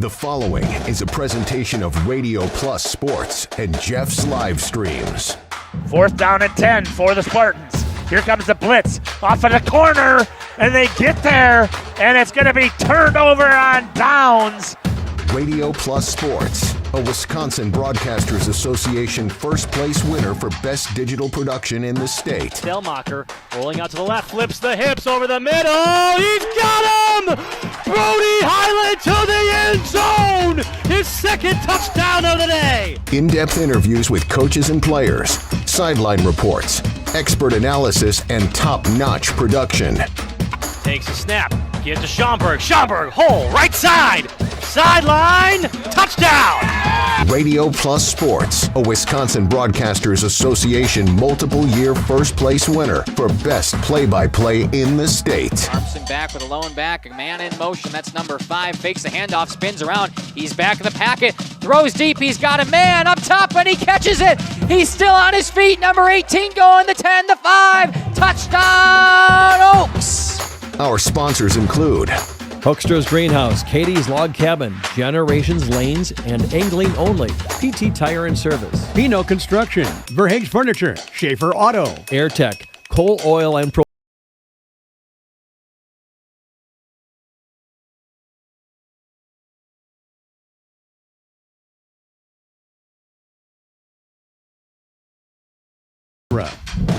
The following is a presentation of Radio Plus Sports and Jeff's live streams. 4th down and 10 for the Spartans. Here comes the blitz off of the corner, and they get there, and it's going to be turned over on downs. Radio Plus Sports, a Wisconsin Broadcasters Association first place winner for best digital production in the state. Delmacher rolling out to the left, flips the hips over the middle. He's got him! Brody Highland to the end zone! His second touchdown of the day! In-depth interviews with coaches and players, sideline reports, expert analysis, and top-notch production. Takes a snap, get to Schomburg. Schomburg, hole, right side! Sideline, touchdown! Radio Plus Sports, a Wisconsin Broadcasters Association multiple-year first-place winner for best play-by-play in the state. Armstrong back with a lone back, a man in motion, that's number 5, fakes the handoff, spins around, he's back in the pocket, throws deep, he's got a man up top, and he catches it! He's still on his feet, number 18 going, the 10, the 5, touchdown Oaks! Our sponsors include Hoekstra's Greenhouse, Katie's Log Cabin, Generations Lanes, and Angling Only, PT Tire and Service, Pino Construction, Verhaeg's Furniture, Schaefer Auto, AirTech, Coal Oil and Pro.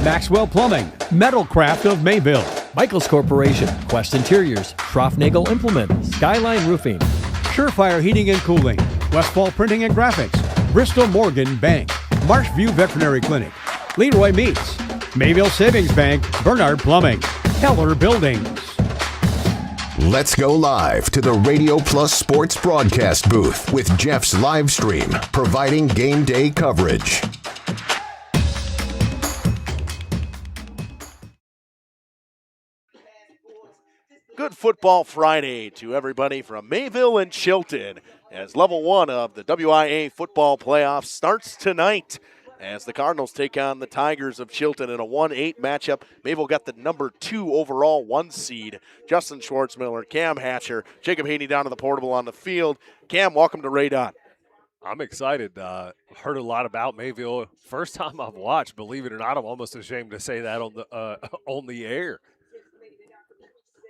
Maxwell Plumbing, Metalcraft of Mayville, Michaels Corporation, Quest Interiors, Schroffnagel Implement, Skyline Roofing, Surefire Heating and Cooling, Westfall Printing and Graphics, Bristol Morgan Bank, Marshview Veterinary Clinic, Leroy Meats, Mayville Savings Bank, Bernard Plumbing, Keller Buildings. Let's go live to the Radio Plus Sports broadcast booth with Jeff's live stream, providing game day coverage. Good Football Friday to everybody from Mayville and Chilton as level 1 of the WIA football playoffs starts tonight as the Cardinals take on the Tigers of Chilton in a 1-8 matchup. Mayville got the number 2 overall 1 seed. Justin Schwartzmiller, Cam Hatcher, Jacob Haney down to the portable on the field. Cam, welcome to Radon. I'm excited. Heard a lot about Mayville. First time I've watched, believe it or not. I'm almost ashamed to say that on the air.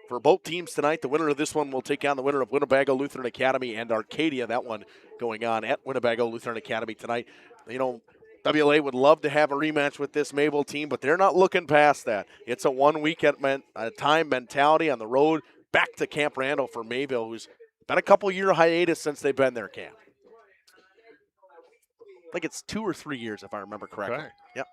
For both teams tonight, the winner of this one will take on the winner of Winnebago Lutheran Academy and Arcadia. That one going on at Winnebago Lutheran Academy tonight. You know, WLA would love to have a rematch with this Mayville team, but they're not looking past that. It's a 1 week at a time mentality on the road back to Camp Randall for Mayville, who's been a couple-year hiatus since they've been there, Cam. I think it's 2 or 3 years, if I remember correctly. Okay. Yep.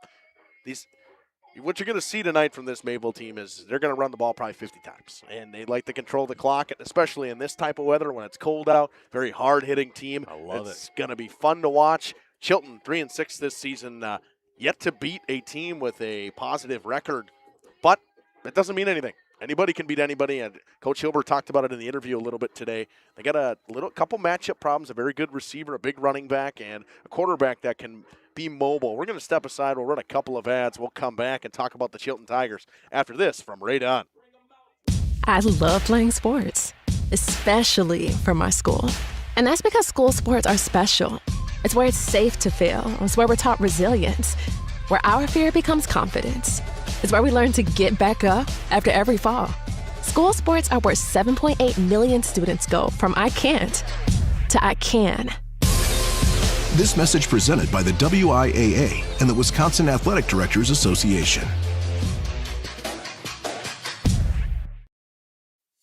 What you're going to see tonight from this Mayville team is they're going to run the ball probably 50 times. And they like to control the clock, especially in this type of weather when it's cold out. Very hard-hitting team. I love it. It's going to be fun to watch. Chilton, 3-6 this season, yet to beat a team with a positive record. But that doesn't mean anything. Anybody can beat anybody, and Coach Hilbert talked about it in the interview a little bit today. They got a couple matchup problems, a very good receiver, a big running back, and a quarterback that can be mobile. We're going to step aside. We'll run a couple of ads. We'll come back and talk about the Chilton Tigers after this from Radon. I love playing sports, especially for my school. And that's because school sports are special. It's where it's safe to fail. It's where we're taught resilience, where our fear becomes confidence. It's where we learn to get back up after every fall. School sports are where 7.8 million students go from I can't to I can. This message presented by the WIAA and the Wisconsin Athletic Directors Association.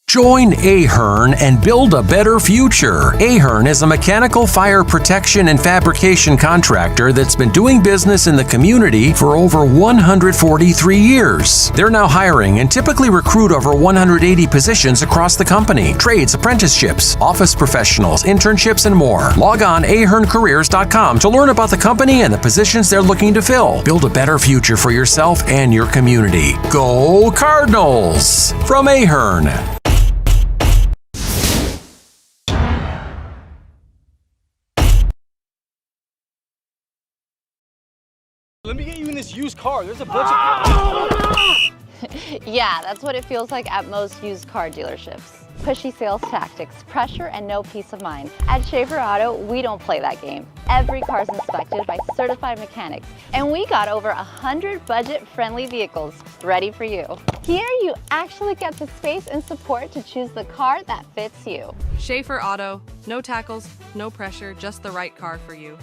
Join Ahern and build a better future. Ahern is a mechanical fire protection and fabrication contractor that's been doing business in the community for over 143 years. They're now hiring and typically recruit over 180 positions across the company. Trades, apprenticeships, office professionals, internships, and more. Log on aherncareers.com to learn about the company and the positions they're looking to fill. Build a better future for yourself and your community. Go Cardinals! From Ahern. Let me get you in this used car. There's a bunch of... Yeah, that's what it feels like at most used car dealerships. Pushy sales tactics, pressure, and no peace of mind. At Schaefer Auto, we don't play that game. Every car's inspected by certified mechanics, and we got over 100 budget-friendly vehicles ready for you. Here, you actually get the space and support to choose the car that fits you. Schaefer Auto, no tackles, no pressure, just the right car for you.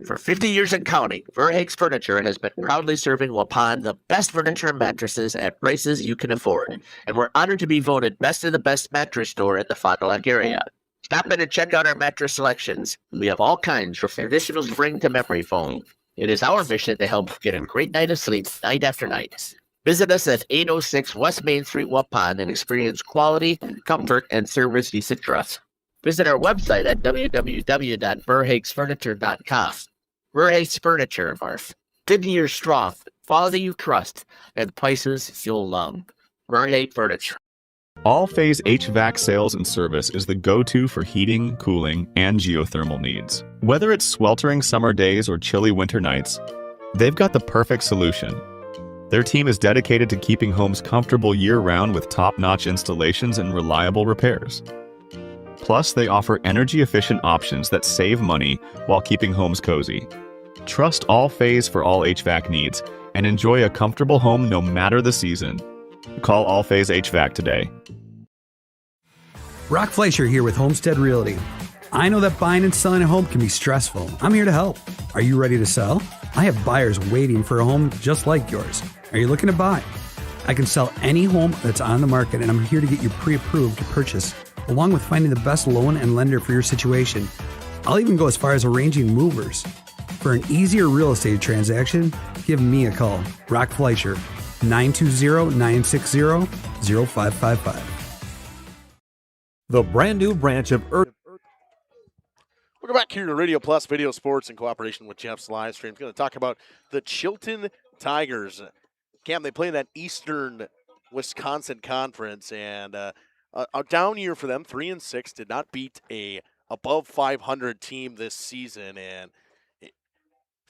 For 50 years and counting, Verhaeg's Furniture has been proudly serving Waupun the best furniture and mattresses at prices you can afford. And we're honored to be voted best of the best mattress store in the Fond du Lac area. Stop in and check out our mattress selections. We have all kinds from traditional spring to memory foam. It is our mission to help get a great night of sleep night after night. Visit us at 806 West Main Street, Waupun, and experience quality, comfort, and service you can trust. Visit our website at www.verhaegsfurniture.com. Verhaeg's Furniture, Marf. 50 years strong, quality you trust, and prices you'll love. Verhaeg Furniture. All Phase HVAC sales and service is the go-to for heating, cooling, and geothermal needs. Whether it's sweltering summer days or chilly winter nights, they've got the perfect solution. Their team is dedicated to keeping homes comfortable year-round with top-notch installations and reliable repairs. Plus, they offer energy-efficient options that save money while keeping homes cozy. Trust All Phase for all HVAC needs and enjoy a comfortable home no matter the season. Call All Phase HVAC today. Brock Fleischer here with Homestead Realty. I know that buying and selling a home can be stressful. I'm here to help. Are you ready to sell? I have buyers waiting for a home just like yours. Are you looking to buy? I can sell any home that's on the market, and I'm here to get you pre-approved to purchase, along with finding the best loan and lender for your situation. I'll even go as far as arranging movers. For an easier real estate transaction, give me a call. Brock Fleischer, 920-960-0555. The brand new branch of Welcome back here to Radio Plus Video Sports in cooperation with Jeff's live stream. Going to talk about the Chilton Tigers. Cam, they play in that Eastern Wisconsin Conference, and a down year for them, 3-6, did not beat a above 500 team this season, and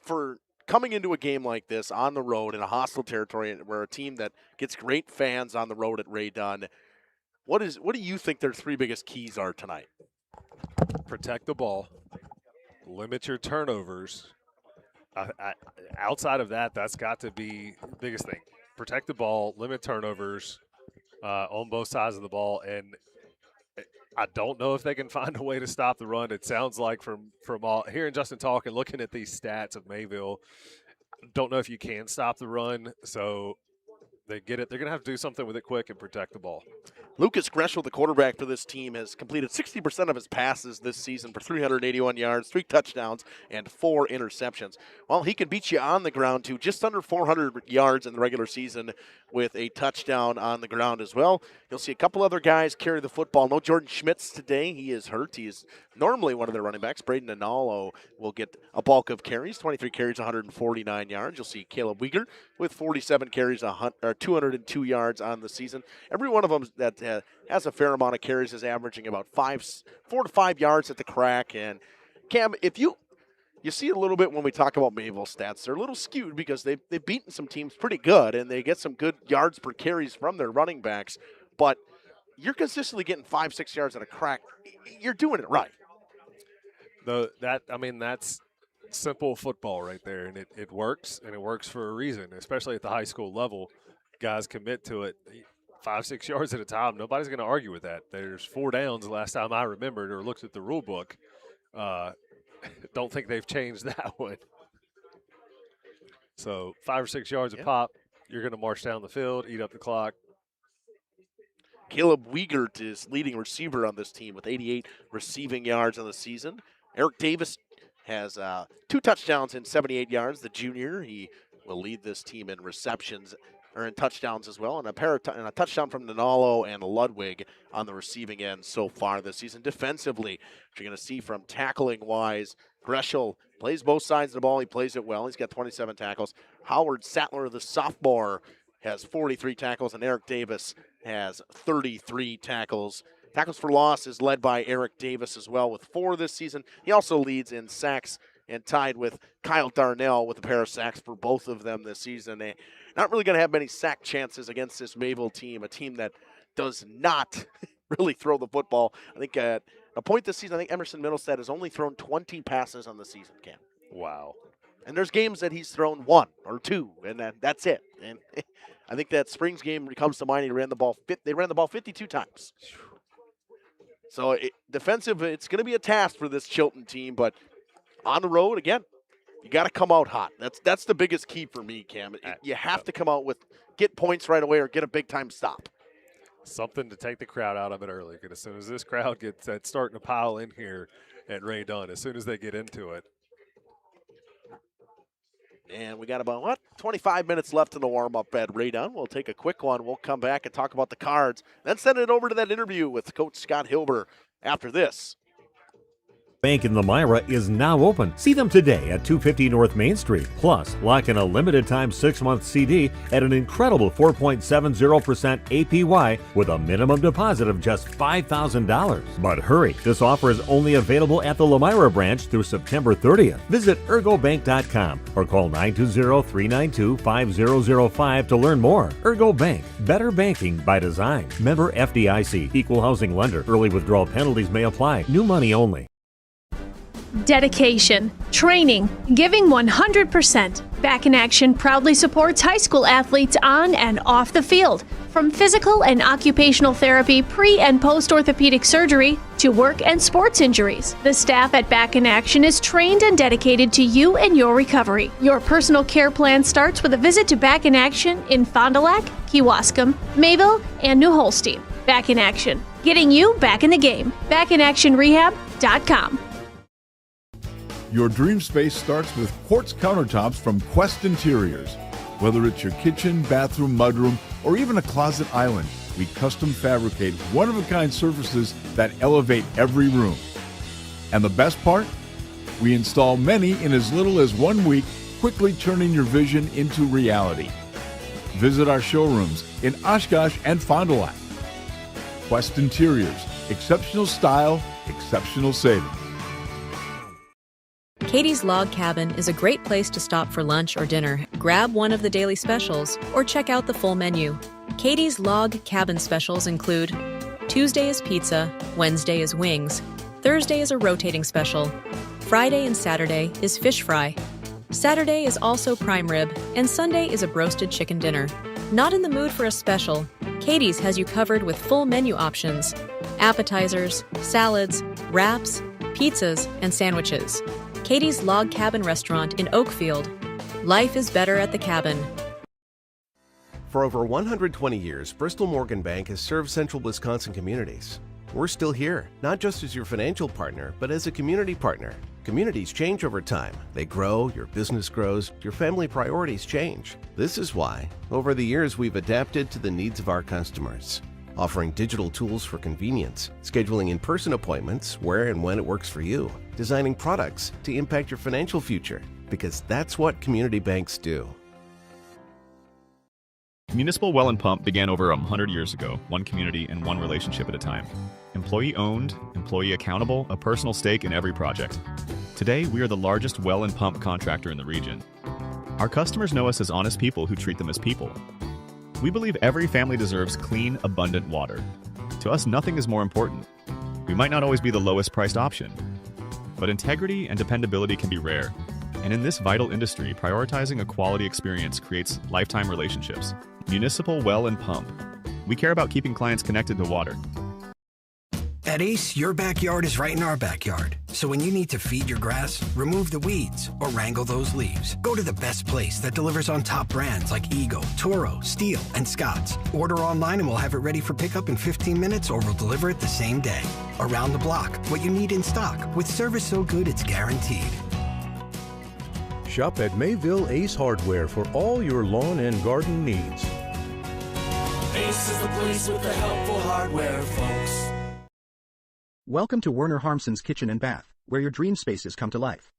for coming into a game like this on the road in a hostile territory where a team that gets great fans on the road at Ray Dunn, what do you think their three biggest keys are tonight? Protect the ball, limit your turnovers. Outside of that, that's got to be the biggest thing. Protect the ball, limit turnovers on both sides of the ball, and I don't know if they can find a way to stop the run. It sounds like from all hearing Justin talk and looking at these stats of Mayville, don't know if you can stop the run. So they get it. They're going to have to do something with it quick and protect the ball. Lucas Greshel, the quarterback for this team, has completed 60% of his passes this season for 381 yards, 3 touchdowns, and 4 interceptions. Well, he can beat you on the ground to just under 400 yards in the regular season with a touchdown on the ground as well. You'll see a couple other guys carry the football. No Jordan Schmitz today. He is hurt. He is normally one of their running backs. Braden Analo will get a bulk of carries, 23 carries, 149 yards. You'll see Caleb Weeger with 47 carries, 202 yards on the season. Every one of them that has a fair amount of carries is averaging about 4 to 5 yards at the crack. And Cam, if you see a little bit when we talk about Mayville stats, they're a little skewed because they've beaten some teams pretty good, and they get some good yards per carries from their running backs. But you're consistently getting 5-6 yards at a crack. You're doing it right. That's simple football right there, and it works, and it works for a reason, especially at the high school level. Guys commit to it 5-6 yards at a time. Nobody's going to argue with that. There's 4 downs the last time I remembered or looked at the rule book. Don't think they've changed that one. So 5 or 6 yards a pop, you're going to march down the field, eat up the clock. Caleb Wiegert is leading receiver on this team with 88 receiving yards on the season. Eric Davis has 2 touchdowns and 78 yards. The junior, he will lead this team in receptions or in touchdowns as well, and a touchdown from Nanalo and Ludwig on the receiving end so far this season. Defensively, what you're going to see from tackling-wise, Greshel plays both sides of the ball. He plays it well. He's got 27 tackles. Howard Sattler, the sophomore, has 43 tackles, and Eric Davis has 33 tackles. Tackles for loss is led by Eric Davis as well with 4 this season. He also leads in sacks and tied with Kyle Darnell with a pair of sacks for both of them this season. They not really going to have many sack chances against this Mayville team, a team that does not really throw the football. I think at a point this season, I think Emerson Middlestead has only thrown 20 passes on the season, Cam. Wow. And there's games that he's thrown 1 or 2, and that's it. And I think that Springs game comes to mind. They ran the ball 52 times. So defensive, it's going to be a task for this Chilton team, but on the road, again, you got to come out hot. That's the biggest key for me, Cam. You have to come out get points right away or get a big-time stop. Something to take the crowd out of it early, because as soon as this crowd gets starting to pile in here at Ray Dunn, as soon as they get into it. And we got about, 25 minutes left in the warm-up at Ray Dunn. We'll take a quick one. We'll come back and talk about the Cards, then send it over to that interview with Coach Scott Hilber after this. Bank in Lomira is now open. See them today at 250 North Main Street. Plus, lock in a limited-time 6-month CD at an incredible 4.70% APY with a minimum deposit of just $5,000. But hurry, this offer is only available at the Lomira branch through September 30th. Visit ergobank.com or call 920-392-5005 to learn more. Ergo Bank, better banking by design. Member FDIC, equal housing lender. Early withdrawal penalties may apply. New money only. Dedication, training, giving 100%. Back in Action proudly supports high school athletes on and off the field. From physical and occupational therapy, pre- and post-orthopedic surgery, to work and sports injuries. The staff at Back in Action is trained and dedicated to you and your recovery. Your personal care plan starts with a visit to Back in Action in Fond du Lac, Kewaskum, Mayville, and New Holstein. Back in Action, getting you back in the game. BackinActionRehab.com. Your dream space starts with quartz countertops from Quest Interiors. Whether it's your kitchen, bathroom, mudroom, or even a closet island, we custom fabricate one-of-a-kind surfaces that elevate every room. And the best part? We install many in as little as 1 week, quickly turning your vision into reality. Visit our showrooms in Oshkosh and Fond du Lac. Quest Interiors, exceptional style, exceptional savings. Katie's Log Cabin is a great place to stop for lunch or dinner. Grab one of the daily specials or check out the full menu. Katie's Log Cabin specials include Tuesday is pizza, Wednesday is wings, Thursday is a rotating special, Friday and Saturday is fish fry, Saturday is also prime rib, and Sunday is a broasted chicken dinner. Not in the mood for a special? Katie's has you covered with full menu options, appetizers, salads, wraps, pizzas, and sandwiches. Katie's Log Cabin Restaurant in Oakfield. Life is better at the cabin. For over 120 years, Bristol Morgan Bank has served central Wisconsin communities. We're still here, not just as your financial partner, but as a community partner. Communities change over time. They grow, your business grows, your family priorities change. This is why, over the years, we've adapted to the needs of our customers, offering digital tools for convenience, scheduling in-person appointments where and when it works for you, designing products to impact your financial future, because that's what community banks do. Municipal Well and Pump began over 100 years ago, one community and one relationship at a time. Employee owned, employee accountable, a personal stake in every project. Today, we are the largest well and pump contractor in the region. Our customers know us as honest people who treat them as people. We believe every family deserves clean, abundant water. To us, nothing is more important. We might not always be the lowest priced option, but integrity and dependability can be rare. And in this vital industry, prioritizing a quality experience creates lifetime relationships. Municipal Well and Pump. We care about keeping clients connected to water. At Ace, your backyard is right in our backyard. So when you need to feed your grass, remove the weeds, or wrangle those leaves, go to the best place that delivers on top brands like Ego, Toro, Steel, and Scotts. Order online and we'll have it ready for pickup in 15 minutes, or we'll deliver it the same day. Around the block, what you need in stock, with service so good it's guaranteed. Shop at Mayville Ace Hardware for all your lawn and garden needs. Ace is the place with the helpful hardware, folks. Welcome to Werner Harmson's Kitchen and Bath, where your dream spaces come to life.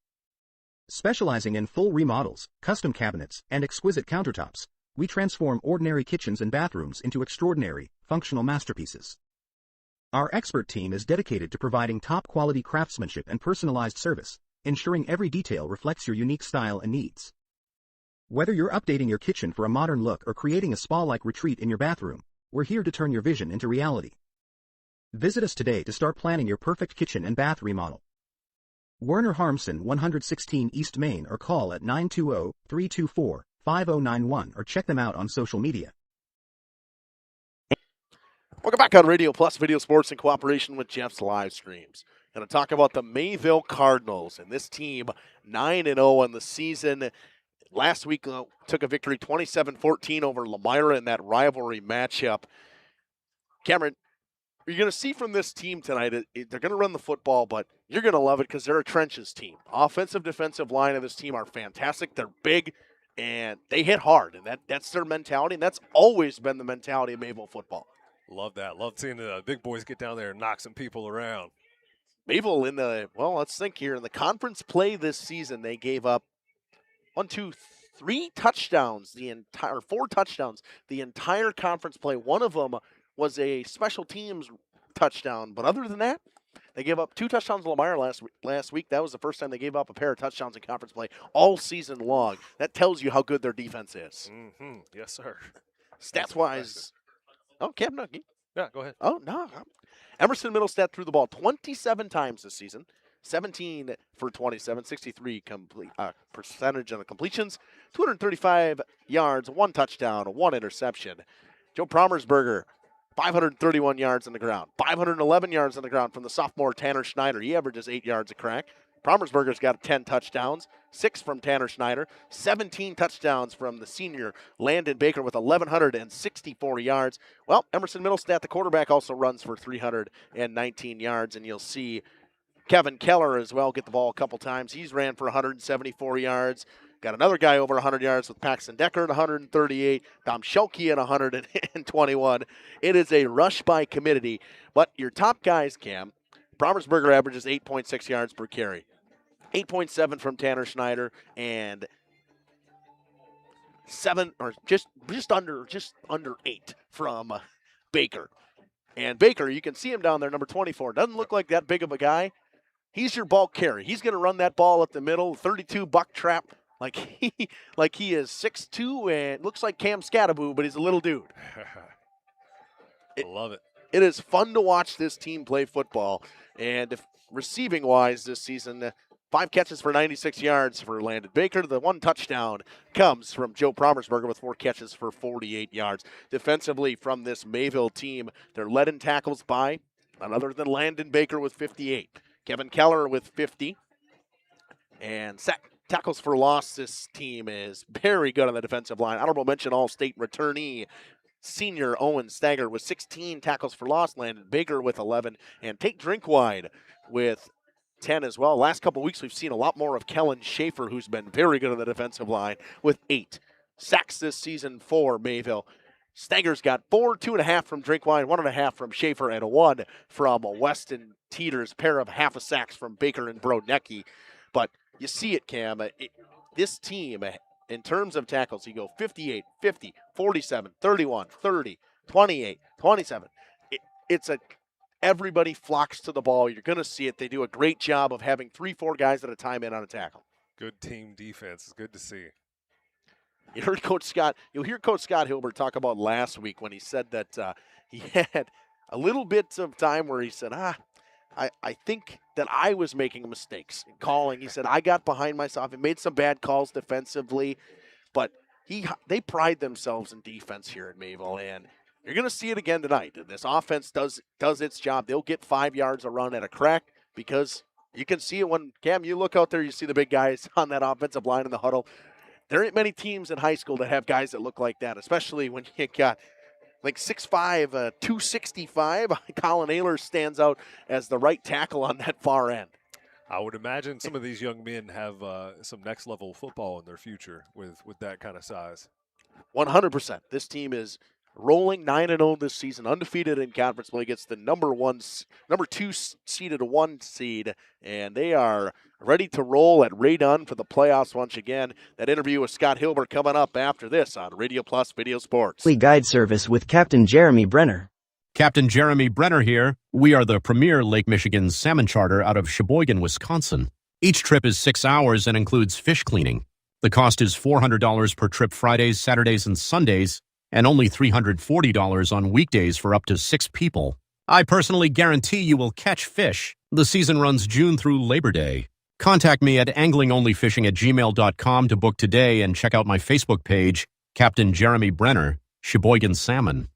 Specializing in full remodels, custom cabinets, and exquisite countertops, we transform ordinary kitchens and bathrooms into extraordinary, functional masterpieces. Our expert team is dedicated to providing top-quality craftsmanship and personalized service, ensuring every detail reflects your unique style and needs. Whether you're updating your kitchen for a modern look or creating a spa-like retreat in your bathroom, we're here to turn your vision into reality. Visit us today to start planning your perfect kitchen and bath remodel. Werner Harmson, 116 East Main, or call at 920-324-5091 or check them out on social media. Welcome back on Radio Plus Video Sports in cooperation with Jeff's live streams. Going to talk about the Mayville Cardinals and this team 9-0 on the season. Last week took a victory 27-14 over Lamira in that rivalry matchup. Cameron, you're going to see from this team tonight, they're going to run the football, but you're going to love it because they're a trenches team. Offensive, defensive line of this team are fantastic. They're big, and they hit hard, and that's their mentality, and that's always been the mentality of Mayville football. Love that. Love seeing the big boys get down there and knock some people around. Mayville let's think here. In the conference play this season, they gave up 4 touchdowns the entire conference play. One of them was a special teams touchdown, but other than that, they gave up 2 touchdowns to Lamar last week. That was the first time they gave up a pair of touchdowns in conference play all season long. That tells you how good their defense is. Mm-hmm. Yes, sir. Stats-wise, Cam Nucky. Yeah, go ahead. Oh, no. Emerson Middlestead threw the ball 27 times this season, 17 for 27, 63 percentage on the completions, 235 yards, 1 touchdown, 1 interception. Joe Promersberger, 531 yards on the ground, 511 yards on the ground from the sophomore Tanner Schneider. He averages 8 yards a crack. Promersberger's got 10 touchdowns, 6 from Tanner Schneider, 17 touchdowns from the senior Landon Baker with 1,164 yards. Well, Emerson Middlestead, the quarterback, also runs for 319 yards, and you'll see Kevin Keller as well get the ball a couple times. He's ran for 174 yards. Got another guy over 100 yards with Paxton Decker at 138, Dom Schelke at 121. It is a rush by committee, but your top guys, Cam, Promersberger averages 8.6 yards per carry. 8.7 from Tanner Schneider and 7 or just under 8 from Baker. And Baker, you can see him down there, number 24. Doesn't look like that big of a guy. He's your bulk carry. He's going to run that ball at the middle, 32 buck trap, like he is 6'2" and looks like Cam Scattaboo, but he's a little dude. I love it. It is fun to watch this team play football. And receiving-wise this season, 5 catches for 96 yards for Landon Baker. The 1 touchdown comes from Joe Promersberger with 4 catches for 48 yards. Defensively from this Mayville team, they're led in tackles by none other than Landon Baker with 58. Kevin Keller with 50. And tackles for loss, this team is very good on the defensive line. Honorable mention All-State returnee senior Owen Stagger with 16 tackles for loss, Landon Baker with 11, and Tate Drinkwide with 10 as well. Last couple weeks, we've seen a lot more of Kellen Schaefer, who's been very good on the defensive line, with 8 sacks this season for Mayville. Stagger's got 4, 2.5 from Drinkwide, 1.5 from Schaefer, and 1 from Weston Teeters, pair of half a sacks from Baker and Brodnecki. But you see it, Cam. This team, in terms of tackles, you go 58, 50, 47, 31, 30, 28, 27. Everybody flocks to the ball. You're going to see it. They do a great job of having 3-4 guys at a time in on a tackle. Good team defense. It's good to see. You'll hear Coach Scott Hilbert talk about last week when he said that he had a little bit of time where he said, I think that I was making mistakes in calling. He said, I got behind myself and made some bad calls defensively, but they pride themselves in defense here at Mayville, and you're going to see it again tonight. This offense does its job. They'll get 5 yards a run at a crack because you can see it when, Cam, you look out there, you see the big guys on that offensive line in the huddle. There ain't many teams in high school that have guys that look like that, especially when you got like 6'5", 265. Colin Ayler stands out as the right tackle on that far end. I would imagine some of these young men have some next-level football in their future with that kind of size. 100%. This team is rolling 9-0 this season, undefeated in conference play against the number 2 seeded 1 seed, and they are ready to roll at Ray Dunn for the playoffs once again. That interview with Scott Hilbert coming up after this on Radio Plus Video Sports. Guide service with Captain Jeremy Brenner. Captain Jeremy Brenner here. We are the premier Lake Michigan salmon charter out of Sheboygan, Wisconsin. Each trip is 6 hours and includes fish cleaning. The cost is $400 per trip Fridays, Saturdays, and Sundays, and only $340 on weekdays for up to 6 people. I personally guarantee you will catch fish. The season runs June through Labor Day. Contact me at anglingonlyfishing@gmail.com to book today and check out my Facebook page, Captain Jeremy Brenner, Sheboygan Salmon.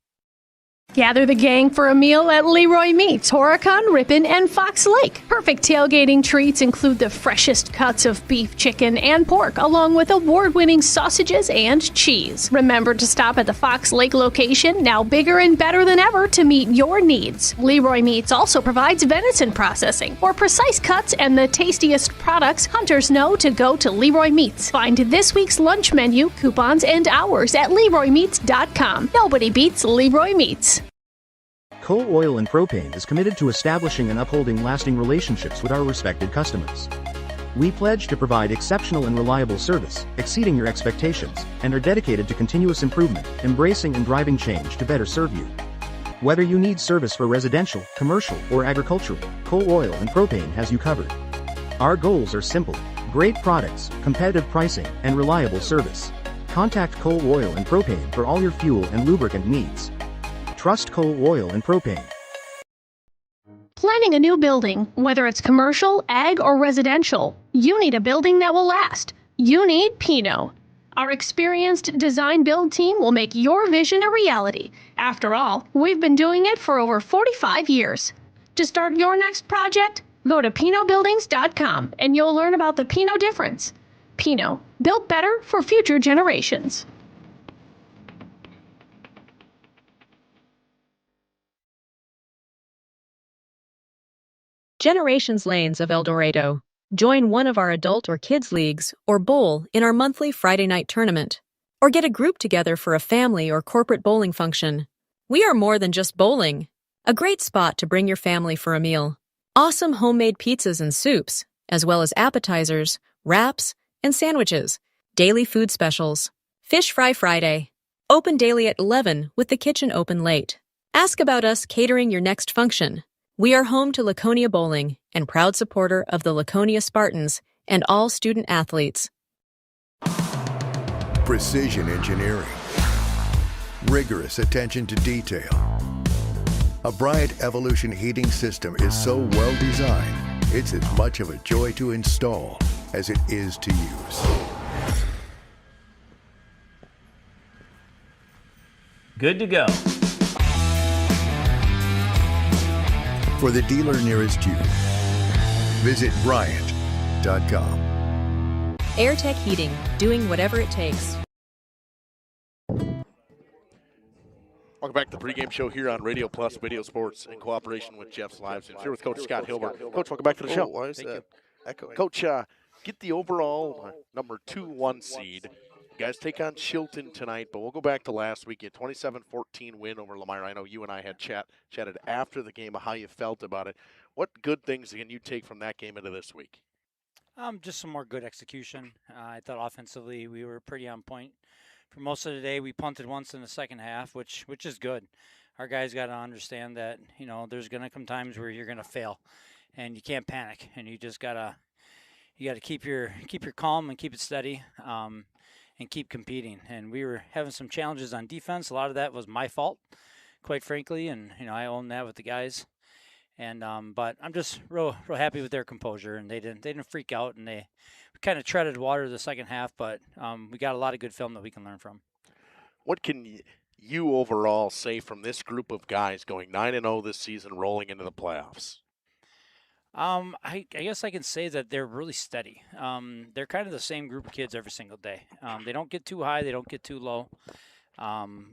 Gather the gang for a meal at Leroy Meats, Horicon, Ripon, and Fox Lake. Perfect tailgating treats include the freshest cuts of beef, chicken, and pork, along with award-winning sausages and cheese. Remember to stop at the Fox Lake location, now bigger and better than ever, to meet your needs. Leroy Meats also provides venison processing. For precise cuts and the tastiest products, hunters know to go to Leroy Meats. Find this week's lunch menu, coupons, and hours at LeroyMeats.com. Nobody beats Leroy Meats. Coal Oil and Propane is committed to establishing and upholding lasting relationships with our respected customers. We pledge to provide exceptional and reliable service, exceeding your expectations, and are dedicated to continuous improvement, embracing and driving change to better serve you. Whether you need service for residential, commercial, or agricultural, Coal Oil and Propane has you covered. Our goals are simple: great products, competitive pricing, and reliable service. Contact Coal Oil and Propane for all your fuel and lubricant needs. Trust Coal Oil and Propane. Planning a new building, whether it's commercial, ag, or residential, you need a building that will last. You need Pino. Our experienced design build team will make your vision a reality. After all, we've been doing it for over 45 years. To start your next project, go to PinoBuildings.com and you'll learn about the Pino difference. Pino, built better for future generations. Generations Lanes of El Dorado. Join one of our adult or kids leagues or bowl in our monthly Friday night tournament. Or get a group together for a family or corporate bowling function. We are more than just bowling. A great spot to bring your family for a meal. Awesome homemade pizzas and soups, as well as appetizers, wraps, and sandwiches. Daily food specials. Fish Fry Friday. Open daily at 11 with the kitchen open late. Ask about us catering your next function. We are home to Laconia Bowling and proud supporter of the Laconia Spartans and all student athletes. Precision engineering. Rigorous attention to detail. A Bryant Evolution heating system is so well designed, it's as much of a joy to install as it is to use. Good to go. For the dealer nearest you, visit Bryant.com. AirTech Heating, doing whatever it takes. Welcome back to the pregame show here on Radio Plus Video Sports in cooperation with Jeff's Lives. And here with Coach Scott Hilbert. Coach, welcome back to the show. Why is that echoing? Coach, get the overall number 2-1 seed. You guys take on Chilton tonight, but we'll go back to last week. You had 27-14 win over Lamar. I know you and I had chatted after the game of how you felt about it. What good things can you take from that game into this week? Just some more good execution. I thought offensively we were pretty on point. For most of the day, we punted once in the second half, which is good. Our guys got to understand that, there's going to come times where you're going to fail, and you can't panic, and you just got to keep your calm and keep it steady. And keep competing. And we were having some challenges on defense. A lot of that was my fault, quite frankly, and I own that with the guys. And but I'm just real happy with their composure, and they didn't freak out, and we kind of treaded water the second half, but we got a lot of good film that we can learn from. What can you overall say from this group of guys going 9-0 this season, rolling into the playoffs? I guess I can say that they're really steady. They're kind of the same group of kids every single day. They don't get too high, they don't get too low,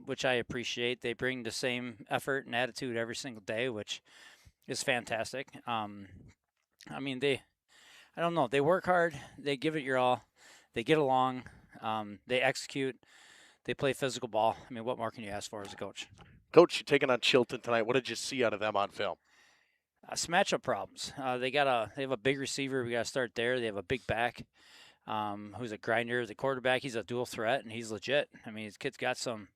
which I appreciate. They bring the same effort and attitude every single day, which is fantastic. I don't know. They work hard. They give it your all. They get along. They execute. They play physical ball. I mean, what more can you ask for as a coach? Coach, you're taking on Chilton tonight. What did you see out of them on film? Some matchup problems. They have a big receiver. We got to start there. They have a big back who's a grinder. The quarterback, he's a dual threat, and he's legit. I mean, his kid's got some.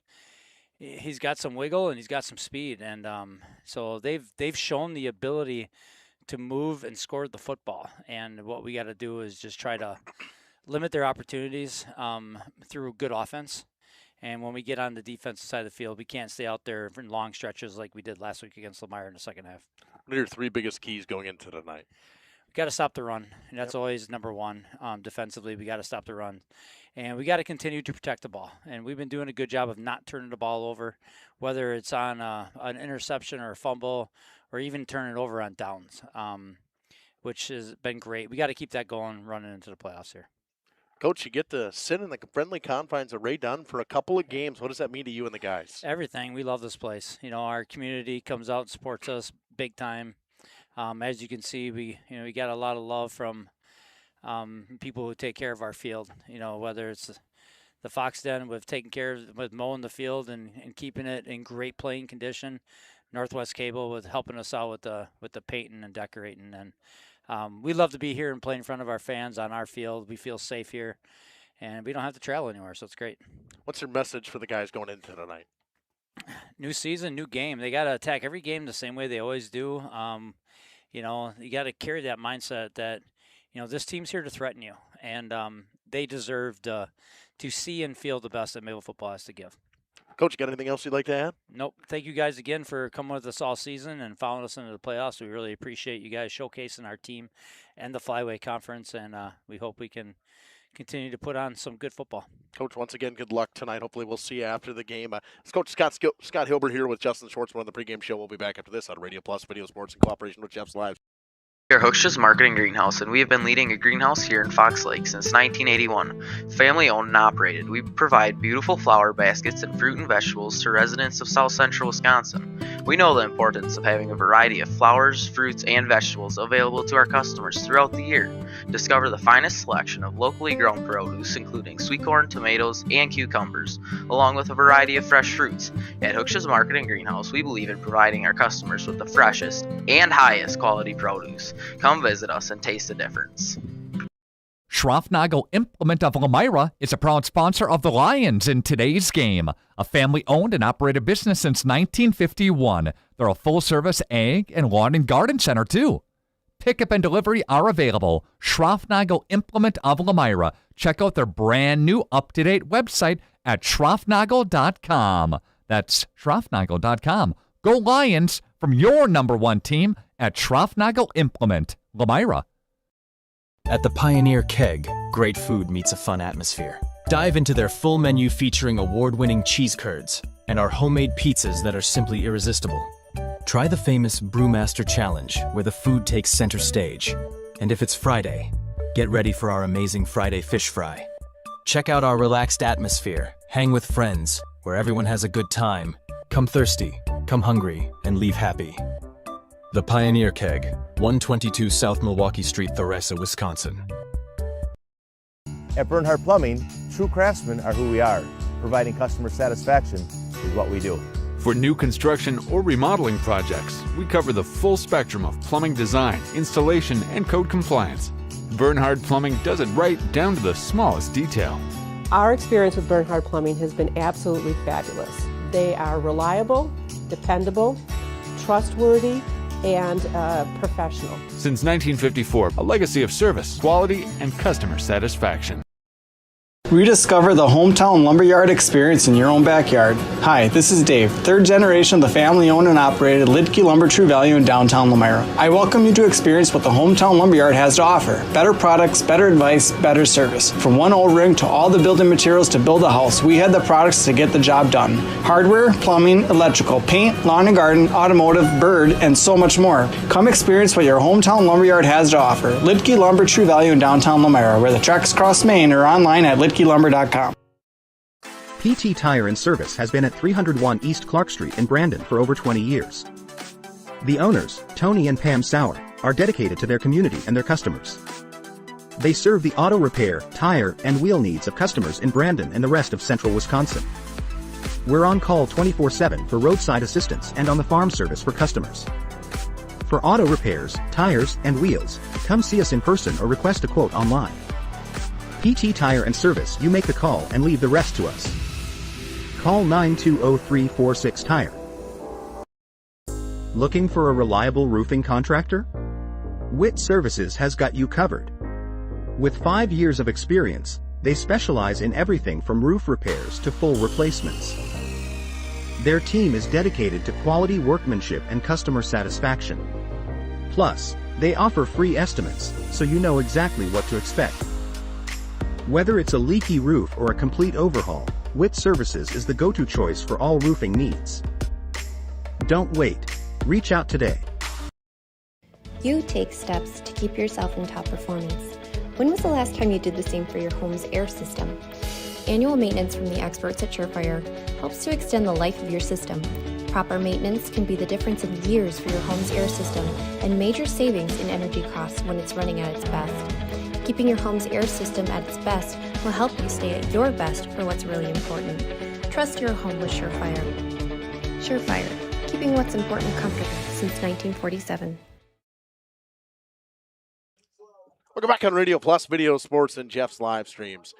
He's got some wiggle and he's got some speed, and so they've shown the ability to move and score the football. And what we got to do is just try to limit their opportunities through good offense. And when we get on the defensive side of the field, we can't stay out there for long stretches like we did last week against Lamar in the second half. What are your three biggest keys going into tonight? We got to stop the run, and that's always number one. Defensively, we got to stop the run, and we got to continue to protect the ball. And we've been doing a good job of not turning the ball over, whether it's on an interception or a fumble, or even turning it over on downs, which has been great. We got to keep that going, running into the playoffs here. Coach, you get to sit in the friendly confines of Ray Dunn for a couple of games. What does that mean to you and the guys? Everything. We love this place. Our community comes out and supports us big time. As you can see, we got a lot of love from people who take care of our field. Whether it's the Fox Den with taking care of, with mowing the field and keeping it in great playing condition. Northwest Cable with helping us out with the painting and decorating. And we love to be here and play in front of our fans on our field. We feel safe here, and we don't have to travel anywhere, so it's great. What's your message for the guys going into tonight? New season, new game. They got to attack every game the same way they always do. You got to carry that mindset that, this team's here to threaten you, and they deserve to see and feel the best that Mayville football has to give. Coach, you got anything else you'd like to add? Nope. Thank you guys again for coming with us all season and following us into the playoffs. We really appreciate you guys showcasing our team and the Flyway Conference, and we hope we can continue to put on some good football. Coach, once again, good luck tonight. Hopefully we'll see you after the game. It's Coach Scott Hilbert here with Justin Schwartzman on the pregame show. We'll be back after this on Radio Plus Video Sports in cooperation with Jeff's Live. We are Hooksha's Marketing Greenhouse, and we have been leading a greenhouse here in Fox Lake since 1981. Family owned and operated, we provide beautiful flower baskets and fruit and vegetables to residents of South Central Wisconsin. We know the importance of having a variety of flowers, fruits, and vegetables available to our customers throughout the year. Discover the finest selection of locally grown produce, including sweet corn, tomatoes, and cucumbers, along with a variety of fresh fruits. At Hooksha's Marketing Greenhouse, we believe in providing our customers with the freshest and highest quality produce. Come visit us and taste the difference. Schroffnagel Implement of Elmira is a proud sponsor of the Lions in today's game. A family-owned and operated business since 1951. They're a full-service ag and lawn and garden center, too. Pickup and delivery are available. Schroffnagel Implement of Elmira. Check out their brand-new, up-to-date website at schroffnagel.com. That's schroffnagel.com. Go Lions from your number one team at Schroffnagel Implement, Elmira. At the Pioneer Keg, great food meets a fun atmosphere. Dive into their full menu featuring award-winning cheese curds and our homemade pizzas that are simply irresistible. Try the famous Brewmaster Challenge, where the food takes center stage. And if it's Friday, get ready for our amazing Friday fish fry. Check out our relaxed atmosphere, hang with friends, where everyone has a good time. Come thirsty, come hungry, and leave happy. The Pioneer Keg, 122 South Milwaukee Street, Theresa, Wisconsin. At Bernhardt Plumbing, true craftsmen are who we are. Providing customer satisfaction is what we do. For new construction or remodeling projects, we cover the full spectrum of plumbing design, installation, and code compliance. Bernhardt Plumbing does it right down to the smallest detail. Our experience with Bernhardt Plumbing has been absolutely fabulous. They are reliable, dependable, trustworthy, and professional. Since 1954, a legacy of service, quality, and customer satisfaction. Rediscover the hometown lumberyard experience in your own backyard. Hi, this is Dave, third generation of the family-owned and operated Lidke Lumber True Value in downtown Elmira. I welcome you to experience what the hometown lumberyard has to offer. Better products, better advice, better service. From one O-ring to all the building materials to build a house, we had the products to get the job done. Hardware, plumbing, electrical, paint, lawn and garden, automotive, bird, and so much more. Come experience what your hometown lumberyard has to offer. Lidke Lumber True Value in downtown Elmira, where the tracks cross Main, or online at lidkelumber.com. PT Tire and Service has been at 301 East Clark Street in Brandon for over 20 years. The owners, Tony and Pam Sauer, are dedicated to their community and their customers. They serve the auto repair, tire, and wheel needs of customers in Brandon and the rest of central Wisconsin. We're on call 24/7 for roadside assistance and on the farm service for customers. For auto repairs, tires, and wheels, come see us in person or request a quote online. PT Tire and Service, you make the call and leave the rest to us. Call 920-346-TIRE. Looking for a reliable roofing contractor? WIT Services has got you covered. With 5 years of experience, They specialize in everything from roof repairs to full replacements. Their team is dedicated to quality workmanship and customer satisfaction. Plus, they offer free estimates, so you know exactly what to expect. Whether it's a leaky roof or a complete overhaul, Witt Services is the go-to choice for all roofing needs. Don't wait. Reach out today. You take steps to keep yourself in top performance. When was the last time you did the same for your home's air system? Annual maintenance from the experts at Surefire helps to extend the life of your system. Proper maintenance can be the difference in years for your home's air system and major savings in energy costs when it's running at its best. Keeping your home's air system at its best will help you stay at your best for what's really important. Trust your home with Surefire. Surefire, keeping what's important comfortable since 1947. Welcome back on Radio Plus Video Sports and Jeff's live streams.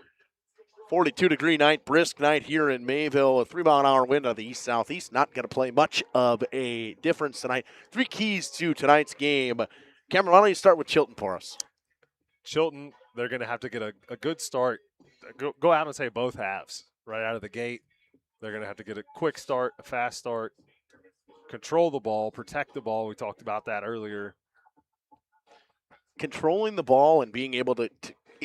42-degree night, brisk night here in Mayville. A 3-mile-an-hour wind out of the east-southeast. Not going to play much of a difference tonight. 3 keys to tonight's game. Cameron, why don't you start with Chilton for us? Chilton, they're going to have to get a good start. Go out and say both halves right out of the gate. They're going to have to get a quick start, a fast start, control the ball, protect the ball. We talked about that earlier. Controlling the ball and being able to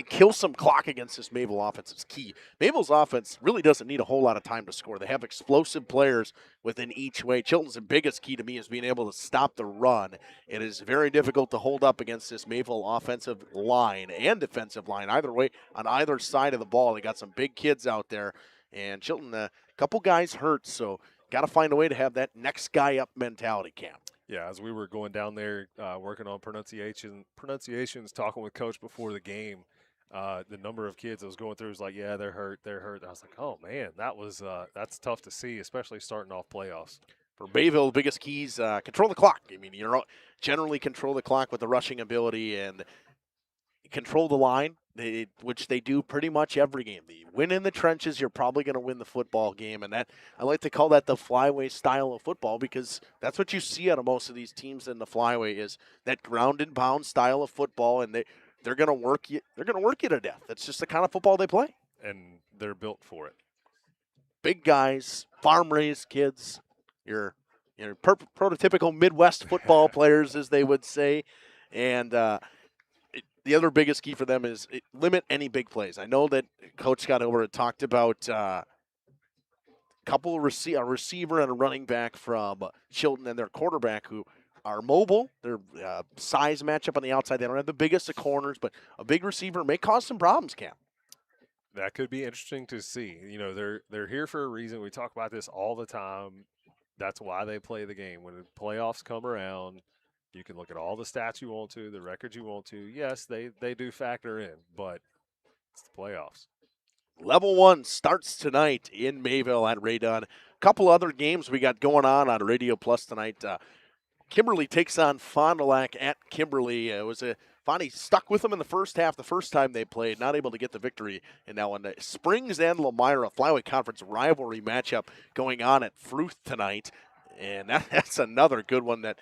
kill some clock against this Mayville offense is key. Mayville's offense really doesn't need a whole lot of time to score. They have explosive players within each way. Chilton's biggest key to me is being able to stop the run. It is very difficult to hold up against this Mayville offensive line and defensive line, either way, on either side of the ball. They got some big kids out there, and Chilton, a couple guys hurt, so got to find a way to have that next guy up mentality, Cam. Yeah, as we were going down there working on pronunciations, talking with Coach before the game, the number of kids I was going through was like, yeah, they're hurt. I was like, oh, man, that's tough to see, especially starting off playoffs. For Mayville, the biggest keys, control the clock. I mean, you generally control the clock with the rushing ability and control the line, which they do pretty much every game. The win in the trenches, you're probably going to win the football game, and that I like to call that the flyway style of football because that's what you see out of most of these teams in the flyway is that ground and pound style of football, and they're going to work you. They're going to work you to death. That's just the kind of football they play, and they're built for it. Big guys, farm-raised kids. You're prototypical Midwest football players, as they would say, and the other biggest key for them is limit any big plays. I know that Coach Scott Hilbert had talked about a receiver and a running back from Chilton and their quarterback who are mobile. Their size matchup on the outside. They don't have the biggest of corners, but a big receiver may cause some problems, Cam. That could be interesting to see. You know, they're here for a reason. We talk about this all the time. That's why they play the game. When the playoffs come around, you can look at all the stats you want to, the records you want to. Yes, they do factor in, but it's the playoffs. Level 1 starts tonight in Mayville at Ray Dunn. A couple other games we got going on Radio Plus tonight. Kimberly takes on Fond du Lac at Kimberly. Fondy stuck with them in the first half the first time they played, not able to get the victory in that one. Springs and Lamira, Flyway Conference rivalry matchup going on at Fruth tonight. And that's another good one that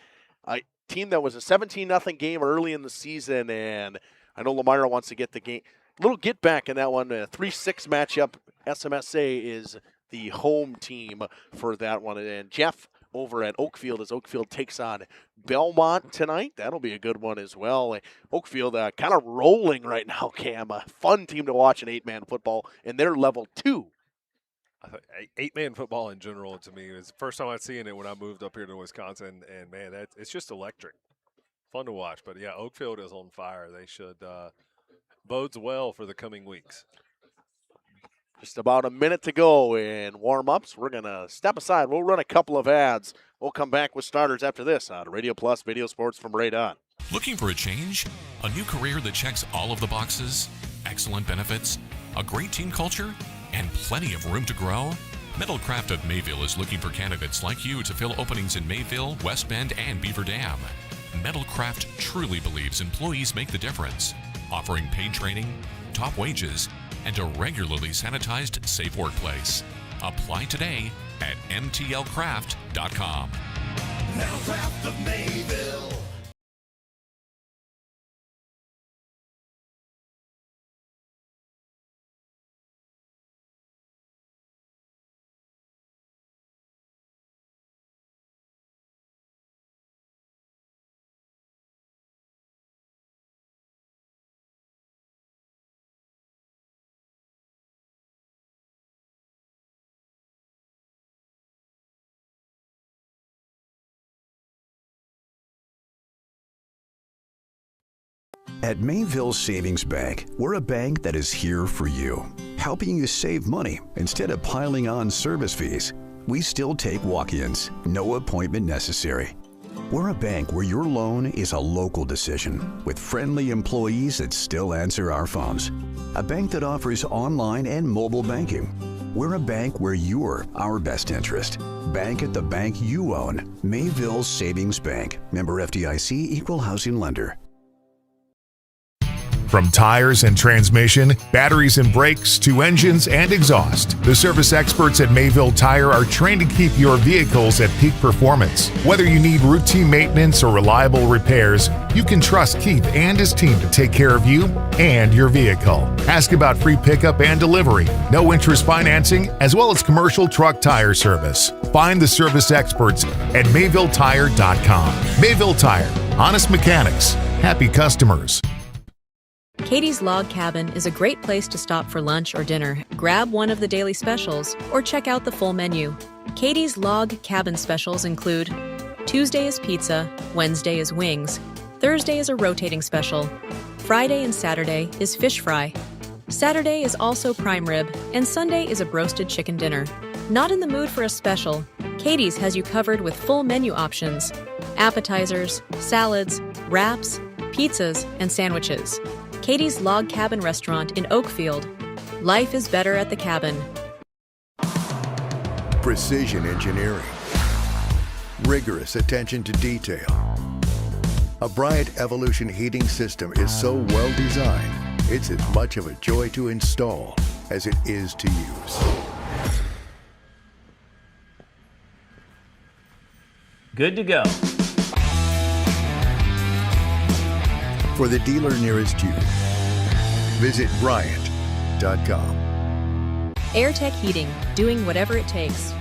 team that was a 17-0 game early in the season, and I know Lamira wants to get the game. Little get back in that one, a 3-6 matchup. SMSA is the home team for that one. And Jeff over at Oakfield as Oakfield takes on Belmont tonight. That'll be a good one as well. Oakfield kind of rolling right now, Cam. A fun team to watch in 8-man football, and they're level 2. 8-man football in general, to me, is the first time I'd seen it when I moved up here to Wisconsin, and, man, it's just electric. Fun to watch. But, yeah, Oakfield is on fire. They should bodes well for the coming weeks. Just about a minute to go in warm-ups. We're going to step aside. We'll run a couple of ads. We'll come back with starters after this on Radio Plus Video Sports from Ray Dunn. Looking for a change? A new career that checks all of the boxes? Excellent benefits? A great team culture? And plenty of room to grow? Metalcraft of Mayville is looking for candidates like you to fill openings in Mayville, West Bend, and Beaver Dam. Metalcraft truly believes employees make the difference, offering paid training, top wages, and a regularly sanitized, safe workplace. Apply today at mtlcraft.com. Metalcraft of Mayville. At Mayville Savings Bank, we're a bank that is here for you, helping you save money instead of piling on service fees. We still take walk-ins, no appointment necessary. We're a bank where your loan is a local decision with friendly employees that still answer our phones. A bank that offers online and mobile banking. We're a bank where you're our best interest. Bank at the bank you own. Mayville Savings Bank. Member FDIC, Equal Housing Lender. From tires and transmission, batteries and brakes, to engines and exhaust, the service experts at Mayville Tire are trained to keep your vehicles at peak performance. Whether you need routine maintenance or reliable repairs, you can trust Keith and his team to take care of you and your vehicle. Ask about free pickup and delivery, no interest financing, as well as commercial truck tire service. Find the service experts at MayvilleTire.com. Mayville Tire, honest mechanics, happy customers. Katie's Log Cabin is a great place to stop for lunch or dinner. Grab one of the daily specials or check out the full menu. Katie's Log Cabin specials include Tuesday is pizza, Wednesday is wings, Thursday is a rotating special, Friday and Saturday is fish fry, Saturday is also prime rib, and Sunday is a broasted chicken dinner. Not in the mood for a special? Katie's has you covered with full menu options, appetizers, salads, wraps, pizzas, and sandwiches. Katie's Log Cabin Restaurant in Oakfield. Life is better at the cabin. Precision engineering. Rigorous attention to detail. A Bryant Evolution heating system is so well designed, it's as much of a joy to install as it is to use. Good to go. For the dealer nearest you, visit Bryant.com. AirTech Heating, doing whatever it takes.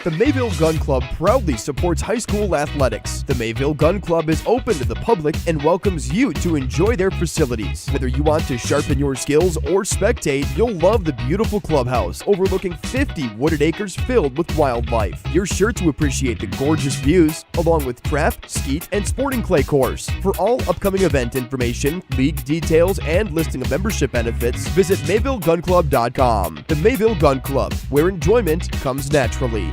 The Mayville Gun Club proudly supports high school athletics. The Mayville Gun Club is open to the public and welcomes you to enjoy their facilities. Whether you want to sharpen your skills or spectate, you'll love the beautiful clubhouse overlooking 50 wooded acres filled with wildlife. You're sure to appreciate the gorgeous views, along with trap, skeet, and sporting clay course. For all upcoming event information, league details, and listing of membership benefits, visit MayvilleGunClub.com. The Mayville Gun Club, where enjoyment comes naturally.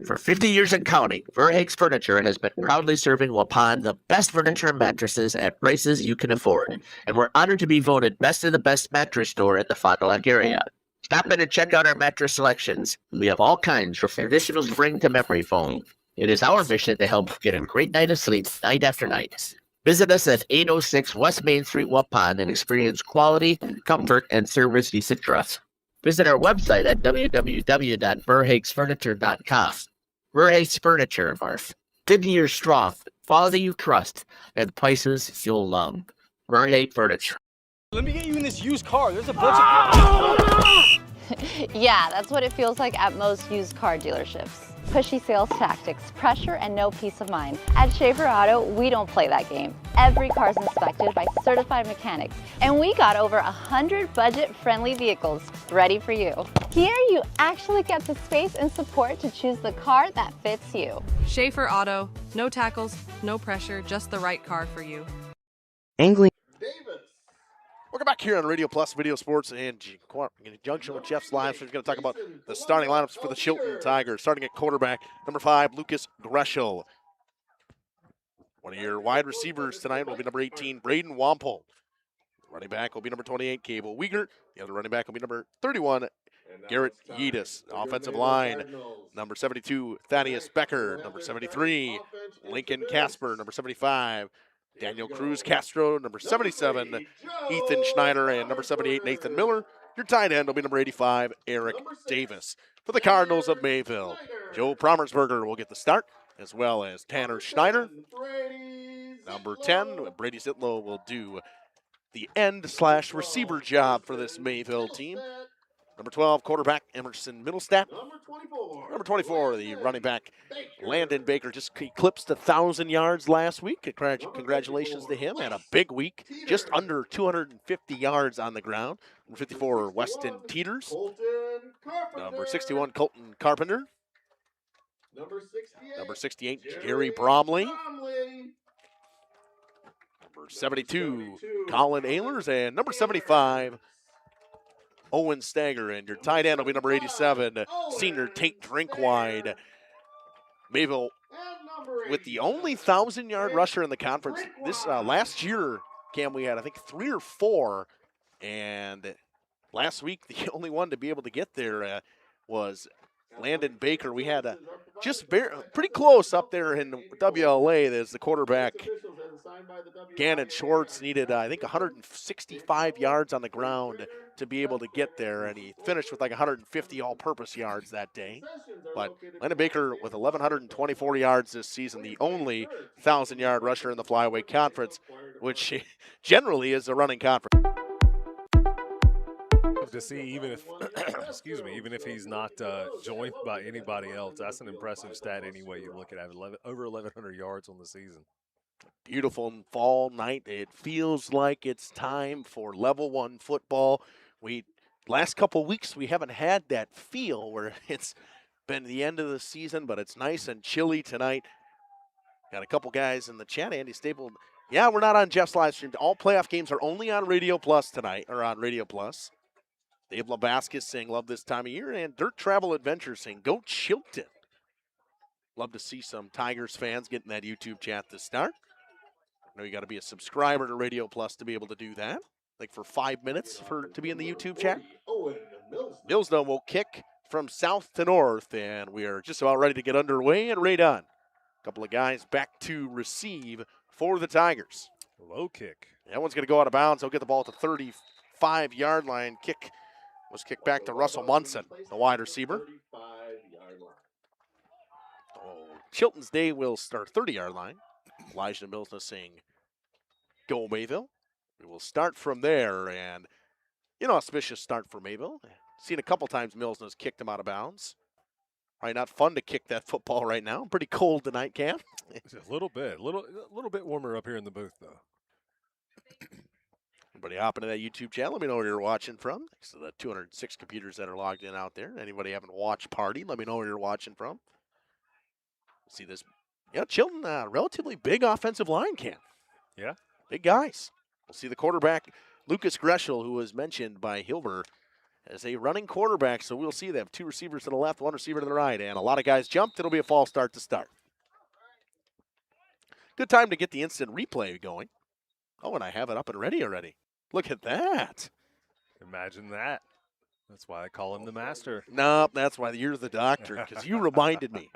For 50 years and counting, Verhaeg's Furniture has been proudly serving Waupun the best furniture and mattresses at prices you can afford. And we're honored to be voted best of the best mattress store in the Fond du Lac area. Stop in and check out our mattress selections. We have all kinds from traditional spring to memory foam. It is our mission to help get a great night of sleep night after night. Visit us at 806 West Main Street, Waupun, and experience quality, comfort, and service you can trust. Visit our website at www.verhaegsfurniture.com. Verhaeg's Furniture, our 50 years strong, quality you trust, and prices you'll love. Verhaeg Furniture. Let me get you in this used car. There's a bunch of... Yeah, that's what it feels like at most used car dealerships. Pushy sales tactics, pressure, and no peace of mind. At Schaefer Auto, we don't play that game. Every car's inspected by certified mechanics, and we got over 100 budget-friendly vehicles ready for you. Here, you actually get the space and support to choose the car that fits you. Schaefer Auto, no tackles, no pressure, just the right car for you. Angling. Welcome back here on Radio Plus Video Sports and in conjunction with Jeff's Live. So we're going to talk about the starting lineups for the Chilton Tigers. Starting at quarterback, number 5, Lucas Greshel. One of your wide receivers tonight will be number 18, Braden Wampole. Running back will be number 28, Cable Wiegert. The other running back will be number 31, Garrett Yeadis. Offensive line, number 72, Thaddeus Becker. Number 73, Lincoln Casper. Number 75, Daniel Cruz Castro. Number 77, Ethan Schneider. And number 78, Nathan Miller. Your tight end will be number 85, Eric Davis. For the Cardinals of Mayville, Joe Promersberger will get the start, as well as Tanner Schneider. Number 10, Brady Zitlow will do the end/receiver job for this Mayville team. Number 12, quarterback Emerson Middlestat. Number 24, the running back Landon Baker, just eclipsed 1,000 yards last week. Congratulations to him. Had a big week, just under 250 yards on the ground. Number 54, Weston Teeters. Number 61, Colton Carpenter. Number 68, Jerry Bromley. Number 72, Colin Ehlers, and number 75, Owen Stager. And your tight end will be number 87, senior Tate Drinkwine. Mayville with the only 1,000-yard rusher in the conference. This last year, Cam, we had, I think, 3 or 4. And last week, the only one to be able to get there was Landon Baker. We had pretty close up there in WLA. There's the quarterback, Gannon Schwartz, needed, I think, 165 yards on the ground to be able to get there, and he finished with like 150 all-purpose yards that day. But Landon Baker with 1,124 yards this season, the only 1,000-yard rusher in the Flyweight Conference, which generally is a running conference. To see, even if even if he's not joined by anybody else, that's an impressive stat anyway you look at it. Over 1,100 yards on the season. Beautiful fall night. It feels like it's time for level 1 football. Last couple weeks we haven't had that feel where it's been the end of the season, but it's nice and chilly tonight. Got a couple guys in the chat. Andy Staple. Yeah, we're not on Jeff's live stream. All playoff games are only on Radio Plus tonight, or on Radio Plus. Dave Labaskis saying love this time of year, and Dirt Travel Adventure saying go Chilton. Love to see some Tigers fans getting that YouTube chat to start. I know you got to be a subscriber to Radio Plus to be able to do that. Like for 5 minutes to be in the YouTube chat. Millsdale will kick from south to north, and we are just about ready to get underway and right on. A couple of guys back to receive for the Tigers. Low kick. That one's going to go out of bounds. He'll get the ball at the 35-yard line. Kick was kicked back to Russell Munson, the wide receiver. Chilton's day will start 30-yard line. Elijah Millsna saying, go Mayville. We will start from there, and auspicious start for Mayville. Seen a couple times Millsna's kicked him out of bounds. Probably not fun to kick that football right now. Pretty cold tonight, Cam. A little bit. A little bit warmer up here in the booth, though. Everybody hop into that YouTube channel. Let me know where you're watching from. Next to the 206 computers that are logged in out there. Anybody having a watch party, let me know where you're watching from. See this. Yeah, Chilton, relatively big offensive line, Cam. Yeah. Big guys. We'll see the quarterback, Lucas Greschel, who was mentioned by Hilber as a running quarterback. So we'll see them. 2 receivers to the left, 1 receiver to the right. And a lot of guys jumped. It'll be a false start to start. Good time to get the instant replay going. Oh, and I have it up and ready already. Look at that. Imagine that. That's why I call him the master. No, that's why you're the doctor, because you reminded me.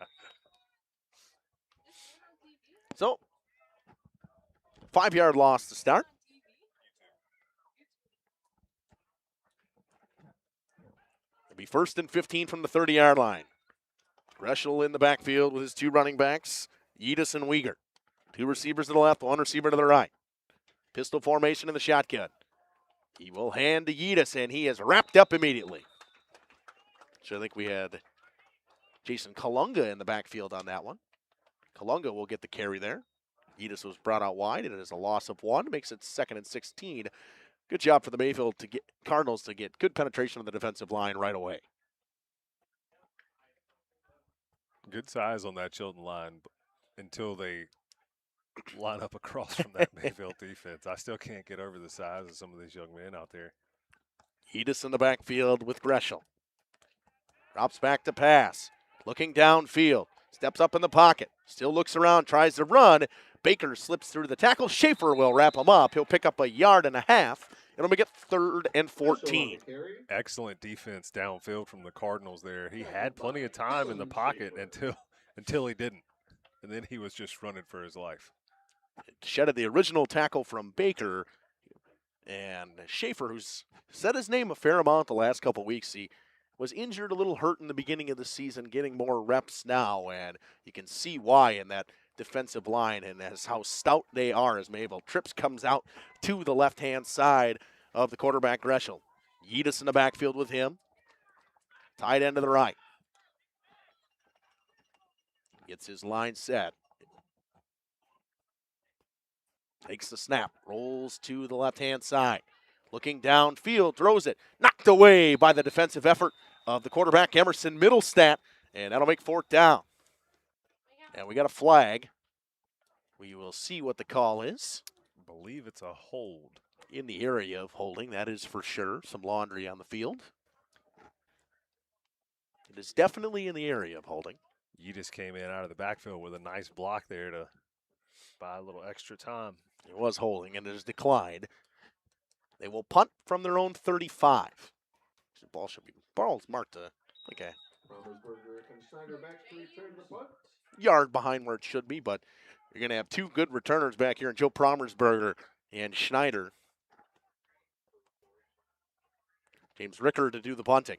So, 5-yard loss to start. It'll be 1st and 15 from the 30-yard line. Greschel in the backfield with his 2 running backs, Yedis and Uyghur. 2 receivers to the left, 1 receiver to the right. Pistol formation in the shotgun. He will hand to Yedis, and he is wrapped up immediately. So I think we had Jason Kalunga in the backfield on that one. Kalunga will get the carry there. Yedis was brought out wide, and it is a loss of 1. Makes it 2nd and 16. Good job for the Mayville Cardinals to get good penetration on the defensive line right away. Good size on that Chilton line until they line up across from that Mayville defense. I still can't get over the size of some of these young men out there. Yedis in the backfield with Greschel. Drops back to pass. Looking downfield. Steps up in the pocket. Still looks around, tries to run. Baker slips through the tackle. Schaefer will wrap him up. He'll pick up 1.5 yards. It'll make it 3rd and 14. Excellent defense downfield from the Cardinals there. He had plenty of time in the pocket until he didn't. And then he was just running for his life. Shedded the original tackle from Baker. And Schaefer, who's said his name a fair amount the last couple weeks, he was injured, a little hurt in the beginning of the season, getting more reps now, and you can see why in that defensive line and as how stout they are as Mayville. Trips comes out to the left-hand side of the quarterback, Greschel. Yedis in the backfield with him. Tight end to the right. Gets his line set. Takes the snap, rolls to the left-hand side. Looking downfield, throws it. Knocked away by the defensive effort of the quarterback, Emerson Middlestat, and that'll make 4th down. And we got a flag. We will see what the call is. believe it's a hold. In the area of holding, that is for sure. Some laundry on the field. It is definitely in the area of holding. You just came in out of the backfield with a nice block there to buy a little extra time. It was holding, and it has declined. They will punt from their own 35. The ball's marked like a yard behind where it should be, but you're going to have two good returners back here in Joe Promersberger and Schneider. James Ricker to do the punting.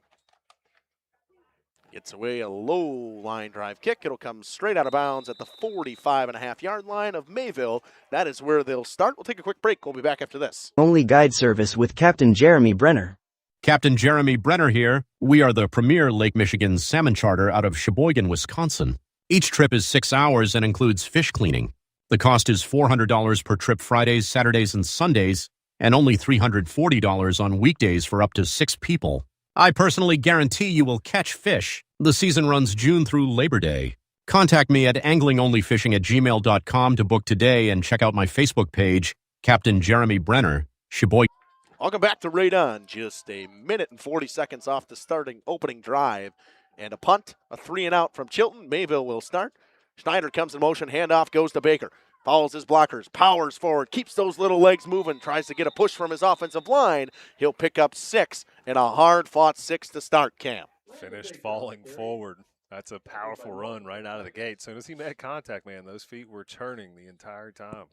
Gets away a low line drive kick. It'll come straight out of bounds at the 45.5-yard line of Mayville. That is where they'll start. We'll take a quick break. We'll be back after this. Only guide service with Captain Jeremy Brenner. Captain Jeremy Brenner here. We are the premier Lake Michigan salmon charter out of Sheboygan, Wisconsin. Each trip is 6 hours and includes fish cleaning. The cost is $400 per trip Fridays, Saturdays, and Sundays, and only $340 on weekdays for up to 6 people. I personally guarantee you will catch fish. The season runs June through Labor Day. Contact me at anglingonlyfishing@gmail.com to book today and check out my Facebook page, Captain Jeremy Brenner, Sheboygan. Welcome back to Right On. Just a minute and 40 seconds off the opening drive. And a punt, a 3-and-out from Chilton. Mayville will start. Schneider comes in motion. Handoff goes to Baker. Follows his blockers. Powers forward. Keeps those little legs moving. Tries to get a push from his offensive line. He'll pick up 6 and a hard-fought 6 to start, Cam. Finished falling forward. That's a powerful run right out of the gate. As soon as he made contact, man, those feet were churning the entire time.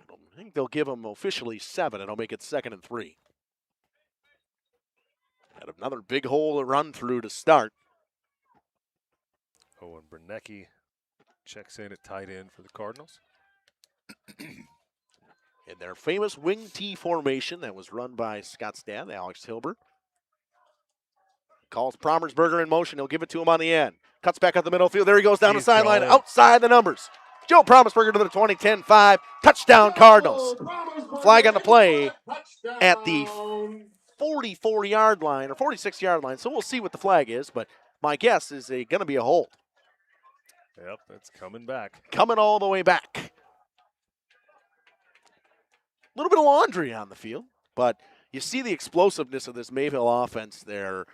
I think they'll give him officially 7, and it'll make it 2nd and 3. Had another big hole to run through to start. Owen Bernecki checks in at tight end for the Cardinals. In their famous wing T formation that was run by Scott's dad, Alex Hilbert. Calls Promersberger in motion. He'll give it to him on the end. Cuts back up the middle field. There he goes down the sideline, outside the numbers. Joe Promersberger to the 20-10-5. Touchdown Cardinals. Flag on the play at the 44-yard line or 46-yard line. So we'll see what the flag is, but my guess is going to be a hold. Yep, it's coming back. Coming all the way back. A little bit of laundry on the field, but you see the explosiveness of this Mayville offense there.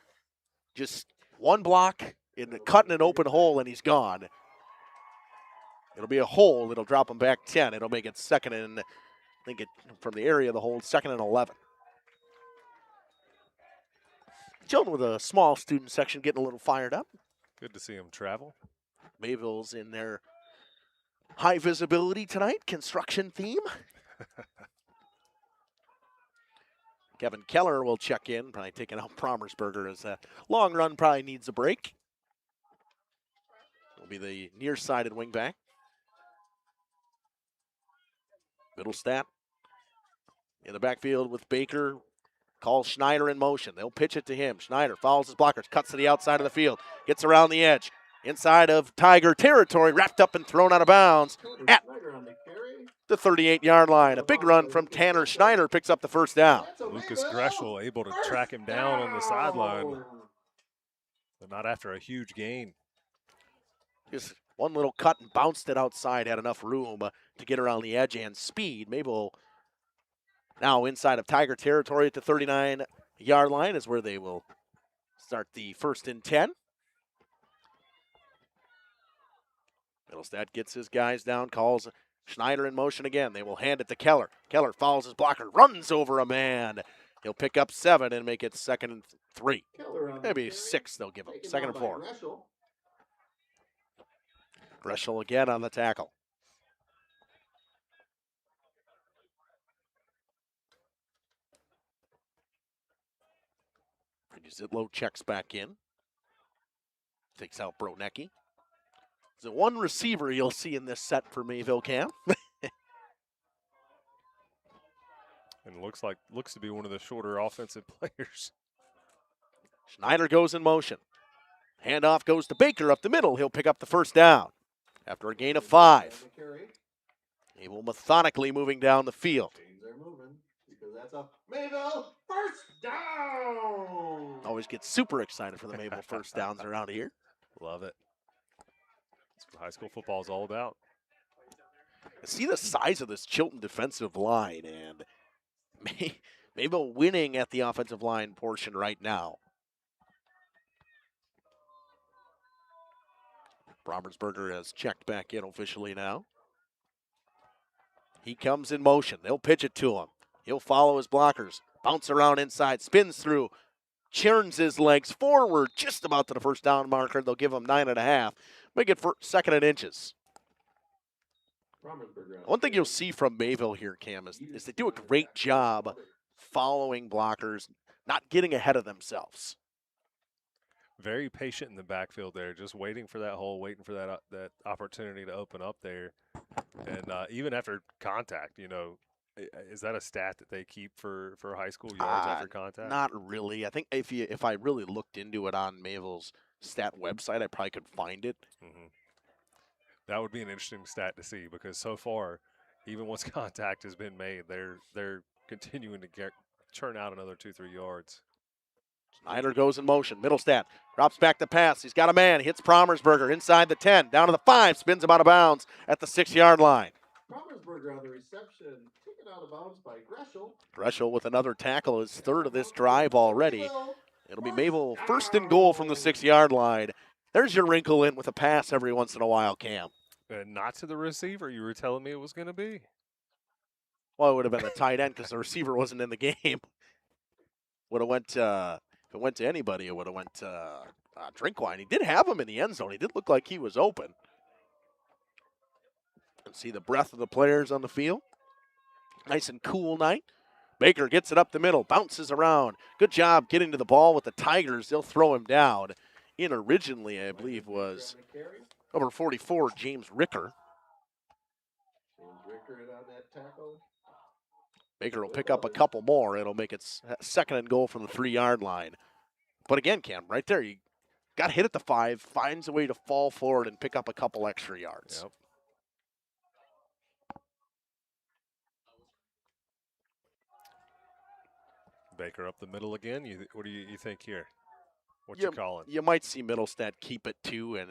Just one block, cutting an open hole, and he's gone. It'll be a hole. It'll drop him back 10. It'll make it 2nd and, I think from the area of the hold, 2nd and 11. Chilton with a small student section getting a little fired up. Good to see him travel. Mayville's in their high visibility tonight, construction theme. Kevin Keller will check in, probably taking out Promersberger as a long run probably needs a break. Will be the near-sided wingback. Middlestat in the backfield with Baker. Calls Schneider in motion. They'll pitch it to him. Schneider follows his blockers, cuts to the outside of the field, gets around the edge. Inside of Tiger territory, wrapped up and thrown out of bounds at the 38-yard line. A big run from Tanner Schneider picks up the first down. Lucas Greshel able to track him down on the sideline, but not after a huge gain. Just one little cut and bounced it outside, had enough room to get around the edge and speed. Mayville now inside of Tiger territory at the 39-yard line is where they will start the 1st and 10. Middlestat gets his guys down, calls Schneider in motion again. They will hand it to Keller. Keller follows his blocker, runs over a man. He'll pick up 7 and make it 2nd and 3. Maybe 6 they'll give him, 2nd and 4. Greshel again on the tackle. Zitlow checks back in. Takes out Bronecki. There's one receiver you'll see in this set for Mayville, Cam. And looks to be one of the shorter offensive players. Schneider goes in motion. Handoff goes to Baker up the middle. He'll pick up the first down after a gain of 5. Mayville methodically moving down the field. That's a Mayville first down. Always get super excited for the Mayville first downs around here. Love it. That's what high school football is all about. See the size of this Chilton defensive line, and Mayville winning at the offensive line portion right now. Robertsberger has checked back in officially now. He comes in motion. They'll pitch it to him. He'll follow his blockers. Bounce around inside, spins through, churns his legs forward just about to the first down marker. They'll give him 9.5. Make it for second and inches. One thing you'll see from Mayville here, Cam, is they do a great job following blockers, not getting ahead of themselves. Very patient in the backfield there, just waiting for that hole, waiting for that opportunity to open up there. And even after contact, is that a stat that they keep for high school yards after contact? Not really. I think if I really looked into it on Mayville's stat website, I probably could find it. Mm-hmm. That would be an interesting stat to see, because so far, even once contact has been made, they're continuing to churn out another 2-3 yards. Snyder goes in motion. Middlestat drops back to pass. He's got a man. Hits Promersberger inside the 10, down to the 5, spins him out of bounds at the 6-yard line. Promersberger on the reception, taken out of bounds by Greshel. Greshel with another tackle, his third of this drive already. It'll be Mayville first and goal from the 6-yard line. There's your wrinkle in with a pass every once in a while, Cam. Not to the receiver. You were telling me it was going to be. Well, it would have been the tight end because the receiver wasn't in the game. Would have went. If it went to anybody, it would have went to Drinkwine. He did have him in the end zone. He did look like he was open. And see the breadth of the players on the field. Nice and cool night. Baker gets it up the middle, bounces around. Good job getting to the ball with the Tigers. They'll throw him down. In originally, I believe, was number 44, James Ricker. Baker will pick up a couple more. It'll make it second and goal from the 3-yard line. But again, Cam, right there, you got hit at the 5, finds a way to fall forward and pick up a couple extra yards. Yep. Baker up the middle again. What do you think here? What you calling? You might see Middlestat keep it too, and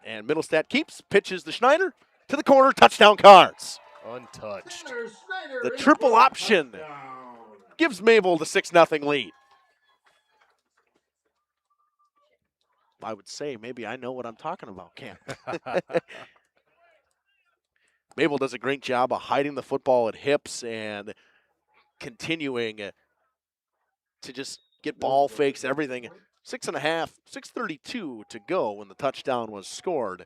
and Middlestat keeps, pitches to Schneider to the corner, touchdown Cards. Untouched. The triple option gives Mayville the 6-0 lead. I would say maybe I know what I'm talking about, Cam. Mayville does a great job of hiding the football at hips and continuing to just get ball fakes, everything. 6.5, 6:32 to go when the touchdown was scored.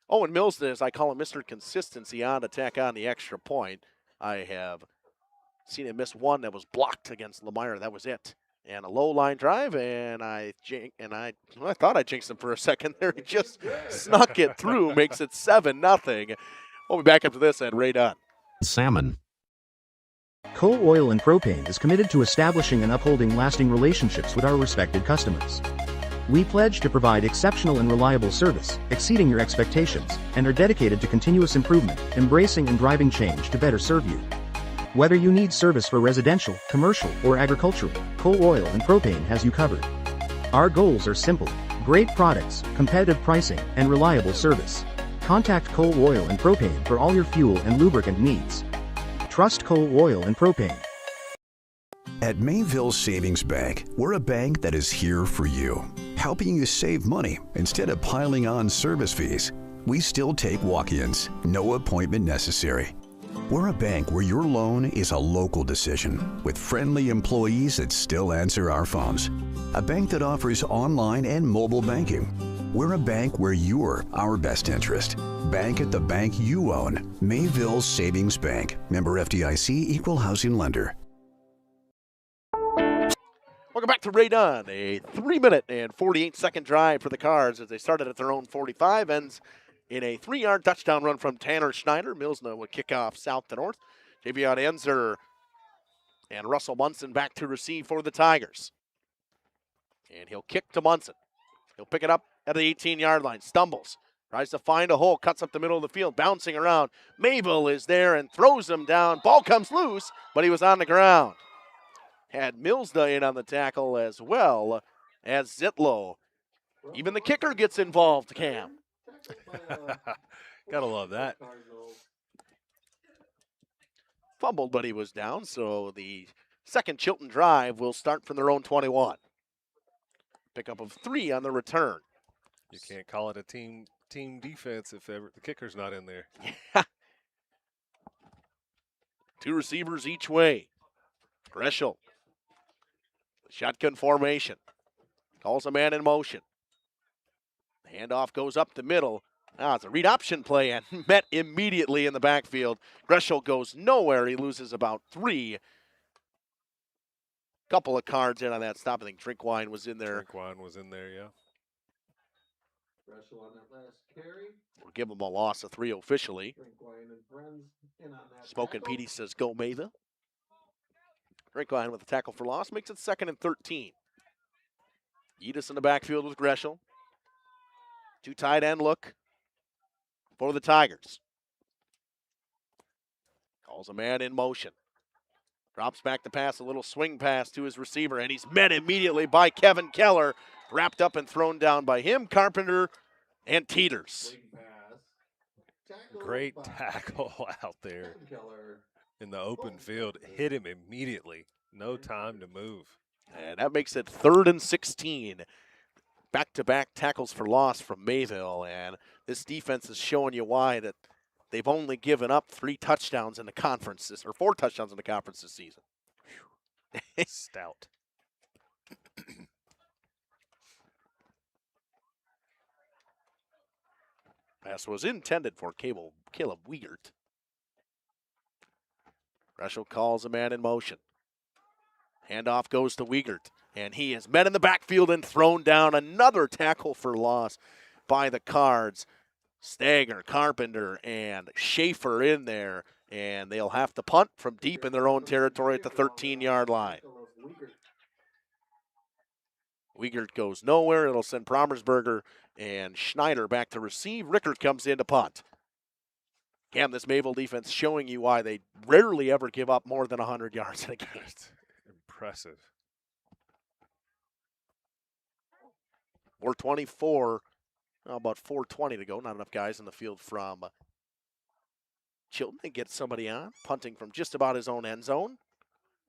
Owen Mills, as I call him, Mr. Consistency on to tack on the extra point. I have seen him miss one that was blocked against Lemire. That was it. And a low line drive, and I thought I jinxed him for a second there. He just snuck it through, makes it 7-0. We'll be back after this at Ray Dunn. Salmon. Coal Oil and Propane is committed to establishing and upholding lasting relationships with our respected customers. We pledge to provide exceptional and reliable service, exceeding your expectations, and are dedicated to continuous improvement, embracing and driving change to better serve you. Whether you need service for residential, commercial, or agricultural, Coal Oil and Propane has you covered. Our goals are simple: great products, competitive pricing, and reliable service. Contact Coal Oil and Propane for all your fuel and lubricant needs. Trust Coal Oil and Propane. At Mayville Savings Bank, we're a bank that is here for you, helping you save money instead of piling on service fees. We still take walk-ins, no appointment necessary. We're a bank where your loan is a local decision, with friendly employees that still answer our phones. A bank that offers online and mobile banking. We're a bank where you're our best interest. Bank at the bank you own. Mayville Savings Bank. Member FDIC, Equal Housing Lender. Welcome back to Ray Dunn. A 3-minute and 48-second drive for the Cards as they started at their own 45, ends in a 3-yard touchdown run from Tanner Schneider. Milsna would kick off south to north. Javion Enzer and Russell Munson back to receive for the Tigers. And he'll kick to Munson. He'll pick it up at the 18-yard line. Stumbles. Tries to find a hole. Cuts up the middle of the field. Bouncing around. Mayville is there and throws him down. Ball comes loose, but he was on the ground. Had Milsna in on the tackle as well as Zitlow. Even the kicker gets involved, Cam. Gotta love that. fumbled, but he was down. So the second Chilton drive will start from their own 21. Pickup of 3 on the return. You can't call it a team defense if ever the kicker's not in there. 2 receivers each way. Greshel. Shotgun formation. Calls a man in motion. The handoff goes up the middle. Now it's a read option play and met immediately in the backfield. Greshel goes nowhere. He loses about 3. Couple of cards in on that stop. I think Drinkwine was in there. Drinkwine was in there, yeah. Greshel on that last carry. We'll give him a loss of 3 officially. Drinkwine and friends in on that Smoking tackle. Petey says go Mayville. Drinkwine with a tackle for loss makes it 2nd and 13. Yeadis in the backfield with Greshel. 2 tight end look for the Tigers. Calls a man in motion. Drops back to pass, a little swing pass to his receiver, and he's met immediately by Kevin Keller. Wrapped up and thrown down by him, Carpenter, and Teeters. Great tackle out there in the open field. Hit him immediately. No time to move. And that makes it 3rd and 16. Back-to-back tackles for loss from Mayville, and this defense is showing you why that they've only given up 3 touchdowns in the conference, or 4 touchdowns in the conference this season. Stout. Pass was intended for Caleb Wiegert. Greshel calls a man in motion. Handoff goes to Wiegert, and he is met in the backfield and thrown down. Another tackle for loss by the Cards. Stager, Carpenter, and Schaefer in there, and they'll have to punt from deep in their own territory at the 13-yard line. Wiegert goes nowhere. It'll send Promersberger and Schneider back to receive. Rickert comes in to punt. Again, this Mayville defense showing you why they rarely ever give up more than 100 yards in a game. Impressive. 4:24, about 4:20 to go. Not enough guys in the field from Chilton. They get somebody on, punting from just about his own end zone.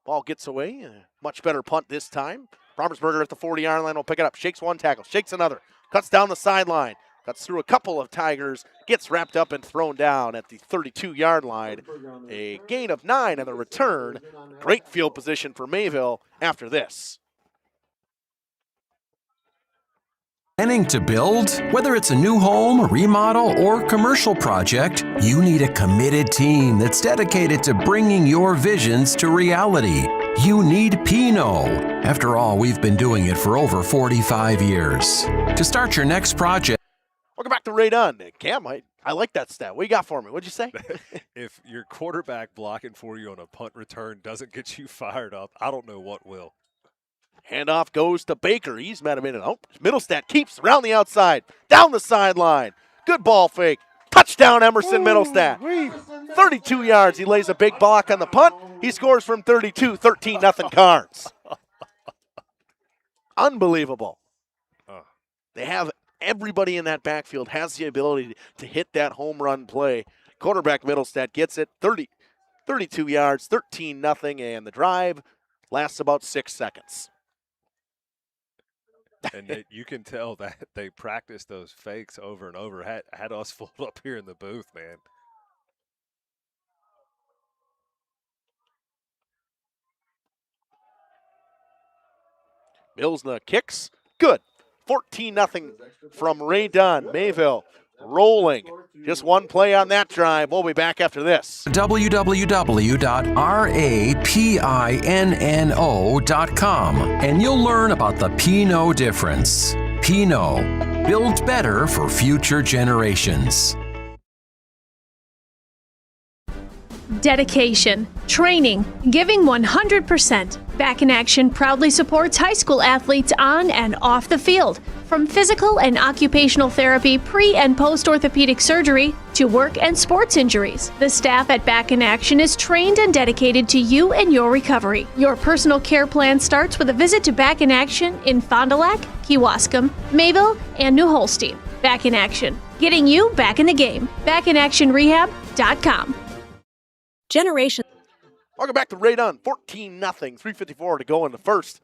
Ball gets away. Much better punt this time. Promersberger at the 40-yard line will pick it up. Shakes one tackle, shakes another. Cuts down the sideline. Cuts through a couple of Tigers. Gets wrapped up and thrown down at the 32-yard line. A gain of 9 on the return. Great field position for Mayville after this. Planning to build? Whether it's a new home, remodel, or commercial project, you need a committed team that's dedicated to bringing your visions to reality. You need Pinot. After all, we've been doing it for over 45 years. To start your next project. Welcome back to Ray Dunn. Cam, I like that stat. What you got for me? What'd you say? If your quarterback blocking for you on a punt return doesn't get you fired up, I don't know what will. Handoff goes to Baker. He's met him in. Oh, Middlestat keeps around the outside, down the sideline. Good ball fake. Touchdown, Emerson Middlestat. 32 yards. He lays a big block on the punt. He scores from 32, 13-0 Cards. Unbelievable. They have everybody in that backfield has the ability to hit that home run play. Quarterback Middlestat gets it, 32 yards, 13-0, and the drive lasts about 6 seconds. And you can tell that they practiced those fakes over and over. Had us fooled up here in the booth, man. Milsna kicks. Good. 14-0 from Ray Dunn. Mayville rolling. Just one play on that drive. We'll be back after this. www.rapinno.com and you'll learn about the Pinot difference. Pinot, built better for future generations. Dedication, training, giving 100%. Back in Action proudly supports high school athletes on and off the field. From physical and occupational therapy, pre- and post-orthopedic surgery, to work and sports injuries. The staff at Back in Action is trained and dedicated to you and your recovery. Your personal care plan starts with a visit to Back in Action in Fond du Lac, Kewaskum, Mayville, and New Holstein. Back in Action, getting you back in the game. BackinActionRehab.com. Generation. Welcome back to Radon. 14-0. 3:54 to go in the first.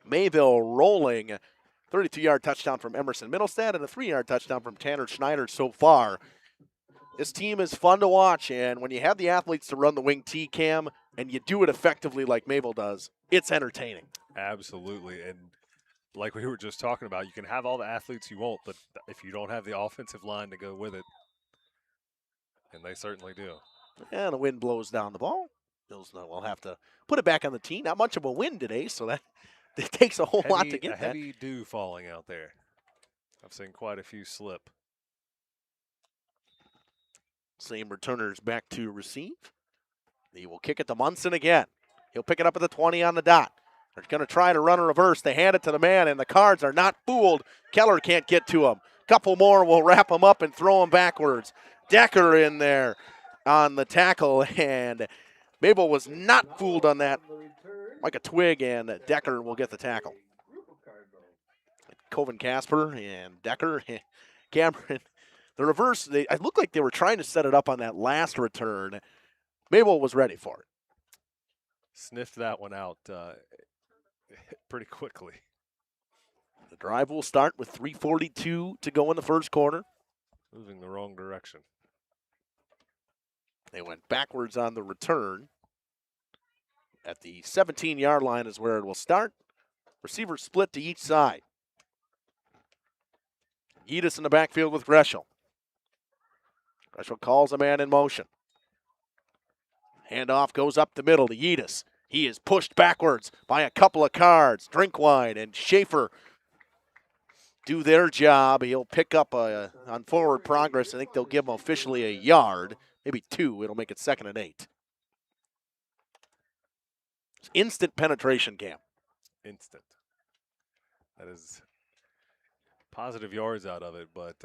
Mayville rolling. 32-yard touchdown from Emerson Middlestad and a 3-yard touchdown from Tanner Schneider so far. This team is fun to watch, and when you have the athletes to run the wing T, Cam, and you do it effectively like Mayville does, it's entertaining. Absolutely. And like we were just talking about, you can have all the athletes you want, but if you don't have the offensive line to go with it, and they certainly do. And the wind blows down the ball. Bills will have to put it back on the tee. Not much of a wind today, so that it takes a whole lot to get that. Heavy dew falling out there. I've seen quite a few slip. Same returners back to receive. He will kick it to Munson again. He'll pick it up at the 20 on the dot. They're going to try to run a reverse. They hand it to the man, and the Cards are not fooled. Keller can't get to him. Couple more will wrap him up and throw him backwards. Decker in there on the tackle, and Mayville was not fooled on that. Like a twig, and Decker will get the tackle. Coven Casper and Decker, Cameron. The reverse, it looked like they were trying to set it up on that last return. Mayville was ready for it. Sniffed that one out pretty quickly. The drive will start with 3:42 to go in the first quarter. Moving the wrong direction. They went backwards on the return. At the 17-yard line is where it will start. Receivers split to each side. Yedis in the backfield with Greshel. Greshel calls a man in motion. Handoff goes up the middle to Yedis. He is pushed backwards by a couple of Cards. Drinkwine and Schaefer do their job. He'll pick up on forward progress. I think they'll give him officially a yard, maybe 2. It'll make it 2nd and 8. Instant penetration, Cam. Instant. That is positive yards out of it, but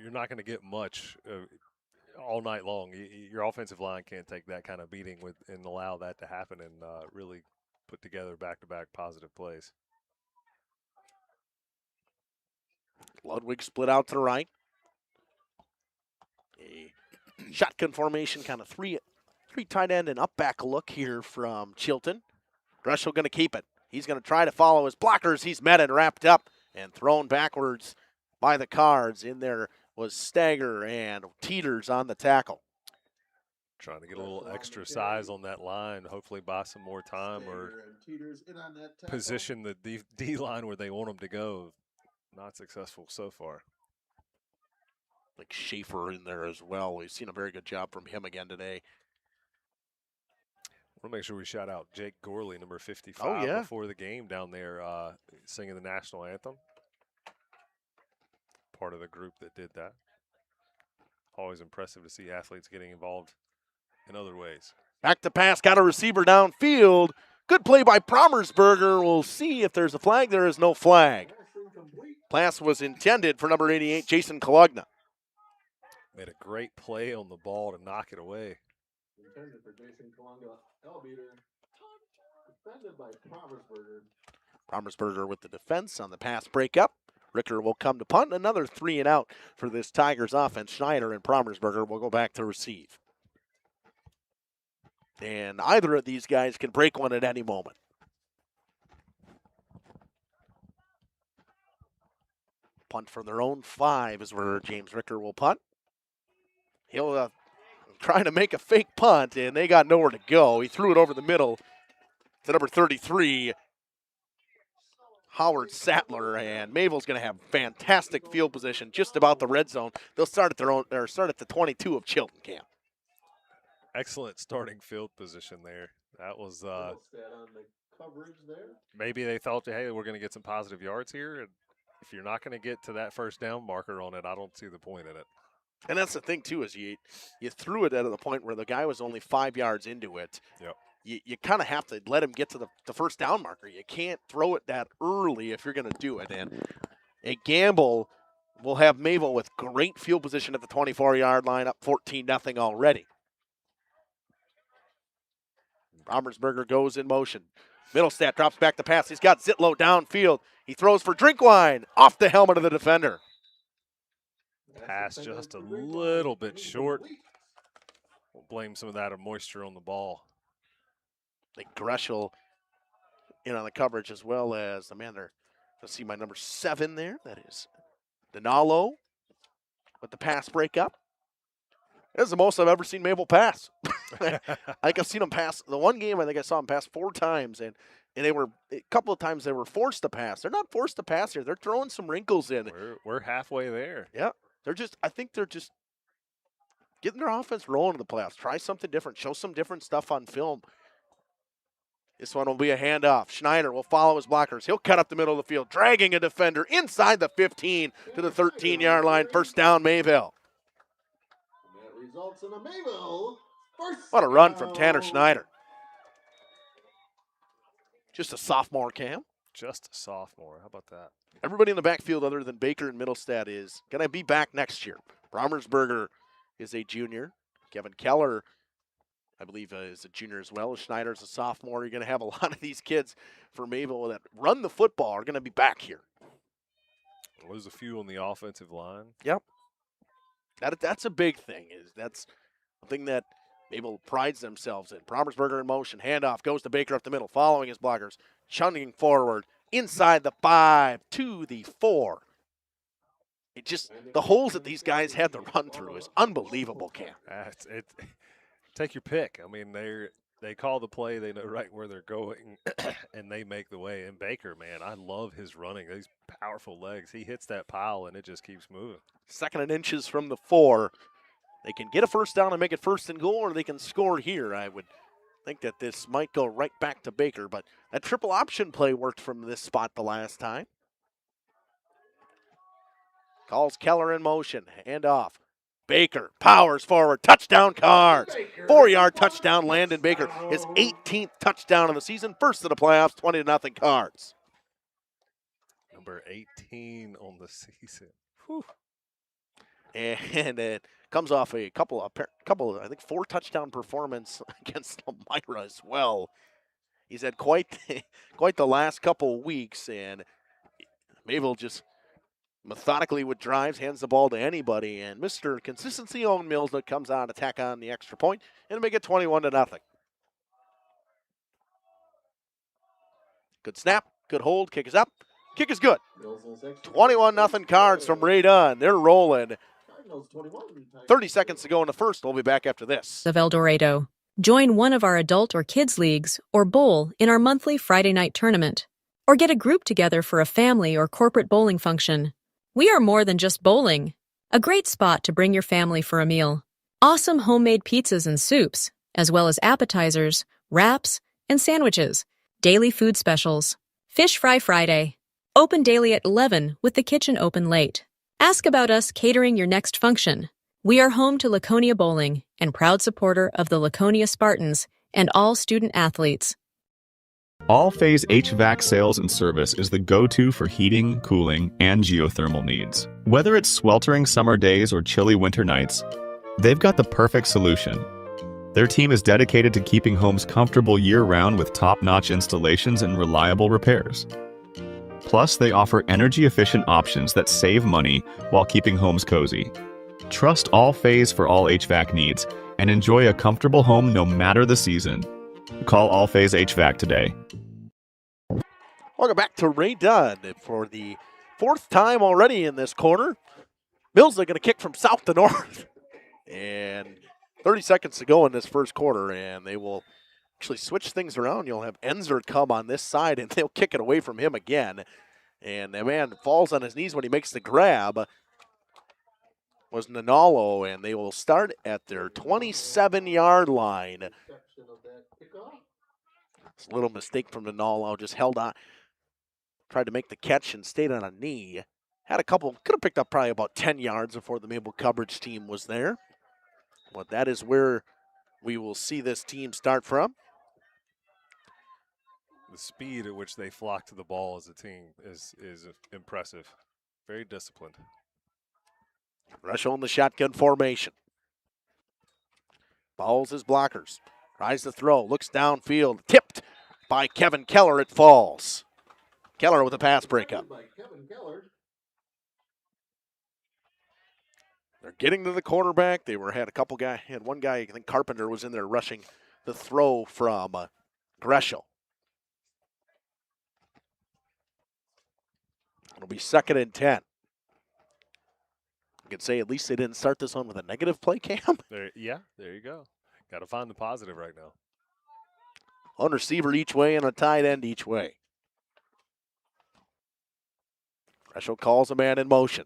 you're not going to get much all night long. Your offensive line can't take that kind of beating and allow that to happen and really put together back-to-back positive plays. Ludwig split out to the right. A shotgun formation, kind of three tight end and up back look here from Chilton. Greshel going to keep it. He's going to try to follow his blockers. He's met and wrapped up and thrown backwards by the Cards. In there was Stagger and Teeters on the tackle. Trying to get a little extra size on that line, hopefully buy some more time or position the D line where they want them to go. Not successful so far. Like Schaefer in there as well. We've seen a very good job from him again today. I want to make sure we shout out Jake Gorley, number 55, before the game down there singing the national anthem. Part of the group that did that. Always impressive to see athletes getting involved in other ways. Back to pass, got a receiver downfield. Good play by Promersberger. We'll see if there's a flag. There is no flag. Pass was intended for number 88, Jason Kalugna. Made a great play on the ball to knock it away. Intended for Jason Kalugna. Elbeater. Defended by Promersberger. Promersberger with the defense on the pass breakup. Ricker will come to punt. Another 3 and out for this Tigers offense. Schneider and Promersberger will go back to receive. And either of these guys can break one at any moment. Punt from their own 5 is where James Ricker will punt. He'll try to make a fake punt, and they got nowhere to go. He threw it over the middle to number 33, Howard Sattler, and Mayville's going to have fantastic field position just about the red zone. They'll start at their own, or start at the 22 of Chilton Camp. Excellent starting field position there. That was maybe they thought, hey, we're going to get some positive yards here. And if you're not going to get to that first down marker on it, I don't see the point in it. And that's the thing, too, is you threw it at the point where the guy was only 5 yards into it. Yep. You kind of have to let him get to the first down marker. You can't throw it that early if you're going to do it. And a gamble will have Mayville with great field position at the 24-yard line, up 14-0 already. Romersberger goes in motion. Middlestat drops back the pass. He's got Zitlow downfield. He throws for Drinkwine off the helmet of the defender. Pass just a little bit short. We'll blame some of that moisture on the ball. I think Greshel in on the coverage as well as the man there. Let's see my number 7 there. That is Donalo with the pass breakup. This is the most I've ever seen Mayville pass. I think I've seen him pass. The one game I think I saw him pass 4 times, and they were a couple of times they were forced to pass. They're not forced to pass here. They're throwing some wrinkles in. We're halfway there. Yeah, I think they're just getting their offense rolling in the playoffs. Try something different. Show some different stuff on film. This one will be a handoff. Schneider will follow his blockers. He'll cut up the middle of the field, dragging a defender inside the 15 to the 13-yard line. First down, Mayville. And that results in a Mayville first What a run down. from Tanner Schneider. Just a sophomore, Cam. Just a sophomore. How about that? Everybody in the backfield other than Baker and Middlestad is going to be back next year. Brommersberger is a junior. Kevin Keller, I believe, is a junior as well. Schneider's a sophomore. You're going to have a lot of these kids for Mayville that run the football are going to be back here. Lose a few on the offensive line. Yep. That's a big thing. That's a thing that Mayville prides themselves in. Brommersberger in motion. Handoff goes to Baker up the middle, following his blockers. Chunking forward inside the 5 to the 4. It just, the holes that these guys had to run through is unbelievable, Cam. Take your pick. I mean, they call the play, they know right where they're going, and they make the way. And Baker, man, I love his running. These powerful legs. He hits that pile, and it just keeps moving. 2nd and inches from the 4. They can get a first down and make it 1st and goal, or they can score here. I would think that this might go right back to Baker, but that triple option play worked from this spot the last time. Calls Keller in motion. Hand off. Baker powers forward. Touchdown Cards. 4-yard touchdown. Landon Baker. His 18th touchdown of the season. First of the playoffs. 20-0 Cards. Number 18 on the season. Whew. And it comes off a couple, I think 4 touchdown performance against Elmira as well. He's had quite the last couple weeks, and Mayville just methodically with drives, hands the ball to anybody, and Mr. Consistency Owen Mills that comes on to tack on the extra point and make it 21-0. Good snap, good hold, kick is up, kick is good. 21-0 Cards from Ray Dunn. They're rolling. 30 seconds to go in the first. We'll be back after this. Of El Dorado. Join one of our adult or kids leagues or bowl in our monthly Friday night tournament. Or get a group together for a family or corporate bowling function. We are more than just bowling. A great spot to bring your family for a meal. Awesome homemade pizzas and soups, as well as appetizers, wraps, and sandwiches. Daily food specials. Fish Fry Friday. Open daily at 11 with the kitchen open late. Ask about us catering your next function. We are home to Laconia Bowling and proud supporter of the Laconia Spartans and all student athletes. All Phase HVAC sales and service is the go-to for heating, cooling, and geothermal needs. Whether it's sweltering summer days or chilly winter nights, they've got the perfect solution. Their team is dedicated to keeping homes comfortable year-round with top-notch installations and reliable repairs. Plus, they offer energy-efficient options that save money while keeping homes cozy. Trust All Phase for all HVAC needs and enjoy a comfortable home no matter the season. Call All Phase HVAC today. Welcome back to Ray Dunn for the 4th time already in this quarter. Mills are going to kick from south to north. And 30 seconds to go in this first quarter, and they will actually switch things around. You'll have Enzer come on this side, and they'll kick it away from him again. And the man falls on his knees when he makes the grab. Was Nanalo, and they will start at their 27-yard line. It's a little mistake from Nanalo, just held on. Tried to make the catch and stayed on a knee. Had a couple, could have picked up probably about 10 yards before the Mayville coverage team was there. But that is where we will see this team start from. The speed at which they flock to the ball as a team is impressive. Very disciplined. Rush on the shotgun formation. Follows his blockers. Tries to throw. Looks downfield. Tipped by Kevin Keller. It falls. Keller with a pass breakup. They're getting to the quarterback. Had one guy, I think Carpenter was in there rushing the throw from Greshel. It'll be 2nd and 10. You could say at least they didn't start this one with a negative play cam. There you go. Got to find the positive right now. One receiver each way and a tight end each way. Greshel calls a man in motion.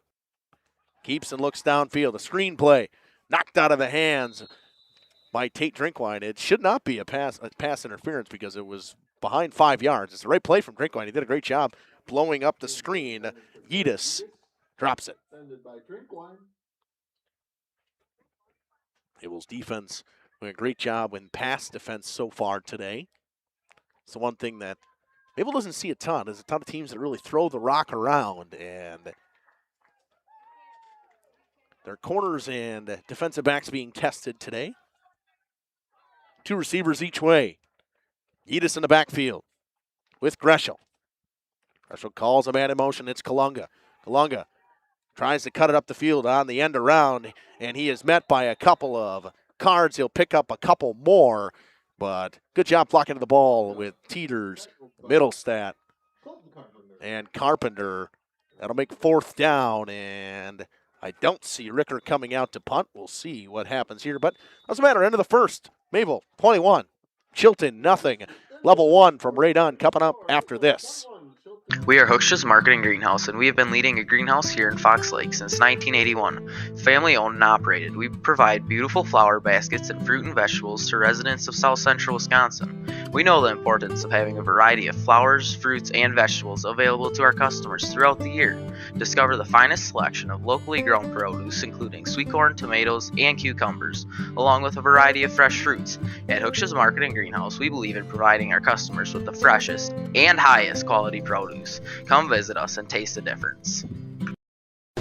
Keeps and looks downfield. A screen play knocked out of the hands by Tate Drinkwine. It should not be a pass interference because it was behind 5 yards. It's the right play from Drinkwine. He did a great job blowing up the screen. Yedis drops it. Mayville's defense doing a great job in pass defense so far today. It's the one thing that Mayville doesn't see a ton. There's a ton of teams that really throw the rock around, and their corners and defensive backs being tested today. 2 receivers each way. Yedis in the backfield with Greshel. Greshel calls a man in motion. It's Kalunga. Kalunga tries to cut it up the field on the end around, and he is met by a couple of cards. He'll pick up a couple more, but good job blocking the ball with Teeters, Middlestat, and Carpenter. That'll make 4th down, and I don't see Ricker coming out to punt. We'll see what happens here, but doesn't matter. End of the first. Mayville 21, Chilton nothing. Level 1 from Ray Dunn coming up after this. We are Hooksha's Marketing Greenhouse, and we have been leading a greenhouse here in Fox Lake since 1981. Family owned and operated, we provide beautiful flower baskets and fruit and vegetables to residents of South Central Wisconsin. We know the importance of having a variety of flowers, fruits, and vegetables available to our customers throughout the year. Discover the finest selection of locally grown produce, including sweet corn, tomatoes, and cucumbers, along with a variety of fresh fruits. At Hooksha's Marketing Greenhouse, we believe in providing our customers with the freshest and highest quality produce. Come visit us and taste the difference.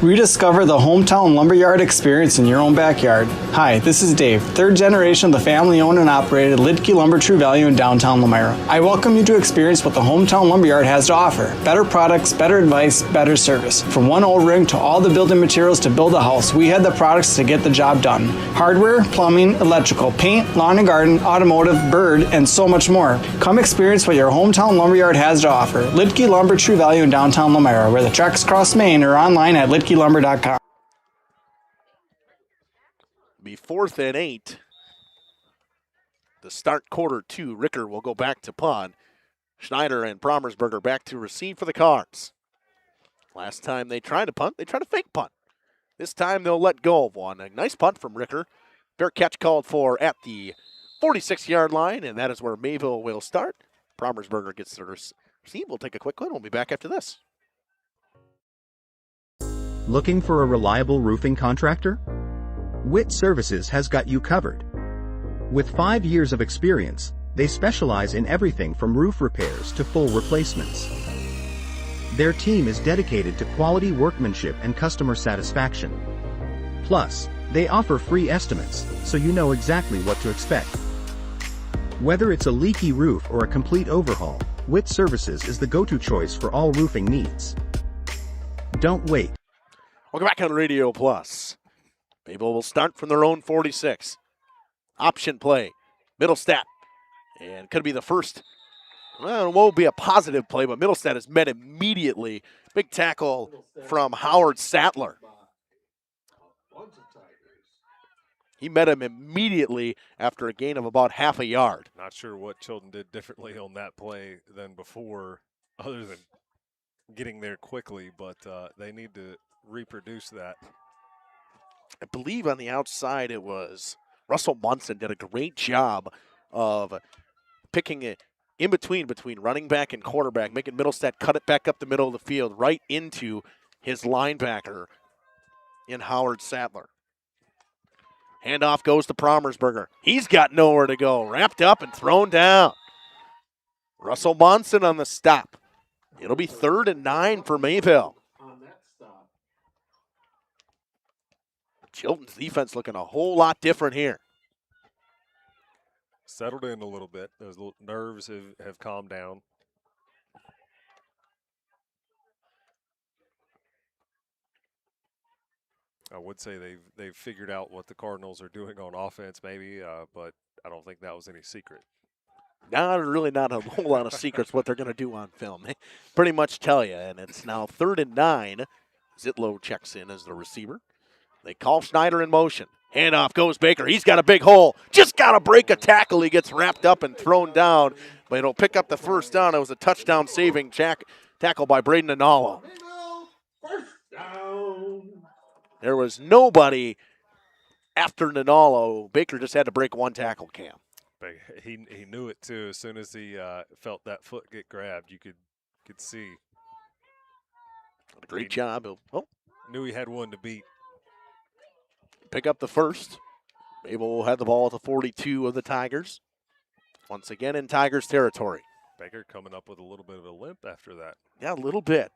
Rediscover the hometown lumberyard experience in your own backyard. Hi, this is Dave, 3rd generation of the family-owned and operated Lidke Lumber True Value in downtown Lamira. I welcome you to experience what the hometown lumberyard has to offer. Better products, better advice, better service. From one O-ring to all the building materials to build a house, we had the products to get the job done. Hardware, plumbing, electrical, paint, lawn and garden, automotive, bird, and so much more. Come experience what your hometown lumberyard has to offer. Lidke Lumber True Value in downtown Lamira, where the tracks cross Main, or online at lidkelumber.com. Be 4th and 8. To start quarter 2, Ricker will go back to punt. Schneider and Promersberger back to receive for the Cards. Last time they tried to punt, they tried a fake punt. This time they'll let go of one. A nice punt from Ricker. Fair catch called for at the 46-yard line, and that is where Mayville will start. Promersberger gets the receive. We'll take a quick one. We'll be back after this. Looking for a reliable roofing contractor? Witt Services has got you covered. With 5 years of experience, they specialize in everything from roof repairs to full replacements. Their team is dedicated to quality workmanship and customer satisfaction. Plus, they offer free estimates, so you know exactly what to expect. Whether it's a leaky roof or a complete overhaul, Witt Services is the go-to choice for all roofing needs. Don't wait. Welcome back on Radio Plus. Mayville will start from their own 46. Option play. Middlestat. And could be the first. Well, it won't be a positive play, but Middlestat is met immediately. Big tackle from Howard Sattler. He met him immediately after a gain of about half a yard. Not sure what Chilton did differently on that play than before, other than getting there quickly, but they need to reproduce that. I believe on the outside it was Russell Munson did a great job of picking it in between running back and quarterback, making Middlestat cut it back up the middle of the field right into his linebacker in Howard Sattler. Handoff goes to Promersberger. He's got nowhere to go. Wrapped up and thrown down. Russell Munson on the stop. It'll be 3rd and 9 for Mayville. Chilton's defense looking a whole lot different here. Settled in a little bit. Those little nerves have calmed down. I would say they've figured out what the Cardinals are doing on offense, maybe, but I don't think that was any secret. Not a whole lot of secrets what they're going to do on film. They pretty much tell you, and it's now 3rd and 9. Zitlow checks in as the receiver. They call Schneider in motion. Handoff goes Baker. He's got a big hole. Just got to break a tackle. He gets wrapped up and thrown down, but it'll pick up the first down. It was a touchdown-saving tackle by Braden Analo. There was nobody after Nanalo. Baker just had to break one tackle, Cam. He knew it too. As soon as he felt that foot get grabbed, you could see. Great job. Knew he had one to beat. Pick up the first. Mayville will have the ball at the 42 of the Tigers. Once again in Tigers territory. Baker coming up with a little bit of a limp after that. Yeah, a little bit.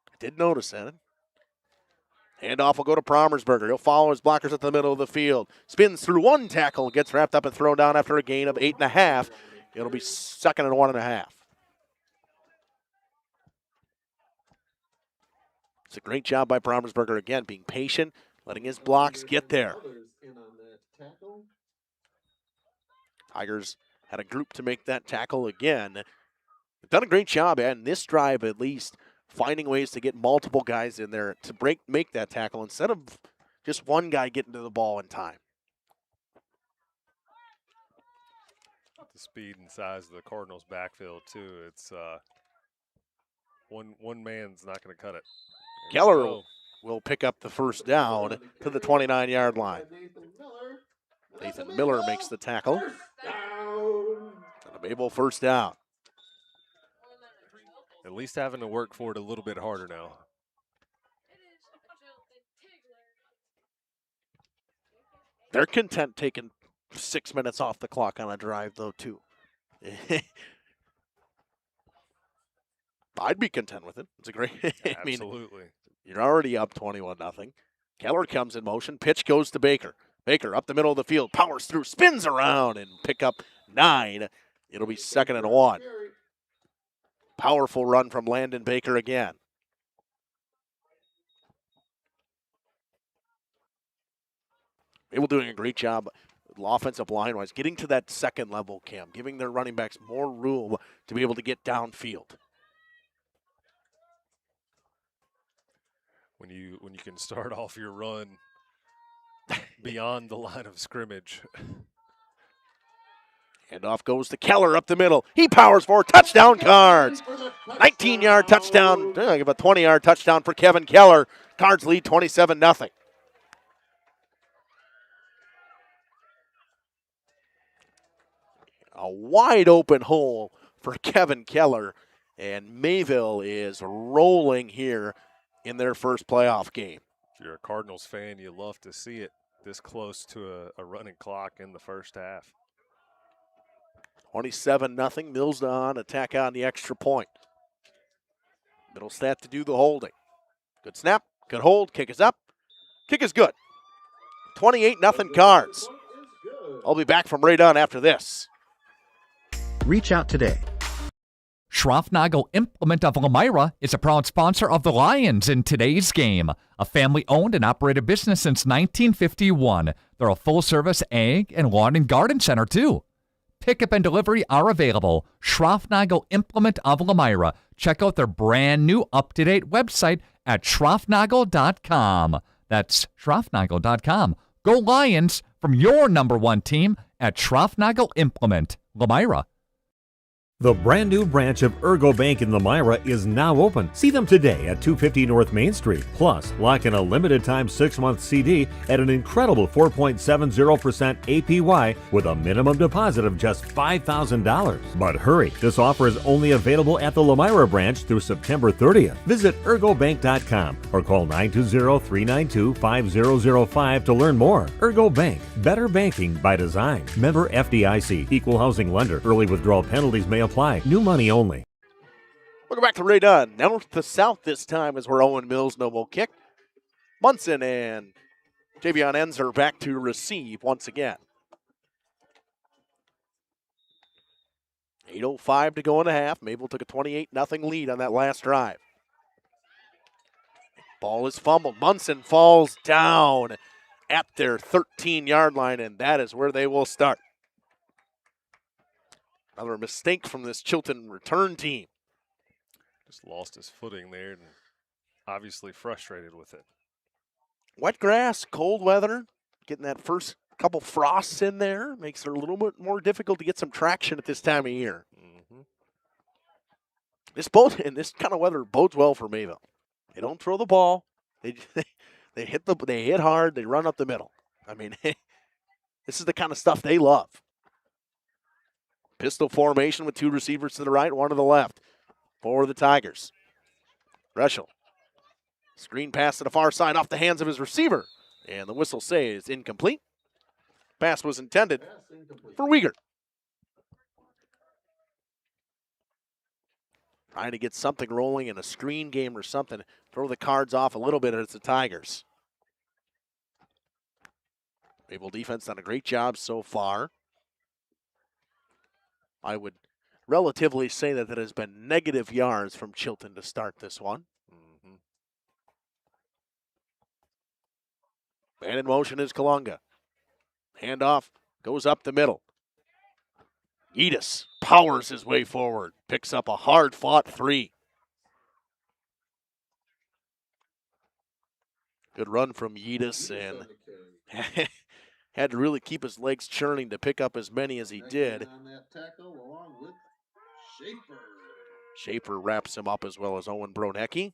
I did notice that. Handoff will go to Promersberger. He'll follow his blockers at the middle of the field. Spins through one tackle, gets wrapped up and thrown down after a gain of 8.5. It'll be 2nd and 1.5. It's a great job by Promersberger again, being patient, letting his blocks get there. Tigers had a group to make that tackle again. They've done a great job, and this drive at least, finding ways to get multiple guys in there to make that tackle instead of just one guy getting to the ball in time. The speed and size of the Cardinals' backfield too. It's one man's not going to cut it. Keller will pick up the first down to the 29-yard line. Nathan Miller makes the tackle. And a Mayville first down. At least having to work for it a little bit harder now. They're content taking 6 minutes off the clock on a drive, though, too. I'd be content with it. It's a great. Absolutely. You're already up 21-0. Keller comes in motion. Pitch goes to Baker. Baker up the middle of the field, powers through, spins around, and pick up 9. It'll be 2nd and 1. Powerful run from Landon Baker again. Mayville doing a great job offensive line-wise, getting to that second level, Cam, giving their running backs more room to be able to get downfield. When you can start off your run beyond the line of scrimmage. Handoff goes to Keller up the middle. He powers for touchdown Cards. 19-yard touchdown, give a 20-yard touchdown for Kevin Keller. Cards lead 27-0. A wide open hole for Kevin Keller, and Mayville is rolling here in their first playoff game. If you're a Cardinals fan, you love to see it this close to a running clock in the first half. 27-0. Mills on attack on the extra point. Middlestat to do the holding. Good snap, good hold, kick is up. Kick is good. 28-0 Cards. I'll be back from right on after this. Reach out today. Schroffnagel Implement of Lamira is a proud sponsor of the Lions in today's game. A family-owned and operated business since 1951. They're a full-service ag and lawn and garden center, too. Pickup and delivery are available. Schroffnagel Implement of Lamira. Check out their brand new up-to-date website at schroffnagel.com. That's schroffnagel.com. Go Lions from your #1 team at Schroffnagel Implement, Lamira. The brand new branch of Ergo Bank in Lamira is now open. See them today at 250 North Main Street. Plus, lock in a limited time 6-month CD at an incredible 4.70% APY with a minimum deposit of just $5,000. But hurry, this offer is only available at the Lamira branch through September 30th. Visit ergobank.com or call 920-392-5005 to learn more. Ergo Bank, better banking by design. Member FDIC, equal housing lender. Early withdrawal penalties may apply. New money only. Welcome back to Ray Dunn. North to south this time as we're Owen Mills no more kick. Munson and Javion Enzer back to receive once again. 8:05 to go in the half. Mayville took a 28-0 lead on that last drive. Ball is fumbled. Munson falls down at their 13-yard line, and that is where they will start. Another mistake from this Chilton return team. Just lost his footing there and obviously frustrated with it. Wet grass, cold weather, getting that first couple frosts in there makes it a little bit more difficult to get some traction at this time of year. Mm-hmm. This kind of weather bodes well for Mayville. They don't throw the ball. They hit hard. They run up the middle. I mean, this is the kind of stuff they love. Pistol formation with two receivers to the right, one to the left for the Tigers. Greshel. Screen pass to the far side off the hands of his receiver. And the whistle says incomplete. Pass was intended for Wiegert. Trying to get something rolling in a screen game or something. Throw the cards off a little bit as the Tigers. Mayville defense done a great job so far. I would relatively say that has been negative yards from Chilton to start this one. Mm-hmm. Man in motion is Kalunga. Handoff goes up the middle. Yedis powers his way forward. Picks up a hard-fought 3. Good run from Yedis, and had to really keep his legs churning to pick up as many as he did. On that tackle along with Schaefer. Schaefer wraps him up as well as Owen Bronecki.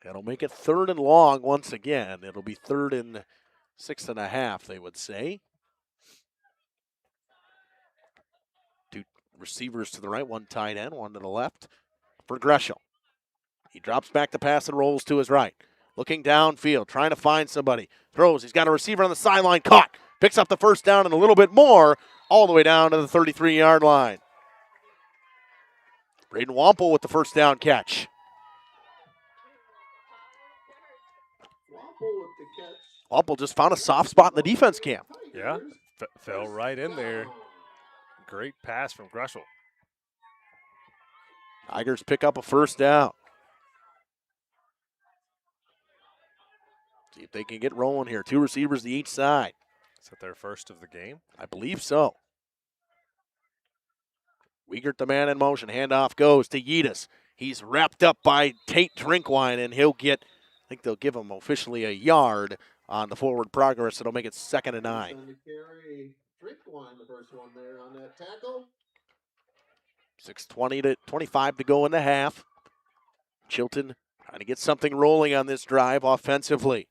That'll make it 3rd and long once again. It'll be 3rd and 6.5, they would say. Two receivers to the right, one tight end, one to the left for Greshel. He drops back to pass and rolls to his right. Looking downfield, trying to find somebody. Throws, he's got a receiver on the sideline, caught. Picks up the first down and a little bit more, all the way down to the 33-yard line. Braden Wampel with the first down catch. Wampel just found a soft spot in the defense camp. Yeah, fell right in there. Great pass from Greshel. Tigers pick up a first down. See if they can get rolling here. Two receivers to each side. Is that their first of the game? I believe so. Wiegert, the man in motion. Handoff goes to Yedis. He's wrapped up by Tate Drinkwine, and he'll get, I think they'll give him officially a yard on the forward progress. It'll make it 2nd and 9. Drinkwine, the first one there on that tackle. 6:20 to 25 to go in the half. Chilton trying to get something rolling on this drive offensively.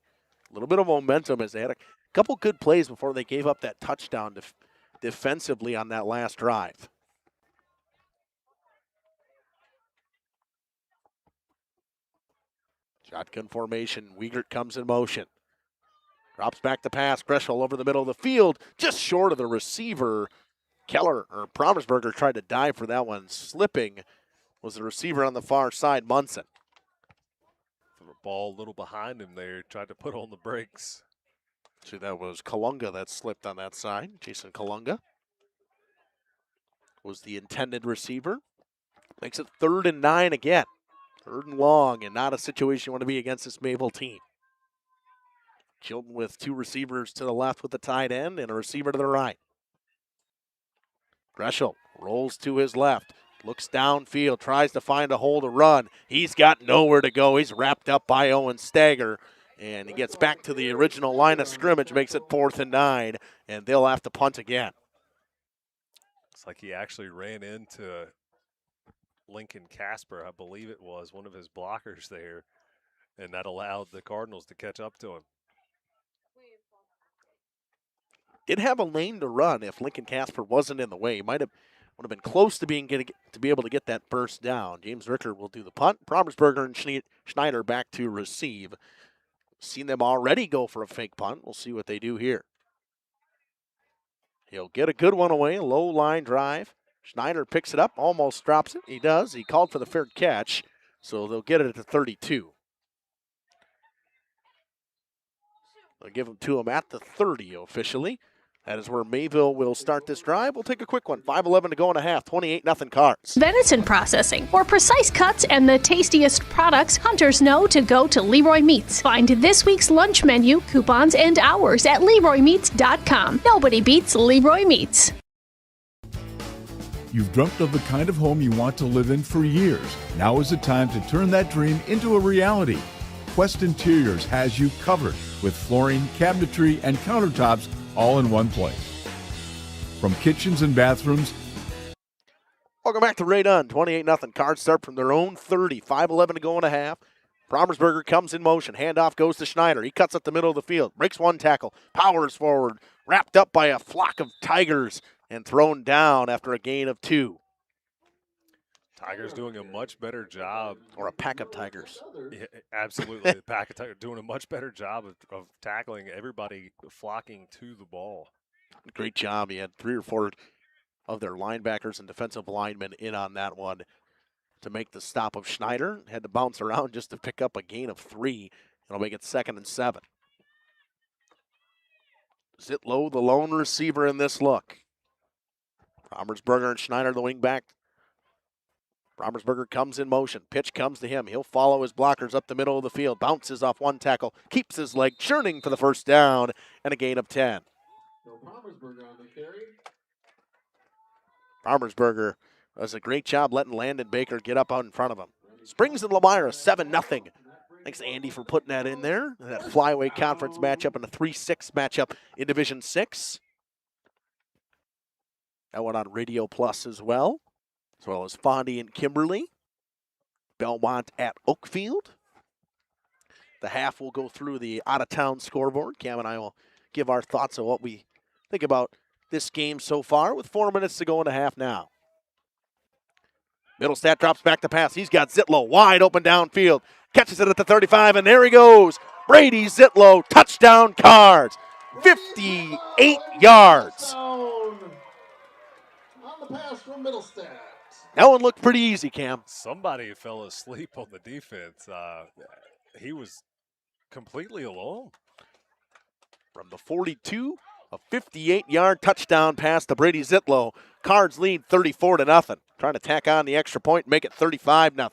A little bit of momentum as they had a couple good plays before they gave up that touchdown defensively on that last drive. Shotgun formation. Wiegert comes in motion. Drops back to pass. Greshel over the middle of the field, just short of the receiver. Keller, or Promersberger, tried to dive for that one. Slipping was the receiver on the far side, Munson. The ball a little behind him there, tried to put on the brakes. See, that was Kalunga that slipped on that side. Jason Kalunga was the intended receiver. Makes it 3rd and 9 again. 3rd and long, and not a situation you want to be against this Mayville team. Chilton with two receivers to the left with the tight end and a receiver to the right. Greshel rolls to his left, looks downfield, tries to find a hole to run. He's got nowhere to go. He's wrapped up by Owen Stager, and he gets back to the original line of scrimmage, makes it 4th and 9, and they'll have to punt again. It's like he actually ran into Lincoln Casper, I believe it was, one of his blockers there, and that allowed the Cardinals to catch up to him. Did have a lane to run if Lincoln Casper wasn't in the way. He would have been close to to be able to get that first down. James Ricker will do the punt. Promersberger and Schneider back to receive. Seen them already go for a fake punt. We'll see what they do here. He'll get a good one away, low line drive. Schneider picks it up, almost drops it. He does. He called for the fair catch, so they'll get it at the 32. They'll give him to him at the 30 officially. That is where Mayville will start this drive. We'll take a quick one. 5:11 to go in a half. 28-0 Cards. Venison processing. For precise cuts and the tastiest products, hunters know to go to Leroy Meats. Find this week's lunch menu, coupons, and hours at LeroyMeats.com. Nobody beats Leroy Meats. You've dreamt of the kind of home you want to live in for years. Now is the time to turn that dream into a reality. Quest Interiors has you covered with flooring, cabinetry, and countertops all in one place. From kitchens and bathrooms. Welcome back to Ray Dunn. 28-0 Cards start from their own 30. 5:11 to go in a half. Brommersberger comes in motion. Handoff goes to Schneider. He cuts up the middle of the field. Breaks one tackle. Powers forward. Wrapped up by a flock of Tigers and thrown down after a gain of 2. Tigers doing a much better job. Or a pack of Tigers. Yeah, absolutely. The pack of Tigers doing a much better job of tackling, everybody flocking to the ball. Great job. He had 3 or 4 of their linebackers and defensive linemen in on that one to make the stop of Schneider. Had to bounce around just to pick up a gain of 3. It'll make it 2nd and 7. Zitlow, the lone receiver in this look. Brommersberger and Schneider, the wing back. Brommersberger comes in motion. Pitch comes to him. He'll follow his blockers up the middle of the field. Bounces off one tackle. Keeps his leg churning for the first down and a gain of 10. Brommersberger on the carry. Brommersberger does a great job letting Landon Baker get up out in front of him. Springs and Lamira, 7-0. Thanks, Andy, for putting that in there. That flyweight conference matchup and a 3-6 matchup in Division 6. That went on Radio Plus as well as Fondy and Kimberly. Belmont at Oakfield. The half will go through the out-of-town scoreboard. Cam and I will give our thoughts on what we think about this game so far with 4 minutes to go in a half now. Middlestat drops back to pass. He's got Zitlow wide open downfield. Catches it at the 35, and there he goes. Brady Zitlow, touchdown Cards. 58 yards. On the pass from Middlestat. That one looked pretty easy, Cam. Somebody fell asleep on the defense. He was completely alone. From the 42, a 58-yard touchdown pass to Brady Zitlow. Cards lead 34-0. Trying to tack on the extra point and make it 35-0.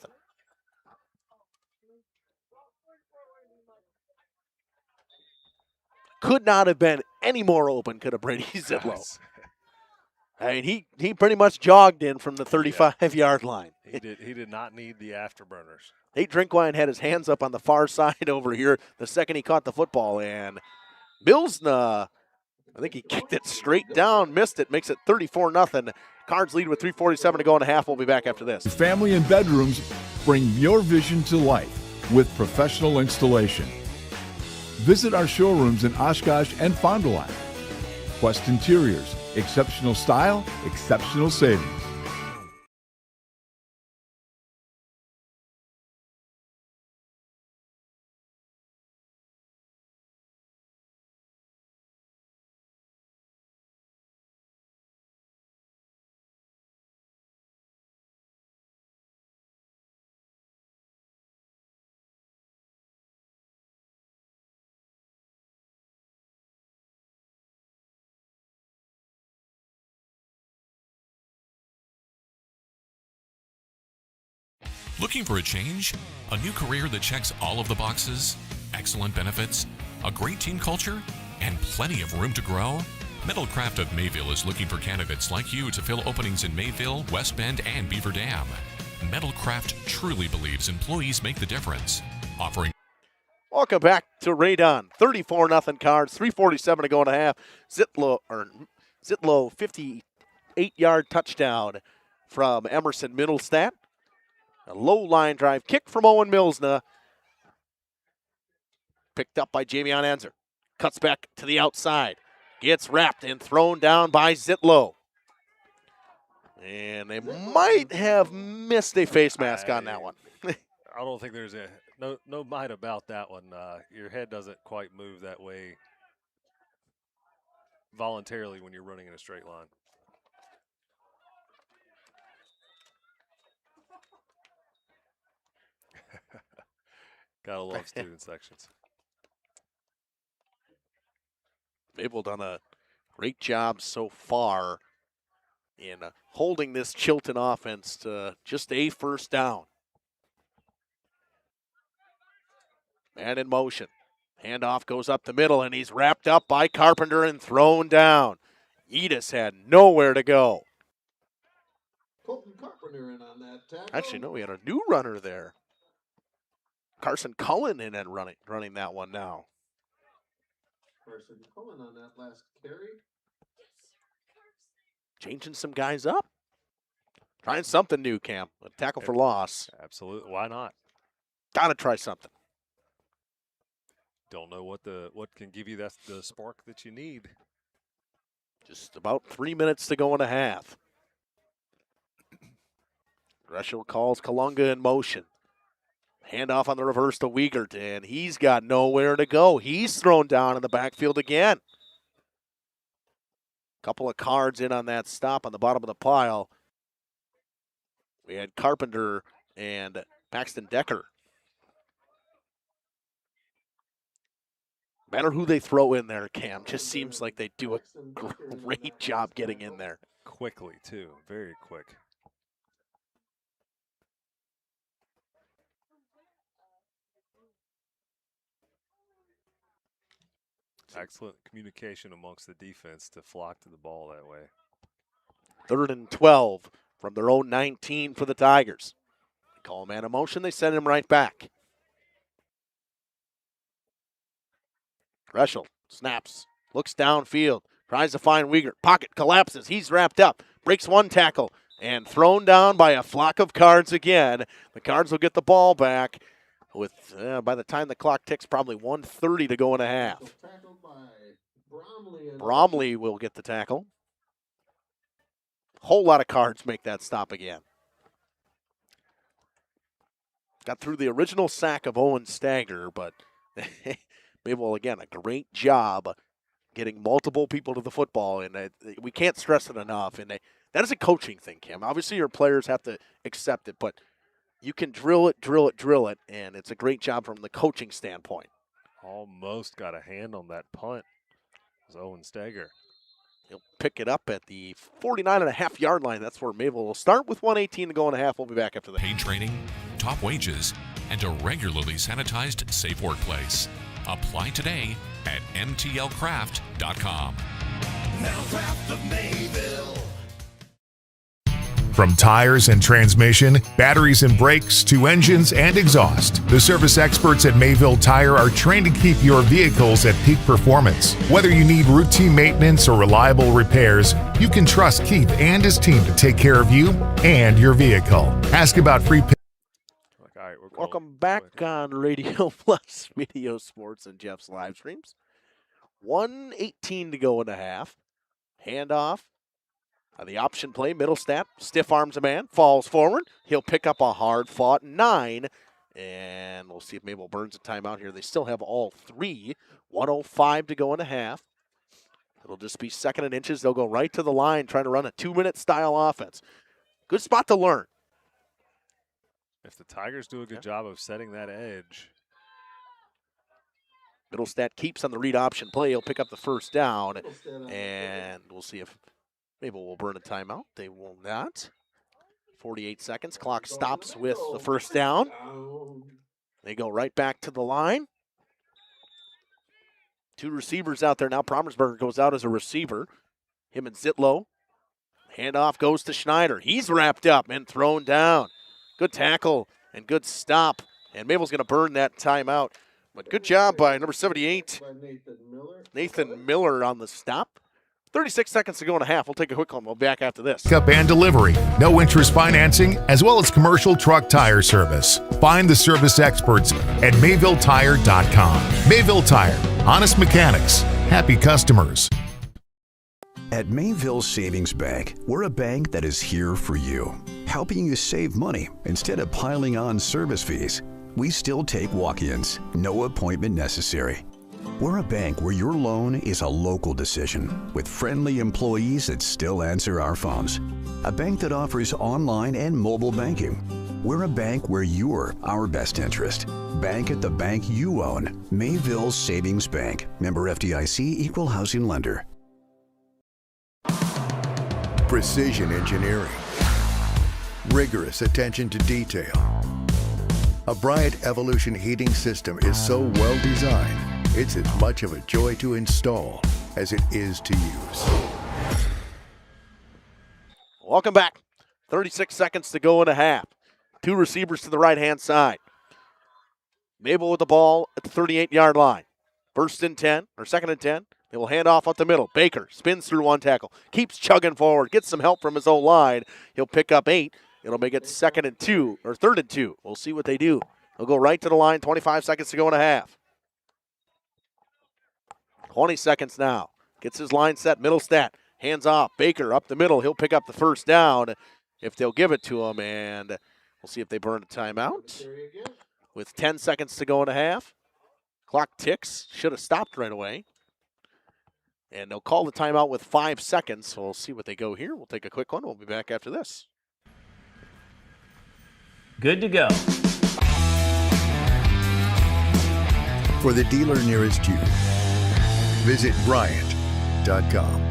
Could not have been any more open, could have Brady Zitlow. I mean, he pretty much jogged in from the 35-yard line. He did not need the afterburners. Nate Drinkwine had his hands up on the far side over here the second he caught the football, and Bilsna, I think he kicked it straight down, missed it, makes it 34-0. Cards lead with 3:47 to go in a half. We'll be back after this. Family and bedrooms bring your vision to life with professional installation. Visit our showrooms in Oshkosh and Fond du Lac. Quest Interiors, exceptional style, exceptional savings. Looking for a change? A new career that checks all of the boxes? Excellent benefits? A great team culture? And plenty of room to grow? Metalcraft of Mayville is looking for candidates like you to fill openings in Mayville, West Bend, and Beaver Dam. Metalcraft truly believes employees make the difference. Offering. Welcome back to Ray Dunn. 34-0 Cards, 3:47 to go in a half. Zitlow 58-yard touchdown from Emerson Middlestat. A low line drive kick from Owen Milsna. Picked up by Jamion Enzer. Cuts back to the outside. Gets wrapped and thrown down by Zitlow. And they might have missed a face mask on that one. I don't think there's no might about that one. Your head doesn't quite move that way voluntarily when you're running in a straight line. Gotta love student sections. Mayville done a Great job so far in holding this Chilton offense to just a first down. Man in motion. Handoff goes up the middle, and he's wrapped up by Carpenter and thrown down. Edis had nowhere to go. Colton Carpenter in on that tackle. Actually, no, we had a new runner there. Carson Cullen in and running that one now. Carson Cullen on that last carry. Changing some guys up. Trying something new, Cam. A tackle for loss. Absolutely. Why not? Gotta try something. Don't know what can give you the spark that you need. Just about 3 minutes to go and a half. Greshel calls Kalunga in motion. Handoff on the reverse to Wiegert, and he's got nowhere to go. He's thrown down in the backfield again. Couple of cards in on that stop on the bottom of the pile. We had Carpenter and Paxton Decker. No matter who they throw in there, Cam, just seems like they do a great job getting in there. Quickly, too. Very quick. Excellent communication amongst the defense to flock to the ball that way. 3rd and 12 from their own 19 for the Tigers. They call a man in motion, they send him right back. Greshel snaps, looks downfield, tries to find Wiegert. Pocket collapses, he's wrapped up, breaks one tackle, and thrown down by a flock of Cards again. The Cards will get the ball back with, by the time the clock ticks, probably 1:30 to go and a half. Bromley will get the tackle. Whole lot of Cards make that stop again. Got through the original sack of Owen Stagger, but Mayville, again, a great job getting multiple people to the football, and we can't stress it enough. And that is a coaching thing, Kim. Obviously, your players have to accept it, but you can drill it, and it's a great job from the coaching standpoint. Almost got a hand on that punt. It was Owen Stagger. He'll pick it up at the 49.5-yard line. That's where Mayville will start with 1:18 to go and a half. We'll be back after that. Paid training, top wages, and a regularly sanitized, safe workplace. Apply today at mtlcraft.com. Metalcraft of Mayville. From tires and transmission, batteries and brakes, to engines and exhaust, the service experts at Mayville Tire are trained to keep your vehicles at peak performance. Whether you need routine maintenance or reliable repairs, you can trust Keith and his team to take care of you and your vehicle. Ask about free Welcome back on Radio Plus Video Sports and Jeff's live streams. 1:18 to go and a half. Handoff. The option play, Middlestat stiff arms a man, falls forward. He'll pick up a hard-fought 9, and we'll see if Mayville burns a timeout here. They still have all 3. 1:05 to go and a half. It'll just be 2nd and inches. They'll go right to the line, trying to run a 2-minute style offense. Good spot to learn. If the Tigers do a good job of setting that edge. Middlestat keeps on the read option play. He'll pick up the first down, and we'll see if Mayville will burn a timeout. They will not. 48 seconds. Clock stops with the first down. They go right back to the line. 2 receivers out there now. Promersberger goes out as a receiver. Him and Zitlow. Handoff goes to Schneider. He's wrapped up and thrown down. Good tackle and good stop. And Mayville's going to burn that timeout. But good job by number 78, Nathan Miller on the stop. 36 seconds to go and a half. We'll take a quick one. We'll be back after this. Pickup and delivery, no interest financing, as well as commercial truck tire service. Find the service experts at MayvilleTire.com. Mayville Tire, honest mechanics, happy customers. At Mayville Savings Bank, we're a bank that is here for you, helping you save money instead of piling on service fees. We still take walk-ins, no appointment necessary. We're a bank where your loan is a local decision with friendly employees that still answer our phones. A bank that offers online and mobile banking. We're a bank where you're our best interest. Bank at the bank you own. Mayville Savings Bank. Member FDIC, Equal Housing Lender. precision engineering, rigorous attention to detail. A Bryant Evolution heating system is so well designed, it's as much of a joy to install as it is to use. Welcome back. 36 seconds to go in a half. Two receivers to the right-hand side. Mayville with the ball at the 38-yard line. First and 10, or second and 10. They will hand off up the middle. Baker spins through one tackle. Keeps chugging forward. Gets some help from his own line. He'll pick up 8. It'll make it second and 2, or third and 2. We'll see what they do. They'll go right to the line. 25 seconds to go in a half. 20 seconds now. Gets his line set. Middle stat. Hands off. Baker up the middle. He'll pick up the first down if they'll give it to him. And we'll see if they burn a timeout. With 10 seconds to go in a half. Clock ticks. Should have stopped right away. And they'll call the timeout with 5 seconds. So we'll see what they go here. We'll take a quick one. We'll be back after this. Good to go. For the dealer nearest you, visit Bryant.com.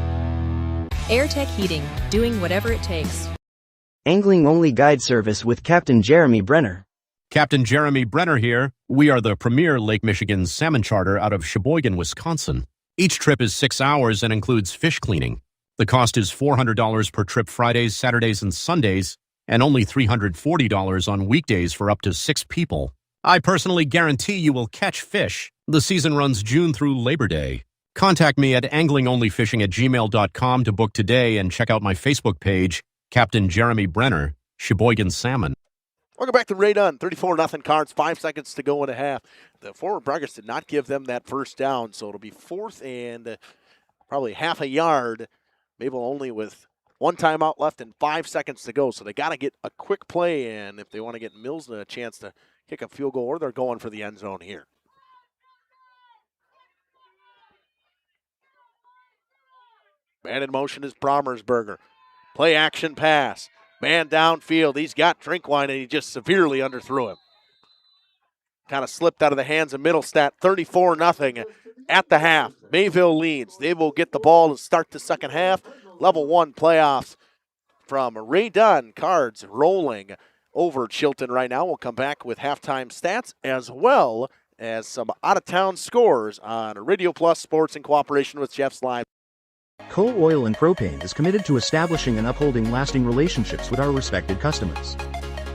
AirTech Heating, doing whatever it takes. Angling-only guide service with Captain Jeremy Brenner. Captain Jeremy Brenner here. We are the premier Lake Michigan salmon charter out of Sheboygan, Wisconsin. Each trip is 6 hours and includes fish cleaning. The cost is $400 per trip Fridays, Saturdays, and Sundays, and only $340 on weekdays for up to 6 people. I personally guarantee you will catch fish. The season runs June through Labor Day. Contact me at anglingonlyfishing@gmail.com to book today and check out my Facebook page, Captain Jeremy Brenner, Sheboygan Salmon. Welcome back to Ray Dunn. 34-0 Cards, 5 seconds to go in a half. The forward progress did not give them that first down, so it'll be 4th and probably half a yard. Mayville only with 1 timeout left and 5 seconds to go, so they got to get a quick play in if they want to get Mills a chance to kick a field goal, or they're going for the end zone here. Man in motion is Brommersberger. Play action pass. Man downfield. He's got Drinkwine, and he just severely underthrew him. Kind of slipped out of the hands of Middlestat. 34-0 at the half. Mayville leads. They will get the ball to start the second half. Level 1 playoffs from Ray Dunn. Cards rolling over Chilton right now. We'll come back with halftime stats as well as some out-of-town scores on Radio Plus Sports in cooperation with Jeff's Live. Coal Oil and Propane is committed to establishing and upholding lasting relationships with our respected customers.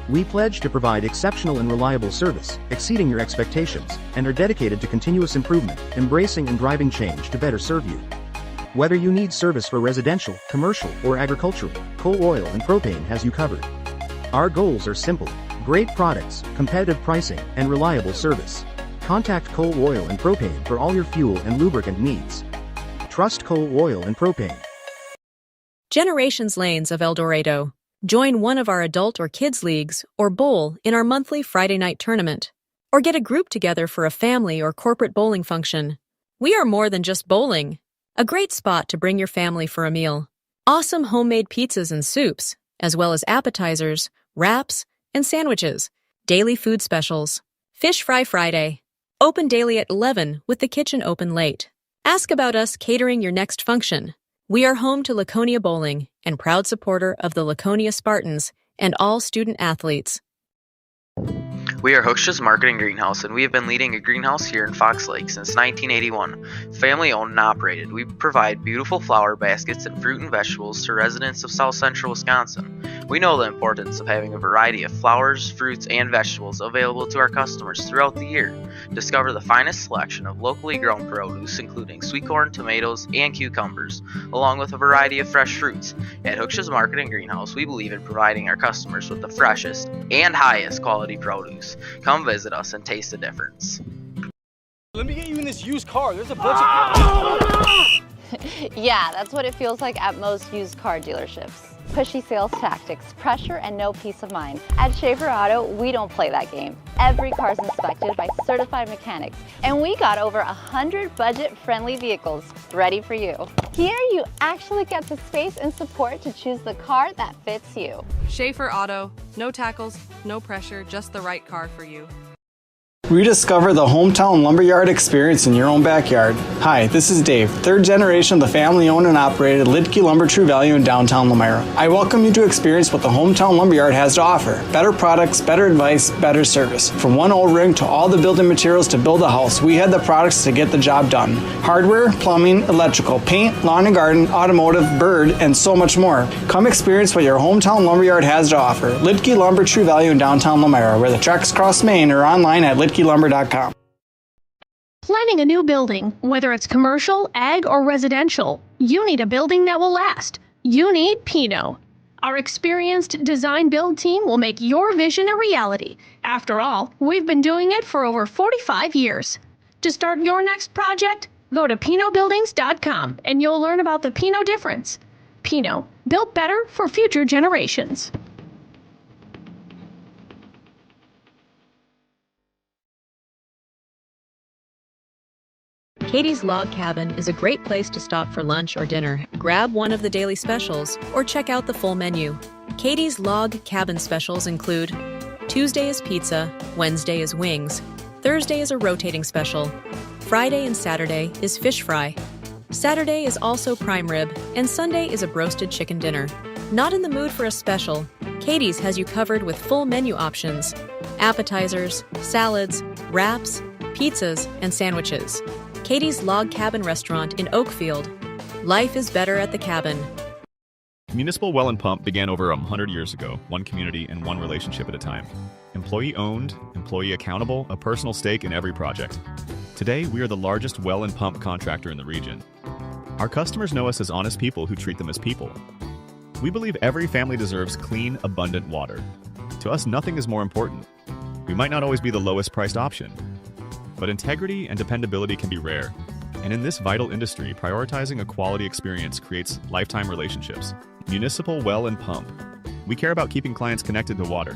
We pledge to provide exceptional and reliable service, exceeding your expectations, and are dedicated to continuous improvement, embracing and driving change to better serve you. Whether you need service for residential, commercial, or agricultural, Coal Oil and Propane has you covered. Our goals are simple: great products, competitive pricing, and reliable service. Contact Coal Oil and Propane for all your fuel and lubricant needs. Trust Coal Oil and Propane. Generations Lanes of El Dorado. Join one of our adult or kids leagues or bowl in our monthly Friday night tournament. Or get a group together for a family or corporate bowling function. We are more than just bowling. A great spot to bring your family for a meal. Awesome homemade pizzas and soups, as well as appetizers, wraps, and sandwiches. Daily food specials. Fish Fry Friday. Open daily at 11 with the kitchen open late. Ask about us catering your next function. We are home to Laconia Bowling and proud supporter of the Laconia Spartans and all student athletes. We are Hooksha's Marketing Greenhouse, and we have been leading a greenhouse here in Fox Lake since 1981. Family owned and operated, we provide beautiful flower baskets and fruit and vegetables to residents of South Central Wisconsin. We know the importance of having a variety of flowers, fruits, and vegetables available to our customers throughout the year. Discover the finest selection of locally grown produce, including sweet corn, tomatoes, and cucumbers, along with a variety of fresh fruits. At Hooksha's Marketing Greenhouse, we believe in providing our customers with the freshest and highest quality produce. Come visit us and taste the difference. Let me get you in this used car. There's a bunch of... Yeah, that's what it feels like at most used car dealerships. Pushy sales tactics, pressure, and no peace of mind. At Schaefer Auto, we don't play that game. Every car's inspected by certified mechanics, and we got over 100 budget-friendly vehicles ready for you. Here, you actually get the space and support to choose the car that fits you. Schaefer Auto, no tackles, no pressure, just the right car for you. Rediscover the hometown lumberyard experience in your own backyard. Hi, this is Dave, third generation of the family-owned and operated Lidke Lumber True Value in downtown Elmira. I welcome you to experience what the hometown lumberyard has to offer. Better products, better advice, better service. From one O-ring to all the building materials to build a house, we had the products to get the job done. Hardware, plumbing, electrical, paint, lawn and garden, automotive, bird, and so much more. Come experience what your hometown lumberyard has to offer. Lidke Lumber True Value in downtown Elmira, where the tracks cross Main, or online at lidkelumber.com. Planning a new building, whether it's commercial, ag, or residential, you need a building that will last. You need Pino. Our experienced design build team will make your vision a reality. After all, we've been doing it for over 45 years. To start your next project, go to pinobuildings.com and you'll learn about the Pino difference. Pino, built better for future generations. Katie's Log Cabin is a great place to stop for lunch or dinner. Grab one of the daily specials or check out the full menu. Katie's Log Cabin specials include Tuesday is pizza, Wednesday is wings, Thursday is a rotating special, Friday and Saturday is fish fry, Saturday is also prime rib, and Sunday is a broasted chicken dinner. Not in the mood for a special? Katie's has you covered with full menu options, appetizers, salads, wraps, pizzas, and sandwiches. Katie's Log Cabin Restaurant in Oakfield. Life is better at the cabin. Municipal Well and Pump began over 100 years ago, one community and one relationship at a time. Employee owned, employee accountable, a personal stake in every project. Today, we are the largest well and pump contractor in the region. Our customers know us as honest people who treat them as people. We believe every family deserves clean, abundant water. To us, nothing is more important. We might not always be the lowest priced option, but integrity and dependability can be rare. And in this vital industry, prioritizing a quality experience creates lifetime relationships. Municipal Well and Pump. We care about keeping clients connected to water.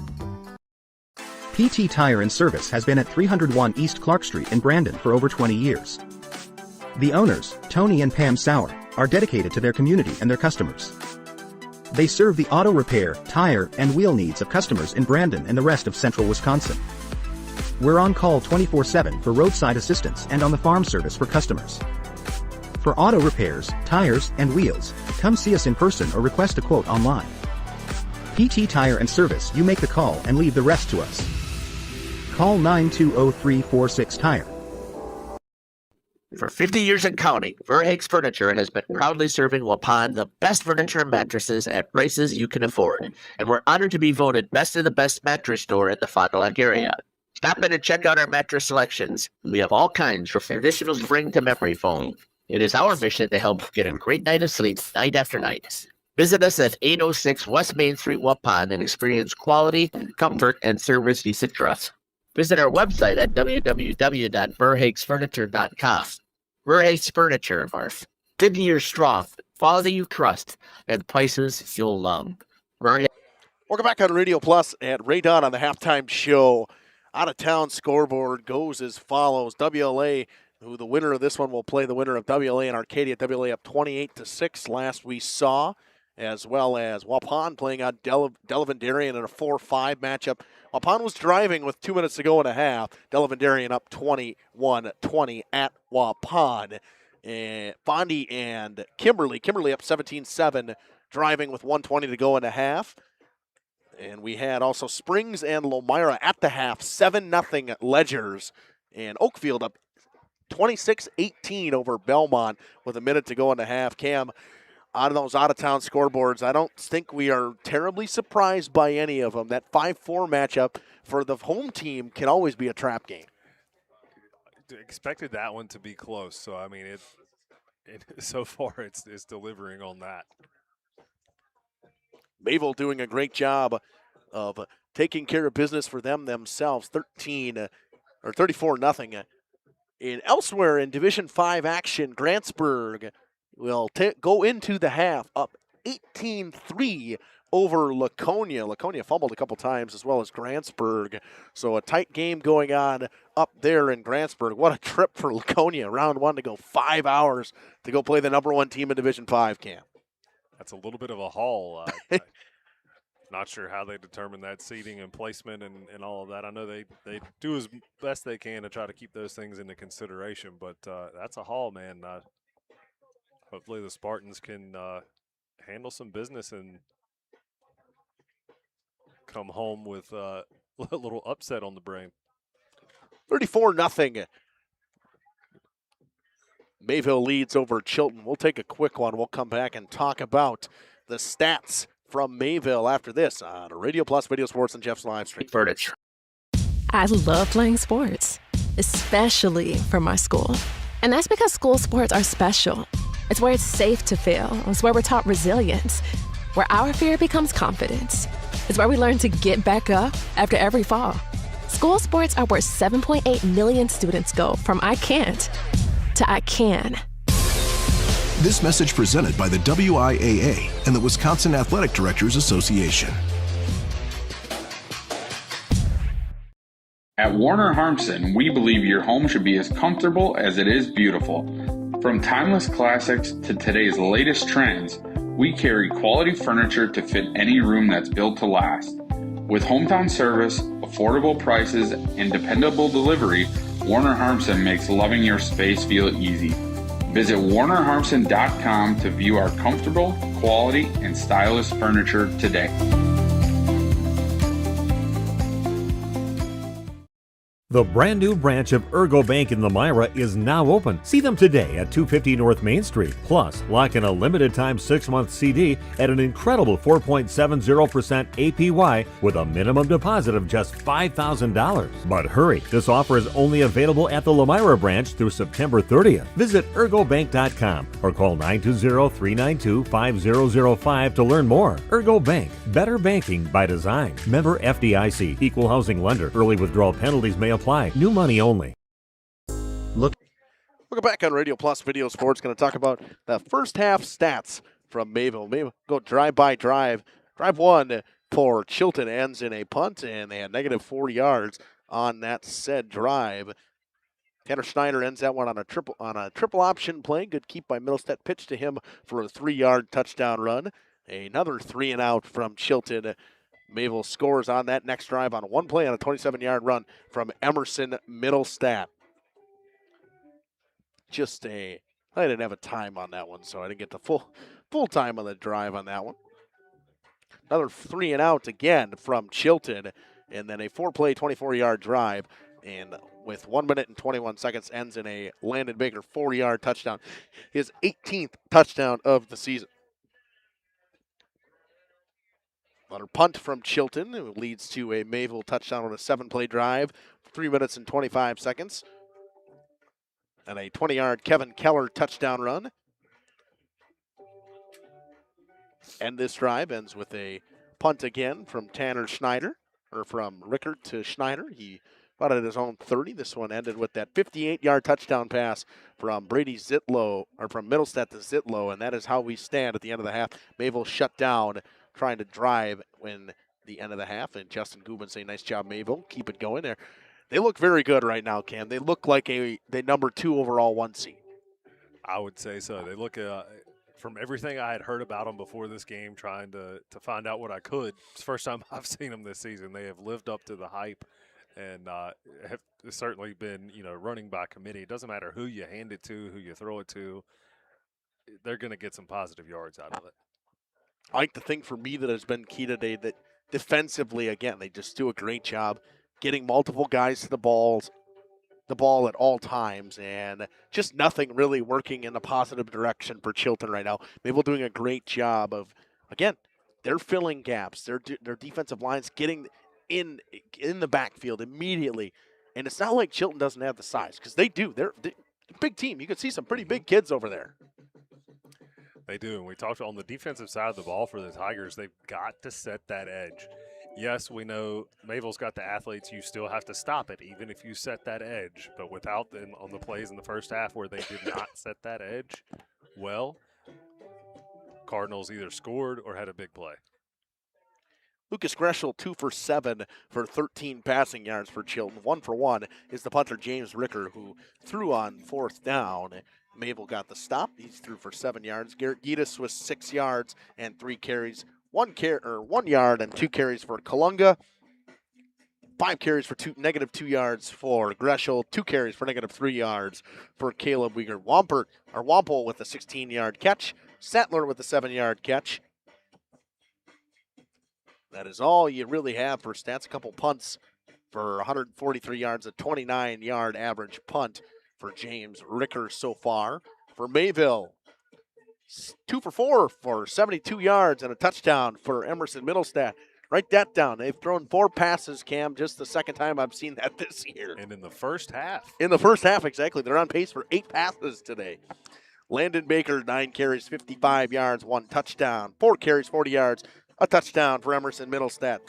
PT Tire and Service has been at 301 East Clark Street in Brandon for over 20 years. The owners, Tony and Pam Sauer, are dedicated to their community and their customers. They serve the auto repair, tire, and wheel needs of customers in Brandon and the rest of central Wisconsin. We're on call 24/7 for roadside assistance and on the farm service for customers. For auto repairs, tires, and wheels, come see us in person or request a quote online. PT Tire and Service, you make the call and leave the rest to us. Call 920-346-TIRE. For 50 years and counting, Verhaeg's Furniture has been proudly serving Waupun the best furniture and mattresses at prices you can afford. And we're honored to be voted best of the best mattress store in the Fond du Lac area. Stop in and check out our mattress selections. We have all kinds from traditional spring to memory foam. It is our mission to help get a great night of sleep night after night. Visit us at 806 West Main Street, Waupun, and experience quality, comfort, and service you should trust. Visit our website at www.verhaegsfurniture.com. Verhaeg's Furniture, 50 years strong, quality you trust, and prices you'll love. Welcome back on Radio Plus and Ray Dunn on the halftime show. Out-of-town scoreboard goes as follows. WLA, who the winner of this one will play the winner of WLA and Arcadia. WLA up 28-6 last we saw, as well as Waupun playing on Delavendarian in a 4-5 matchup. Waupun was driving with 2 minutes to go and a half. Delavendarian up 21-20 at Waupun. Bondi and Kimberly up 17-7, driving with 1:20 to go and a half. And we had also Springs and Lomira at the half, 7-0 Ledgers. And Oakfield up 26-18 over Belmont with a minute to go and a half. Cam, out of those out-of-town scoreboards, I don't think we are terribly surprised by any of them. That 5-4 matchup for the home team can always be a trap game. Expected that one to be close, so I mean, it so far it's delivering on that. Mayville doing a great job of taking care of business for themselves, 34-0. And elsewhere in Division 5 action, Grantsburg will go into the half up 18-3 over Laconia. Laconia fumbled a couple times as well as Grantsburg. So a tight game going on up there in Grantsburg. What a trip for Laconia. Round one to go 5 hours to go play the number one team in Division 5, Cam. That's a little bit of a haul. Not sure how they determine that seating and placement and all of that. I know they do as best they can to try to keep those things into consideration, but that's a haul, man. Hopefully the Spartans can handle some business and come home with a little upset on the brain. 34-0. Mayville leads over Chilton. We'll take a quick one. We'll come back and talk about the stats from Mayville after this on Radio Plus Video Sports and Jeff's live stream. Furniture. I love playing sports, especially for my school. And that's because school sports are special. It's where it's safe to fail. It's where we're taught resilience, where our fear becomes confidence. It's where we learn to get back up after every fall. School sports are where 7.8 million students go from I can't to I can. This message presented by the WIAA and the Wisconsin Athletic Directors Association. At Warner Harmson, we believe your home should be as comfortable as it is beautiful. From timeless classics to today's latest trends, we carry quality furniture to fit any room that's built to last. With hometown service, affordable prices, and dependable delivery, Warner Harmson makes loving your space feel easy. Visit WarnerHarmson.com to view our comfortable, quality, and stylish furniture today. The brand new branch of Ergo Bank in Lamira is now open. See them today at 250 North Main Street. Plus, lock in a limited time 6-month CD at an incredible 4.70% APY with a minimum deposit of just $5,000. But hurry, this offer is only available at the Lamira branch through September 30th. Visit ergobank.com or call 920-392-5005 to learn more. Ergo Bank, better banking by design. Member FDIC, equal housing lender. Early withdrawal penalties may apply. New money only. Welcome back on Radio Plus Video Sports. Going to talk about the first half stats from Mayville. Mayville go drive by drive. Drive one for Chilton ends in a punt, and they had negative 4 yards on that said drive. Tanner Schneider ends that one on a triple option play. Good keep by Middlestead. Pitch to him for a 3-yard touchdown run. Another 3-and-out from Chilton. Mayville scores on that next drive on one play on a 27-yard run from Emerson Middlestead. I didn't have a time on that one, so I didn't get the full time on the drive on that one. Another 3-and-out again from Chilton, and then a 4-play, 24-yard drive, and with 1 minute and 21 seconds ends in a Landon Baker 4-yard touchdown. His 18th touchdown of the season. Another punt from Chilton, who leads to a Mayville touchdown on a 7-play drive, 3 minutes and 25 seconds. And a 20-yard Kevin Keller touchdown run. And this drive ends with a punt again from Tanner Schneider, or from Rickard to Schneider. He got at his own 30. This one ended with that 58-yard touchdown pass from Brady Zitlow, or from Middlestead to Zitlow, and that is how we stand at the end of the half. Mayville shut down, trying to drive when the end of the half, and Justin Gubin saying, nice job, Mayville. Keep it going there. They look very good right now, Cam. They look like the number 2 overall 1 seed. I would say so. They look, from everything I had heard about them before this game, trying to find out what I could. It's the first time I've seen them this season. They have lived up to the hype and have certainly been, running by committee. It doesn't matter who you hand it to, who you throw it to. They're going to get some positive yards out of it. I think the thing for me that has been key today, that defensively, again, they just do a great job getting multiple guys to the ball at all times, and just nothing really working in a positive direction for Chilton right now. Mayville doing a great job of, again, they're filling gaps. Their defensive line's getting in the backfield immediately, and it's not like Chilton doesn't have the size, because they do. They're a big team. You can see some pretty big kids over there. They do, and we talked on the defensive side of the ball for the Tigers. They've got to set that edge. Yes, we know Mayville's got the athletes. You still have to stop it, even if you set that edge. But without them on the plays in the first half where they did not set that edge, well, Cardinals either scored or had a big play. Lucas Greshel, 2 for 7 for 13 passing yards for Chilton. 1 for 1 is the punter James Ricker, who threw on 4th down. Mayville got the stop. He threw for 7 yards. Garrett Giedis was 6 yards and 3 carries 1 yard and 2 carries for Kalunga. 5 carries for negative 2 yards for Greshel. 2 carries for negative 3 yards for Caleb Weger. Wampel with a 16-yard catch. Settler with a 7-yard catch. That is all you really have for stats. A couple punts for 143 yards, a 29-yard average punt for James Ricker so far. For Mayville, 2 for 4 for 72 yards and a touchdown for Emerson Middlestat. Write that down. They've thrown 4 passes, Cam, just the second time I've seen that this year. And in the first half. In the first half, exactly. They're on pace for 8 passes today. Landon Baker, 9 carries, 55 yards, 1 touchdown. 4 carries, 40 yards, a touchdown for Emerson Middlestat.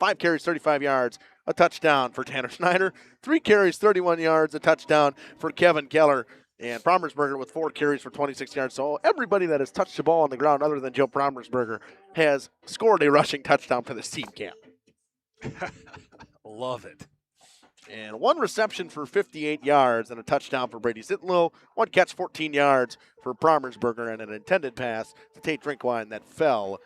5 carries, 35 yards, a touchdown for Tanner Snyder. 3 carries, 31 yards, a touchdown for Kevin Keller. And Promersberger with 4 carries for 26 yards. So everybody that has touched the ball on the ground other than Joe Promersberger has scored a rushing touchdown for this team, Cam. Love it. And 1 reception for 58 yards and a touchdown for Brady Zitlow. 1 catch, 14 yards for Promersberger, and an intended pass to Tate Drinkwine that fell.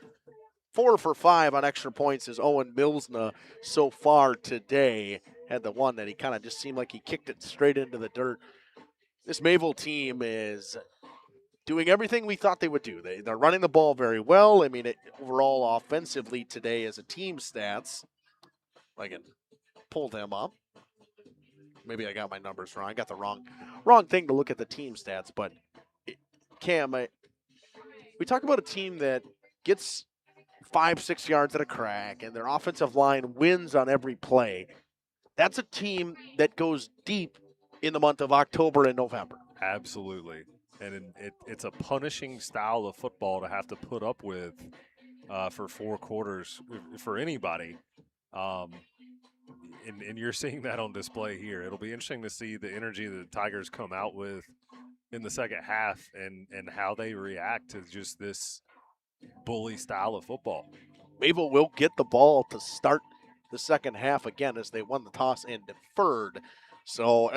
4 for 5 on extra points is Owen Milsna so far today. Had the one that he kind of just seemed like he kicked it straight into the dirt. This Mayville team is doing everything we thought they would do. They're running the ball very well. I mean, overall offensively today as a team stats, I can pull them up. Maybe I got my numbers wrong. I got the wrong thing to look at the team stats. But, Cam, we talk about a team that gets 5-6 yards at a crack, and their offensive line wins on every play. That's a team that goes deep in the month of October and November. Absolutely. And it's a punishing style of football to have to put up with for 4 quarters for anybody. And you're seeing that on display here. It'll be interesting to see the energy that the Tigers come out with in the second half and how they react to just this bully style of football. Mayville will get the ball to start the second half again as they won the toss and deferred. So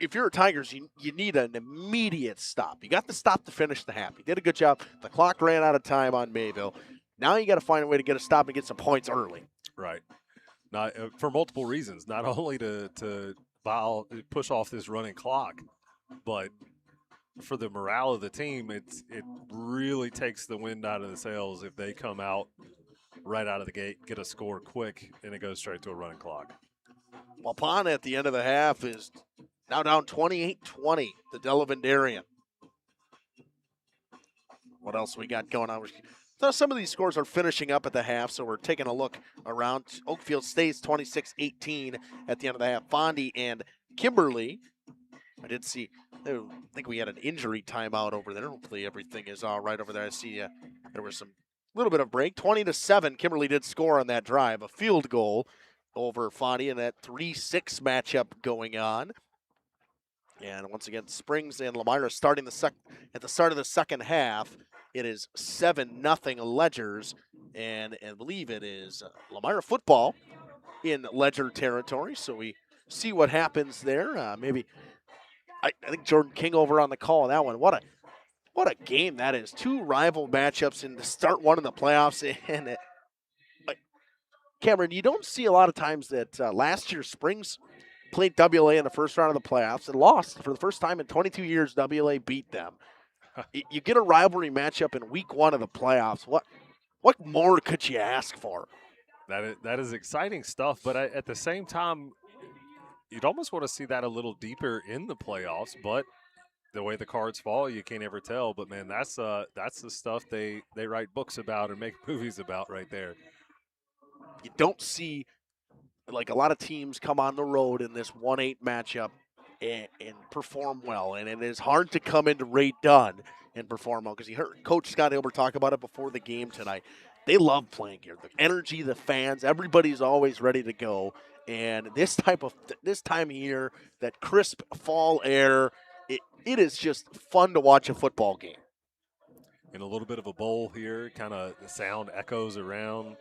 if you're a Tigers, you need an immediate stop. You got the stop to finish the half. You did a good job. The clock ran out of time on Mayville. Now you got to find a way to get a stop and get some points early. Right. Not for multiple reasons. Not only to push off this running clock, but for the morale of the team, it really takes the wind out of the sails if they come out right out of the gate, get a score quick, and it goes straight to a running clock. Waupun at the end of the half is now down 28-20 to Delavendarian. What else we got going on? So some of these scores are finishing up at the half, so we're taking a look around. Oakfield stays 26-18 at the end of the half. Fondy and Kimberly, I think we had an injury timeout over there. Hopefully everything is all right over there. I see there was some little bit of break. 20-7, Kimberly did score on that drive, a field goal over Fondy in that 3-6 matchup going on. And once again, Springs and Lemira starting at the start of the second half. It is 7-0 Ledgers, and I believe it is Lemira football in Ledger territory. So we see what happens there. I think Jordan King over on the call on that one. What a game that is. 2 rival matchups and to start one in the playoffs. And Cameron, you don't see a lot of times that last year Springs played WLA in the first round of the playoffs and lost. For the first time in 22 years, WLA beat them. You get a rivalry matchup in week 1 of the playoffs. What more could you ask for? That is exciting stuff, but at the same time, you'd almost want to see that a little deeper in the playoffs, but the way the cards fall, you can't ever tell. But, man, that's the stuff they write books about and make movies about right there. You don't see, like, a lot of teams come on the road in this 1-8 matchup and perform well. And it is hard to come into Ray Dunn and perform well because you heard Coach Scott Hilbert talk about it before the game tonight. They love playing here. The energy, the fans, everybody's always ready to go. And this time of year, that crisp fall air, it is just fun to watch a football game. In a little bit of a bowl here, kind of the sound echoes around.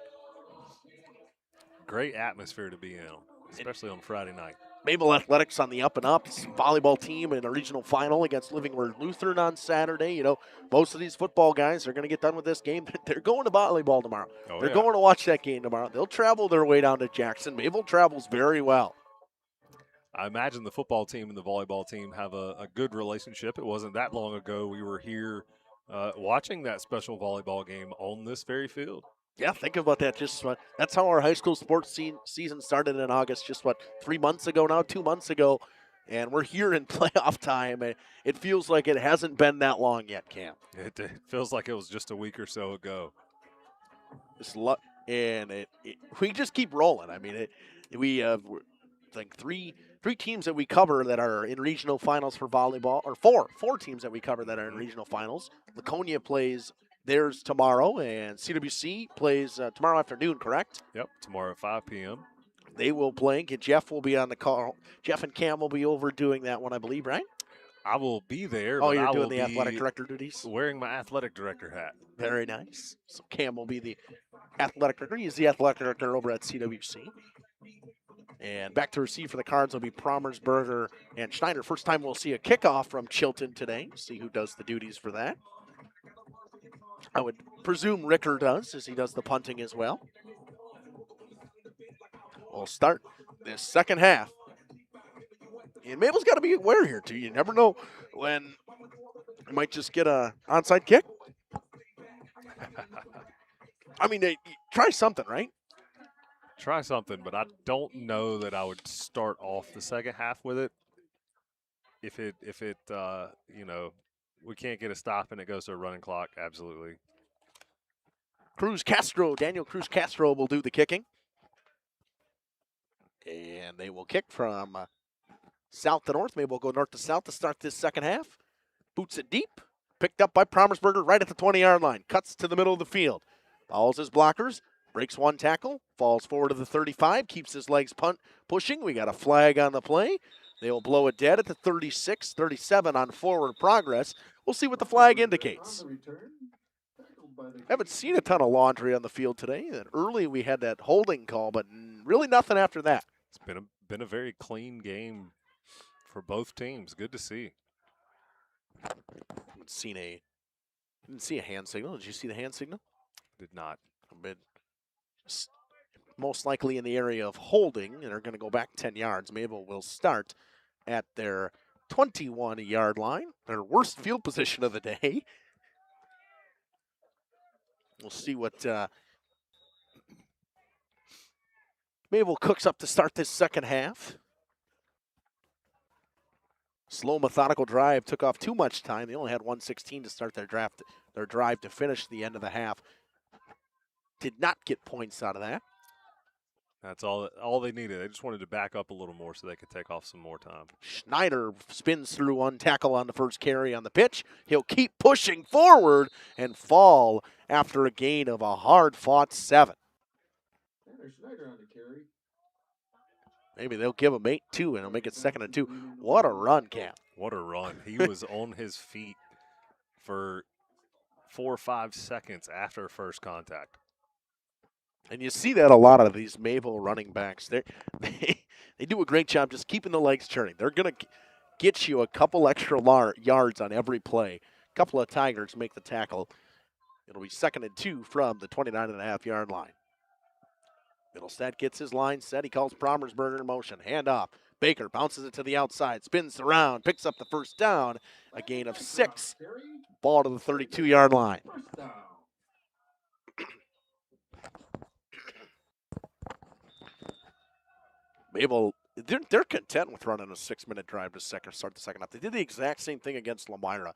Great atmosphere to be in, especially on Friday night. Mayville Athletics on the up and up. Volleyball team in a regional final against Livingward Lutheran on Saturday. You know, most of these football guys are going to get done with this game. They're going to volleyball tomorrow. They're going to watch that game tomorrow. They'll travel their way down to Jackson. Mayville travels very well. I imagine the football team and the volleyball team have a good relationship. It wasn't that long ago we were here watching that special volleyball game on this very field. Yeah, think about that. That's how our high school sports season started in August. 3 months ago now, 2 months ago, and we're here in playoff time. It feels like it hasn't been that long yet, Cam. It feels like it was just a week or so ago. We just keep rolling. I mean, we have like three teams that we cover that are in regional finals for volleyball, or four teams that we cover that are in regional finals. Laconia plays theirs tomorrow, and CWC plays tomorrow afternoon, correct? Yep, tomorrow at 5 p.m. They will play. Jeff will be on the call. Jeff and Cam will be overdoing that one, I believe, right? I will be there. Oh, but you're doing the athletic director duties? Wearing my athletic director hat. Very nice. So Cam will be the athletic director. He's the athletic director over at CWC. And back to receive for the Cards will be Promersberger and Schneider. First time we'll see a kickoff from Chilton today. See who does the duties for that. I would presume Ricker does, as he does the punting as well. We'll start this second half. And Mabel's got to be aware here, too. You never know when you might just get a onside kick. I mean, try something, right? Try something, but I don't know that I would start off the second half with it. If it we can't get a stop and it goes to a running clock, absolutely. Daniel Cruz Castro will do the kicking. And they will kick from south to north. Maybe we'll go north to south to start this second half. Boots it deep. Picked up by Promersberger right at the 20-yard line. Cuts to the middle of the field. Follows his blockers. Breaks one tackle. Falls forward to the 35. Keeps his legs pushing. We got a flag on the play. They will blow it dead at the 36, 37 on forward progress. We'll see what the flag indicates. Haven't seen a ton of laundry on the field today. And early we had that holding call, but really nothing after that. It's been a very clean game for both teams. Good to see. Didn't see a hand signal. Did you see the hand signal? Did not. Most likely in the area of holding, and they're going to go back 10 yards. Mayville will start at their 21-yard line, their worst field position of the day. We'll see what Mayville cooks up to start this second half. Slow, methodical drive took off too much time. They only had 1:16 to start their drive to finish the end of the half. Did not get points out of that. That's all they needed. They just wanted to back up a little more so they could take off some more time. Schneider spins through one tackle on the first carry on the pitch. He'll keep pushing forward and fall after a gain of a hard-fought 7. Maybe they'll give him 8-2 and it'll make it 2nd and 2. What a run, Cam. What a run. He was on his feet for 4 or 5 seconds after first contact. And you see that a lot of these Mayville running backs. They do a great job just keeping the legs turning. They're going to get you a couple extra yards on every play. A couple of Tigers make the tackle. It'll be 2nd and 2 from the 29.5-yard line. Middlestad gets his line set. He calls Promersberger in motion. Hand off. Baker bounces it to the outside, spins around, picks up the first down. A gain of 6. Ball to the 32-yard line. Mayville, they're content with running a 6-minute drive to start the second half. They did the exact same thing against Lamira.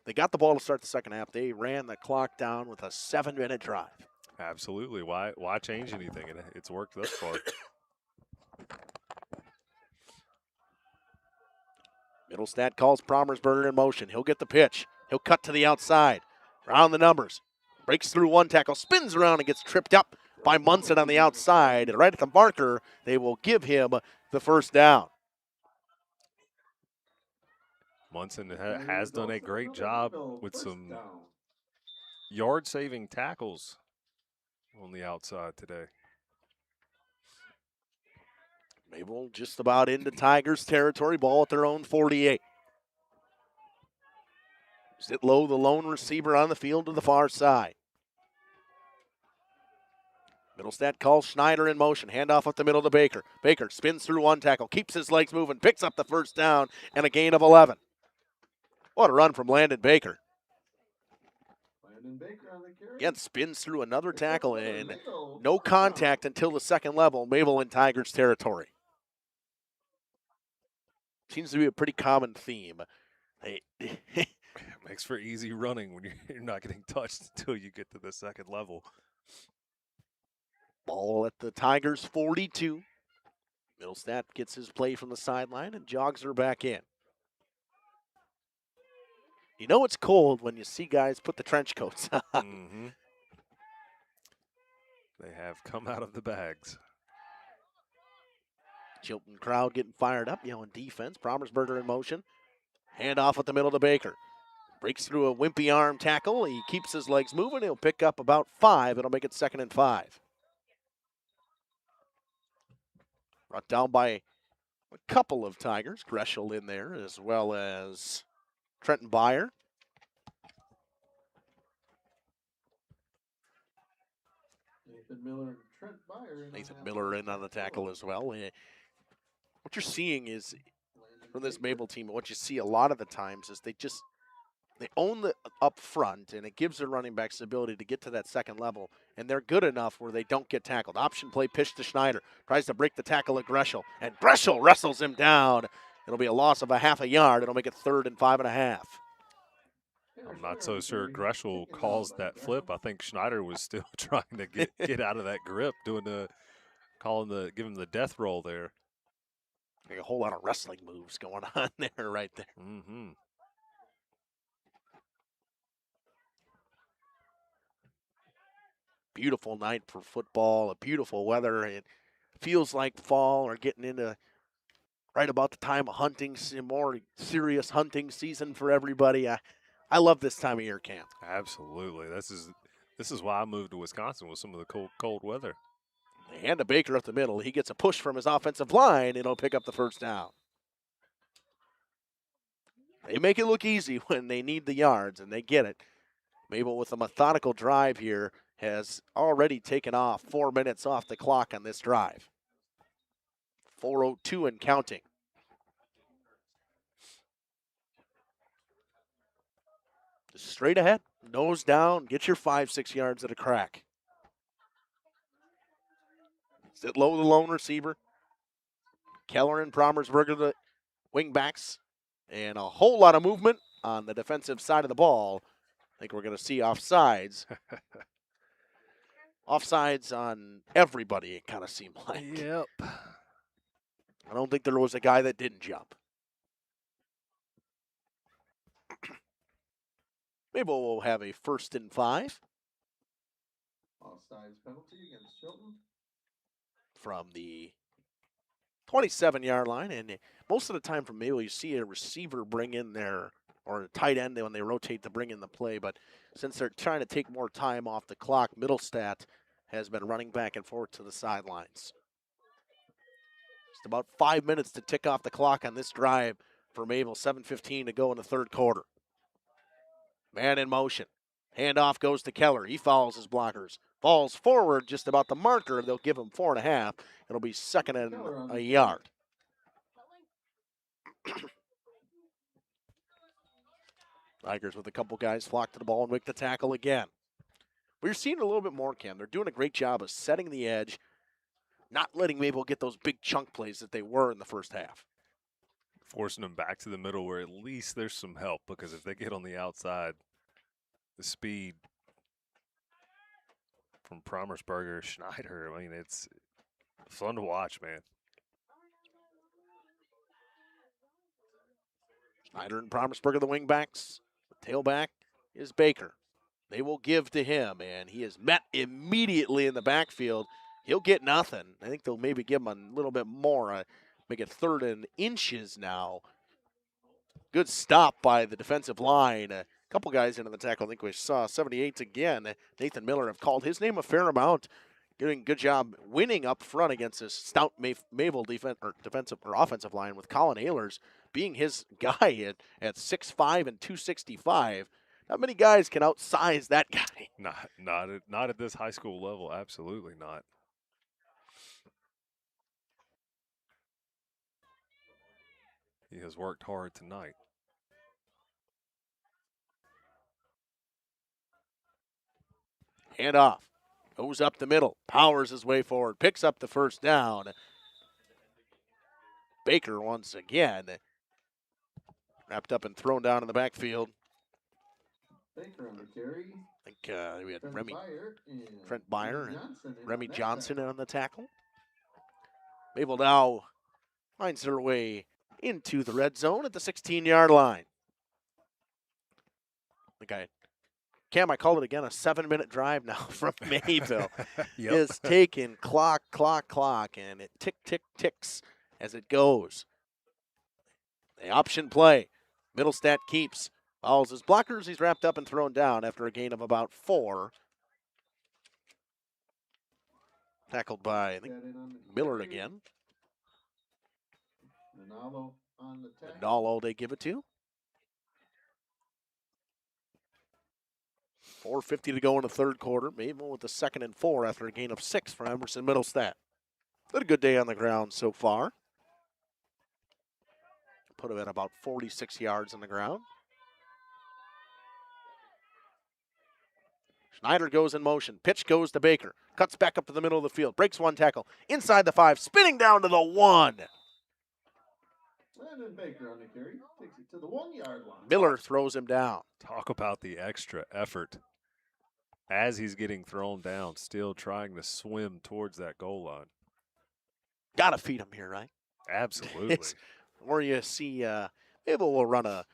They got the ball to start the second half. They ran the clock down with a 7-minute drive. Absolutely. Why change anything? It's worked thus far. Middlestad calls Promersberger in motion. He'll get the pitch. He'll cut to the outside. Round the numbers. Breaks through one tackle. Spins around and gets tripped up by Munson on the outside. And right at the marker, they will give him the first down. Munson has done a great job with some yard-saving tackles on the outside today. Mayville just about into Tigers territory, ball at their own 48. Sit low, the lone receiver on the field to the far side. Middlestat calls Schneider in motion. Handoff up the middle to Baker. Baker spins through one tackle, keeps his legs moving, picks up the first down, and a gain of 11. What a run from Landon Baker. Again, spins through another tackle, and no contact until the second level. Mayville in Tigers territory. Seems to be a pretty common theme. Makes for easy running when you're not getting touched until you get to the second level. Ball at the Tigers 42. Middlestat gets his play from the sideline and jogs her back in. You know it's cold when you see guys put the trench coats on. Mm-hmm. They have come out of the bags. Chilton crowd getting fired up, yelling defense. Promersberger in motion. Hand off at the middle to Baker. Breaks through a wimpy arm tackle. He keeps his legs moving. He'll pick up about 5. It'll make it 2nd and 5. Brought down by a couple of Tigers. Greshel in there, as well as Trenton Byer. Nathan Miller in on the tackle as well. What you're seeing is, from this Mayville team, what you see a lot of the times is they own the up front, and it gives their running backs the ability to get to that second level, and they're good enough where they don't get tackled. Option play, pitch to Schneider. Tries to break the tackle at Greshel, and Greshel wrestles him down. It'll be a loss of a half a yard. It'll make it 3rd and 5.5. I'm not so sure Greshel caused that flip. I think Schneider was still trying to get out of that grip, giving him the death roll there. Like a whole lot of wrestling moves going on there, right there. Mm-hmm. Beautiful night for football, a beautiful weather. It feels like fall or getting into right about the time of hunting, more serious hunting season for everybody. I love this time of year, Cam. Absolutely. This is why I moved to Wisconsin with some of the cold weather. They hand to Baker up the middle. He gets a push from his offensive line, and he'll pick up the first down. They make it look easy when they need the yards, and they get it. Mayville with a methodical drive here has already taken off 4 minutes off the clock on this drive. 4:02 and counting. Just straight ahead, nose down, get your 5-6 yards at a crack. Sit low, the lone receiver. Keller and Promersberger, the wing backs, and a whole lot of movement on the defensive side of the ball. I think we're going to see offsides. Offsides on everybody, it kind of seemed like. Yep. I don't think there was a guy that didn't jump. Mayville will have a 1st and 5. Offsides penalty against Chilton. From the 27-yard line, and most of the time from Mayville, you see a receiver bring in their, or a tight end when they rotate to bring in the play, but since they're trying to take more time off the clock, Middlestat has been running back and forth to the sidelines. Just about 5 minutes to tick off the clock on this drive for Mayville, 7:15 to go in the 3rd quarter. Man in motion. Handoff goes to Keller. He follows his blockers. Falls forward just about the marker. They'll give him 4.5. It'll be 2nd and a yard. Tigers with a couple guys flock to the ball and make the tackle again. We're seeing a little bit more, Cam. They're doing a great job of setting the edge, not letting Mayville get those big chunk plays that they were in the first half. Forcing them back to the middle where at least there's some help, because if they get on the outside, the speed from Promersberger, Schneider, I mean, it's fun to watch, man. Schneider and Promersberger, the wingbacks. The tailback is Baker. They will give to him, and he is met immediately in the backfield. He'll get nothing. I think they'll maybe give him a little bit more, make it 3rd and inches now. Good stop by the defensive line. A couple guys into the tackle. I think we saw 78 again. Nathan Miller have called his name a fair amount doing a good job winning up front against this stout Mayville defensive or offensive line with Colin Ehlers being his guy at 6'5" and 265. Not many guys can outsize that guy. Not at this high school level. Absolutely not. He has worked hard tonight. Hand off. Goes up the middle. Powers his way forward. Picks up the first down. Baker once again. Wrapped up and thrown down in the backfield. Baker on the carry. I think we had Trent Byer and Remy Johnson on the tackle. Mayville now finds their way into the red zone at the 16-yard line. Cam, I called it again, a 7-minute drive now from Mayville. Yep. It's taking clock, and it ticks as it goes. The option play. Middlestat keeps. Follows his blockers. He's wrapped up and thrown down after a gain of about 4. Tackled by, I think, Miller again. Nalo they give it to. 4:50 to go in the third quarter. Mayville with the 2nd and 4 after a gain of 6 for Emerson Middlestat. Had a good day on the ground so far. Put him at about 46 yards on the ground. Schneider goes in motion. Pitch goes to Baker. Cuts back up to the middle of the field. Breaks one tackle. Inside the 5. Spinning down to the 1. Landon Baker on the carry. Takes it to the 1-yard line. Miller throws him down. Talk about the extra effort. As he's getting thrown down, still trying to swim towards that goal line. Got to feed him here, right? Absolutely. Where you see Mayville will run a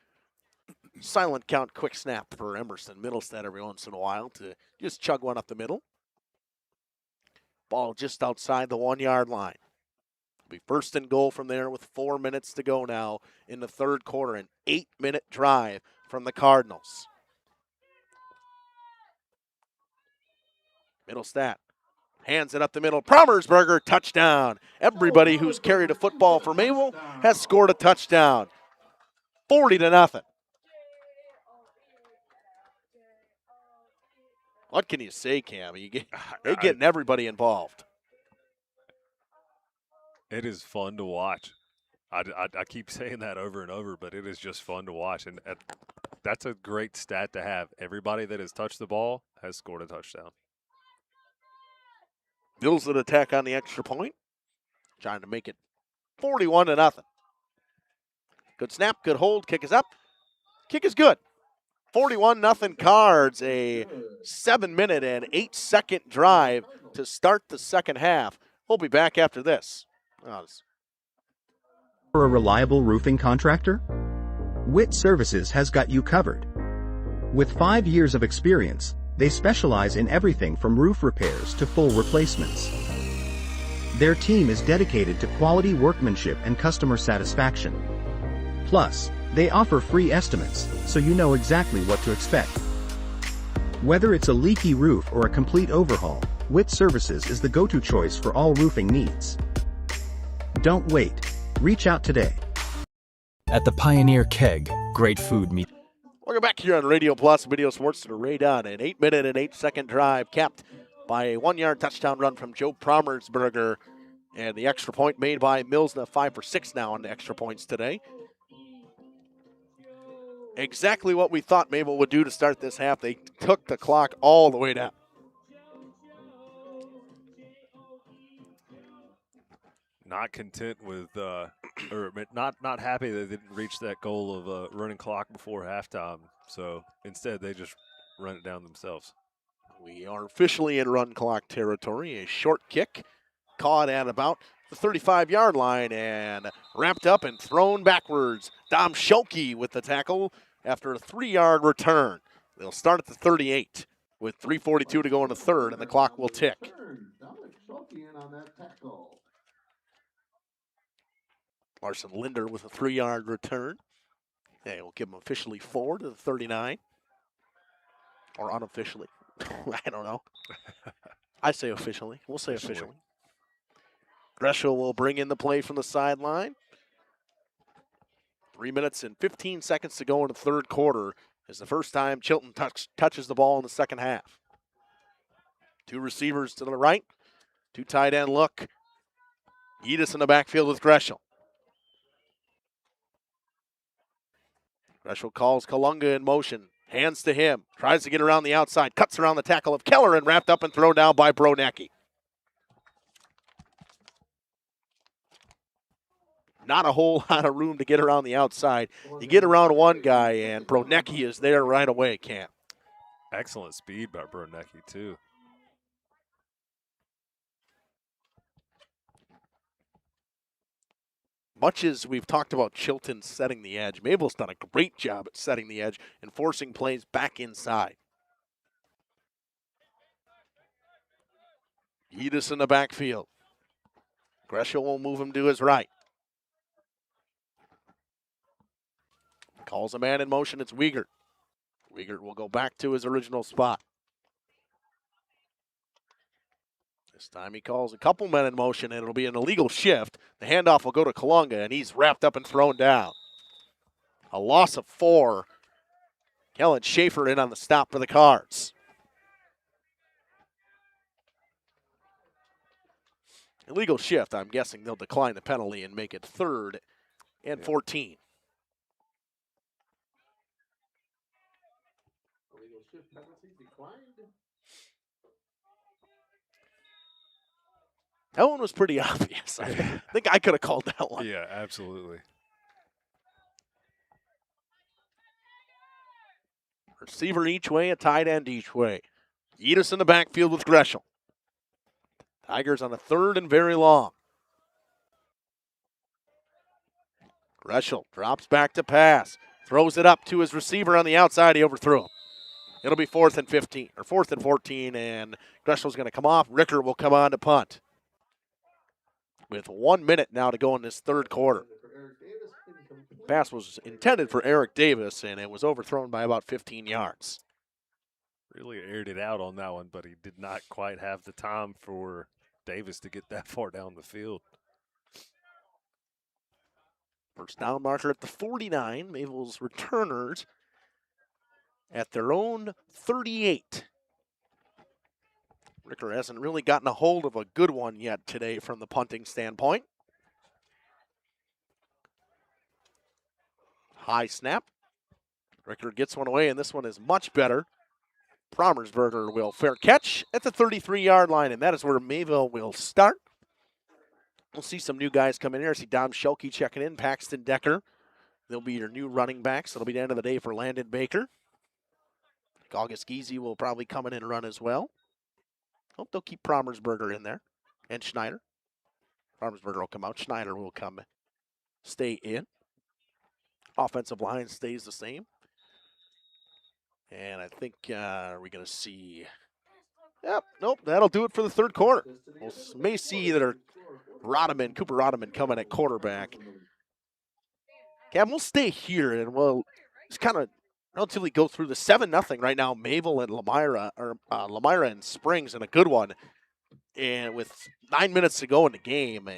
silent count quick snap for Emerson Middlestat every once in a while to just chug one up the middle. Ball just outside the 1-yard line. Be 1st and goal from there with 4 minutes to go now in the third quarter. An 8-minute drive from the Cardinals. Middlestat hands it up the middle. Promersberger, touchdown. Everybody who's carried a football for Mayville has scored a touchdown. 40-0. What can you say, Cam? They're getting everybody involved. It is fun to watch. I keep saying that over and over, but it is just fun to watch. And that's a great stat to have. Everybody that has touched the ball has scored a touchdown. Bills an attack on the extra point. Trying to make it 41-0. Good snap, good hold. Kick is up. Kick is good. 41-0 Cards. A 7-minute and 8-second drive to start the second half. We'll be back after this. For a reliable roofing contractor? Witt Services has got you covered. With 5 years of experience, they specialize in everything from roof repairs to full replacements. Their team is dedicated to quality workmanship and customer satisfaction. Plus, they offer free estimates, so you know exactly what to expect. Whether it's a leaky roof or a complete overhaul, Witt Services is the go-to choice for all roofing needs. Don't wait. Reach out today. At the Pioneer Keg, great food meets. Welcome back here on Radio Plus Video Sports to Ray Dunn. An 8-minute and 8-second drive capped by a 1-yard touchdown run from Joe Promersberger. And the extra point made by Milsna, 5 for 6 now on the extra points today. Exactly what we thought Mayville would do to start this half. They took the clock all the way down. Not content with, or not happy that they didn't reach that goal of running clock before halftime. So instead, they just run it down themselves. We are officially in run clock territory. A short kick caught at about the 35-yard line and wrapped up and thrown backwards. Dom Schulke with the tackle after a 3-yard return. They'll start at the 38 with 3:42 to go in the third, and the clock will tick. Larson Linder with a 3-yard return. They will give him officially 4 to the 39. Or unofficially. I don't know. I say officially. We'll say officially. Greshel will bring in the play from the sideline. 3 minutes and 15 seconds to go in the third quarter. Is the first time Chilton touches the ball in the second half. Two receivers to the right. Two tight end look. Edis in the backfield with Greshel. Greshel calls Kalunga in motion. Hands to him. Tries to get around the outside. Cuts around the tackle of Keller and wrapped up and thrown down by Bronecki. Not a whole lot of room to get around the outside. You get around one guy, and Bronecki is there right away, Cam. Excellent speed by Bronecki, too. Much as we've talked about Chilton setting the edge, Mayville's done a great job at setting the edge and forcing plays back inside. Edis in the backfield. Greshel will move him to his right. Calls a man in motion. It's Wiegert. Wiegert will go back to his original spot. This time he calls a couple men in motion, and it'll be an illegal shift. The handoff will go to Kalunga, and he's wrapped up and thrown down. A loss of 4. Kellen Schaefer in on the stop for the Cards. Illegal shift. I'm guessing they'll decline the penalty and make it 3rd and 14. Illegal shift penalty declined. That one was pretty obvious. I think I could have called that one. Yeah, absolutely. Receiver each way, a tight end each way. Edis in the backfield with Greshel. Tigers on a 3rd and very long. Greshel drops back to pass. Throws it up to his receiver on the outside. He overthrew him. It'll be 4th and 15, or 4th and 14, and Greshel's going to come off. Ricker will come on to punt. With 1 minute now to go in this third quarter. Pass was intended for Eric Davis, and it was overthrown by about 15 yards. Really aired it out on that one, but he did not quite have the time for Davis to get that far down the field. First down marker at the 49. Mayville's returners at their own 38. Ricker hasn't really gotten a hold of a good one yet today from the punting standpoint. High snap. Ricker gets one away, and this one is much better. Promersberger will fair catch at the 33-yard line, and that is where Mayville will start. We'll see some new guys come in here. I see Dom Schelke checking in, Paxton Decker. They'll be your new running backs. It'll be the end of the day for Landon Baker. August Giese will probably come in and run as well. Hope they'll keep Promersberger in there and Schneider. Promersberger will come out. Schneider will stay in. Offensive line stays the same. And I think, are we going to see? Yep, nope, that'll do it for the third quarter. We may see either Cooper Rodman coming at quarterback. Cam, we'll stay here and we'll just kind of relatively go through the 7-0 right now. Mayville and Lamira and Springs in a good one, and with 9 minutes to go in the game.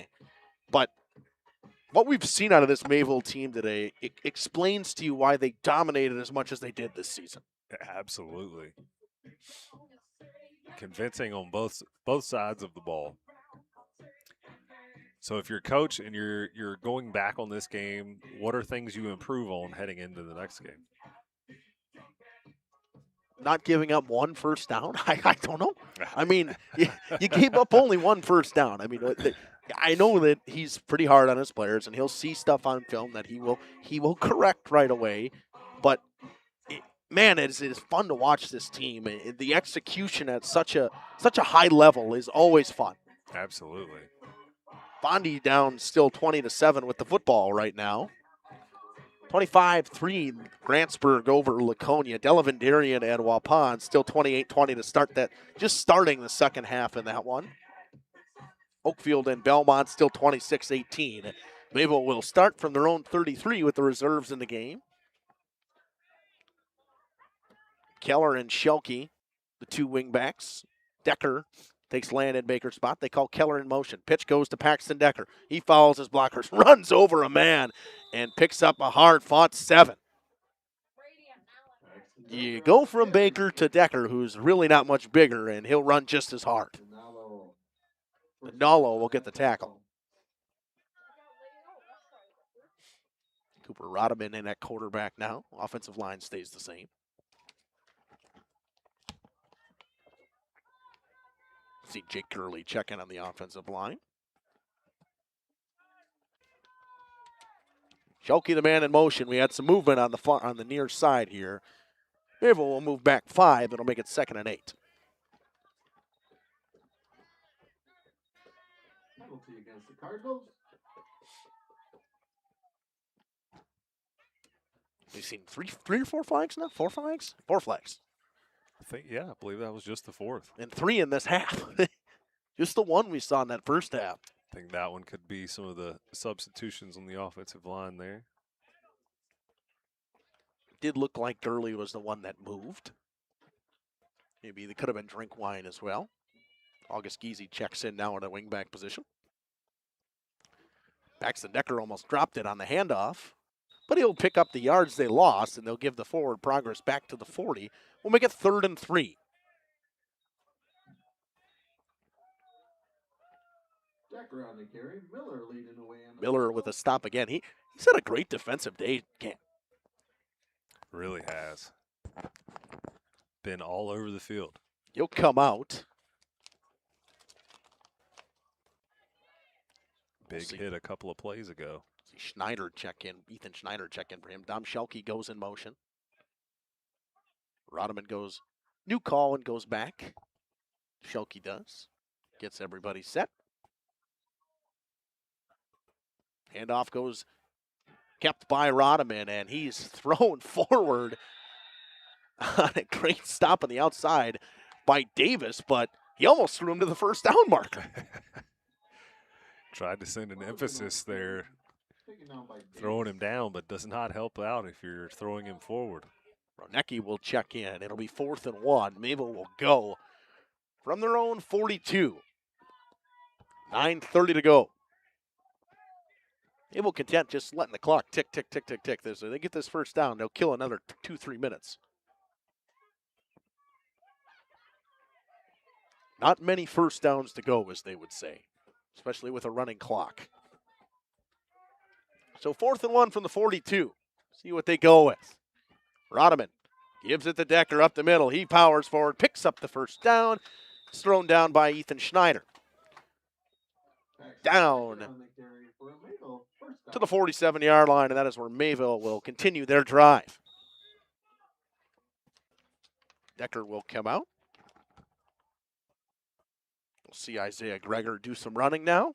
But what we've seen out of this Mayville team today, it explains to you why they dominated as much as they did this season. Absolutely. Convincing on both sides of the ball. So if you're a coach and you're going back on this game, what are things you improve on heading into the next game? Not giving up one first down? I don't know. I mean, you gave up only one first down. I mean, I know that he's pretty hard on his players, and he'll see stuff on film that he will correct right away. But, man, it is fun to watch this team. The execution at such a high level is always fun. Absolutely. Bondi down still 20-7 with the football right now. 25-3, Grantsburg over Laconia. Delavendarian and Waupun still 28-20 to start that. Just starting the second half in that one. Oakfield and Belmont still 26-18. Mayville will start from their own 33 with the reserves in the game. Keller and Schelke, the two wingbacks. Decker Takes land in Baker's spot. They call Keller in motion. Pitch goes to Paxton Decker. He follows his blockers, runs over a man, and picks up a hard-fought 7. You go from Baker to Decker, who's really not much bigger, and he'll run just as hard. Nalo will get the tackle. Cooper Rodman in at quarterback now. Offensive line stays the same. See Jake Gurley check in on the offensive line. Shelke the man in motion. We had some movement on the near side here. Mayville will move back 5. It'll make it 2nd and 8. Penalty against the Cardinals. We've seen three or 4 flags now? 4 flags? 4 flags. I believe that was just the 4th. And 3 in this half. Just the one we saw in that first half. I think that one could be some of the substitutions on the offensive line there. Did look like Gurley was the one that moved. Maybe they could have been Drinkwine as well. August Geezy checks in now in a wingback position. Paxton Decker almost dropped it on the handoff, but he'll pick up the yards they lost, and they'll give the forward progress back to the 40. We'll make it 3rd and 3. Decker on the carry. Miller leading the way. Miller with a stop again. He's had a great defensive day, Cam. Really has. Been all over the field. He'll come out. Big hit a couple of plays ago. See Schneider check in. Ethan Schneider check in for him. Dom Shelke goes in motion. Rodman goes new call and goes back. Shelke does. Gets everybody set. Handoff goes kept by Rodman, and he's thrown forward on a great stop on the outside by Davis, but he almost threw him to the first down marker. Tried to send an emphasis there, throwing him down, but does not help out if you're throwing him forward. Ronecki will check in. It'll be 4th and 1. Mayville will go from their own 42. 9:30 to go. Mayville content just letting the clock tick, tick, tick, tick, tick. So they get this first down, they'll kill another 2-3 minutes. Not many first downs to go, as they would say, especially with a running clock. So 4th and 1 from the 42. See what they go with. Rodman gives it to Decker up the middle. He powers forward, picks up the first down. It's thrown down by Ethan Schneider. Down to the 47-yard line, and that is where Mayville will continue their drive. Decker will come out. We'll see Isaiah Gregor do some running now.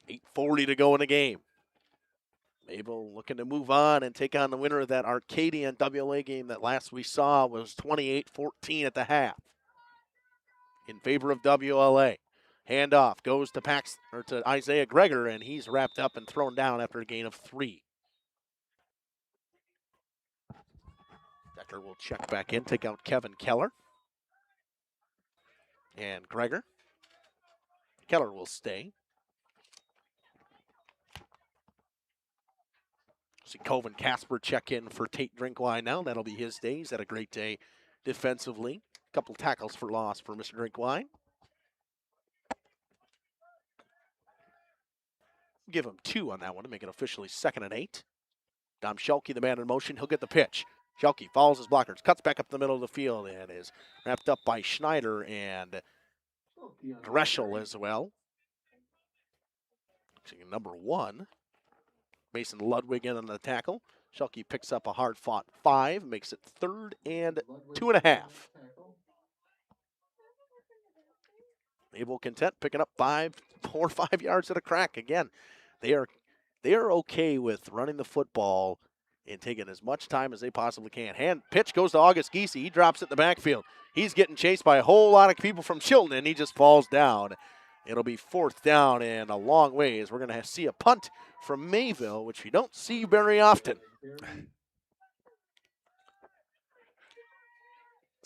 8:40 to go in the game. Mayville looking to move on and take on the winner of that Arcadian WLA game that last we saw was 28-14 at the half in favor of WLA. Handoff goes to Isaiah Gregor, and he's wrapped up and thrown down after a gain of 3. Decker will check back in, take out Kevin Keller. And Gregor. Keller will stay. See Coven Casper check in for Tate Drinkwine now. That'll be his day. He's had a great day defensively. Couple tackles for loss for Mr. Drinkwine. Give him 2 on that one to make it officially 2nd and 8. Dom Shelke, the man in motion, he'll get the pitch. Shelke follows his blockers, cuts back up the middle of the field, and is wrapped up by Schneider and Dreschel as well. Number 1, Mason Ludwig in on the tackle. Shelke picks up a hard-fought 5, makes it 3rd and 2.5. Mayville content picking up 4 or 5 yards at a crack. Again, they are okay with running the football and taking as much time as they possibly can. Pitch goes to August Geesey. He drops it in the backfield. He's getting chased by a whole lot of people from Chilton, and he just falls down. It'll be 4th down and a long ways. We're going to see a punt from Mayville, which we don't see very often.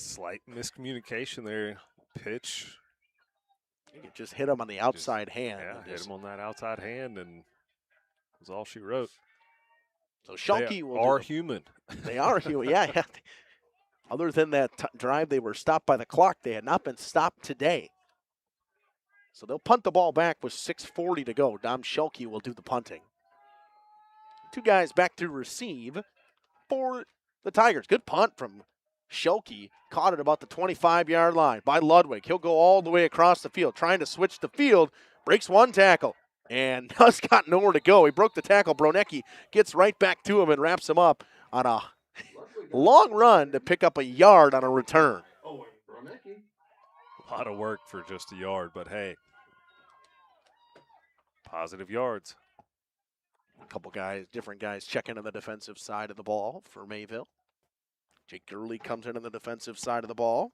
Slight miscommunication there. Pitch. You could just hit him on the outside hand. Yeah, hit him on that outside hand, and was all she wrote. So Schulke they will are human. They are human, yeah. Other than that drive, they were stopped by the clock. They had not been stopped today. So they'll punt the ball back with 6:40 to go. Dom Schulke will do the punting. Two guys back to receive for the Tigers. Good punt from Schulke. Caught it about the 25-yard line by Ludwig. He'll go all the way across the field, trying to switch the field. Breaks one tackle and has got nowhere to go. He broke the tackle. Bronecki gets right back to him and wraps him up on a long run to pick up a yard on a return. A lot of work for just a yard, but hey, positive yards. A couple guys, different guys checking on the defensive side of the ball for Mayville. Jake Gurley comes in on the defensive side of the ball.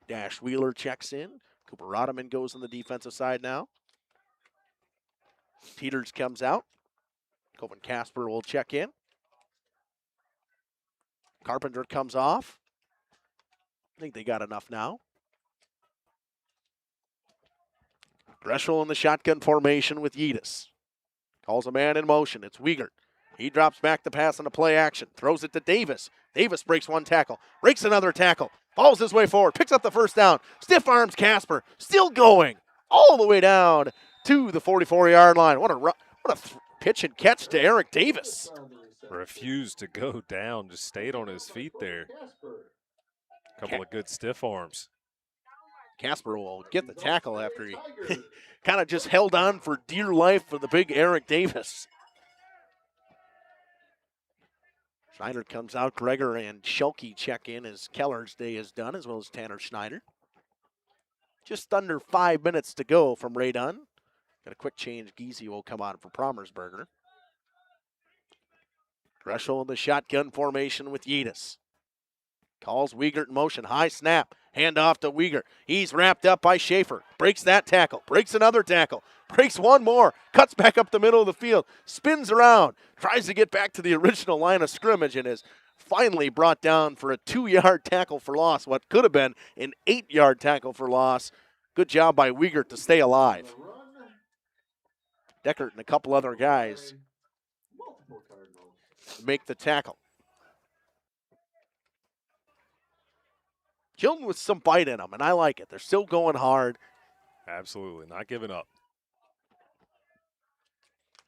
Dash Wheeler checks in. Cooper Rodeman goes on the defensive side now. Peters comes out. Coven Casper will check in. Carpenter comes off. I think they got enough now. Greshel in the shotgun formation with Yedis. Calls a man in motion. It's Wiegert. He drops back to pass on the play action. Throws it to Davis. Davis breaks one tackle. Breaks another tackle. Falls his way forward. Picks up the first down. Stiff arms Casper. Still going. All the way down to the 44-yard line. What a pitch and catch to Eric Davis. Refused to go down. Just stayed on his feet there. A couple of good stiff arms. Casper will get the tackle after he kind of just held on for dear life for the big Eric Davis. Schneider comes out. Gregor and Schulke check in as Keller's day is done, as well as Tanner Schneider. Just under 5 minutes to go from Ray Dunn. Got a quick change. Giese will come on for Promersberger. Greshel in the shotgun formation with Yedis. Calls Wiegert in motion. High snap. Hand off to Wiegert. He's wrapped up by Schaefer. Breaks that tackle. Breaks another tackle. Breaks one more. Cuts back up the middle of the field. Spins around. Tries to get back to the original line of scrimmage and is finally brought down for a 2-yard tackle for loss. What could have been an 8-yard tackle for loss. Good job by Wiegert to stay alive. Deckert and a couple other guys make the tackle. Chilton with some bite in them, and I like it. They're still going hard. Absolutely, not giving up.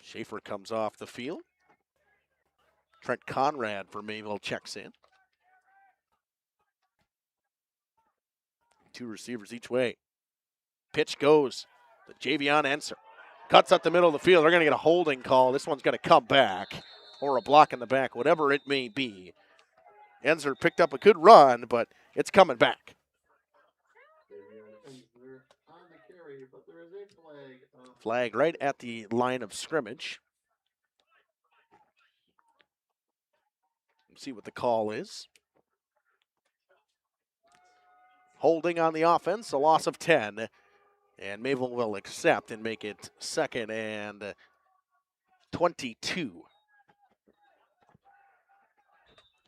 Schaefer comes off the field. Trent Conrad for Mayville checks in. Two receivers each way. Pitch goes to Javion Enser. Cuts up the middle of the field. They're going to get a holding call. This one's going to come back, or a block in the back, whatever it may be. Enser picked up a good run, but it's coming back. Flag right at the line of scrimmage. Let's see what the call is. Holding on the offense, a loss of 10. And Mayville will accept and make it 2nd and 22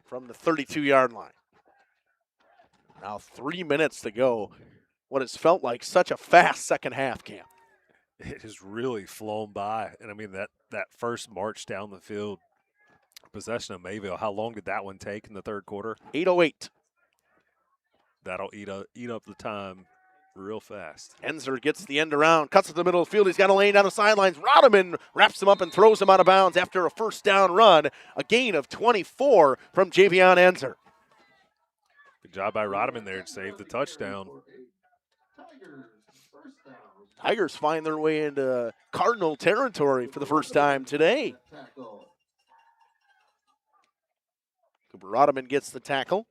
from the 32-yard line. Now 3 minutes to go. What has felt like such a fast second half, Cam. It has really flown by. And I mean, that first march down the field, possession of Mayville, how long did that one take in the third quarter? 8:08. That'll eat up the time real fast. Enser gets the end around, cuts to the middle of the field. He's got a lane down the sidelines. Rodeman wraps him up and throws him out of bounds after a first down run. A gain of 24 from Javion Enser. Good job by Rodeman there to save the touchdown. Tigers find their way into Cardinal territory for the first time today. Cooper Rodeman gets the tackle.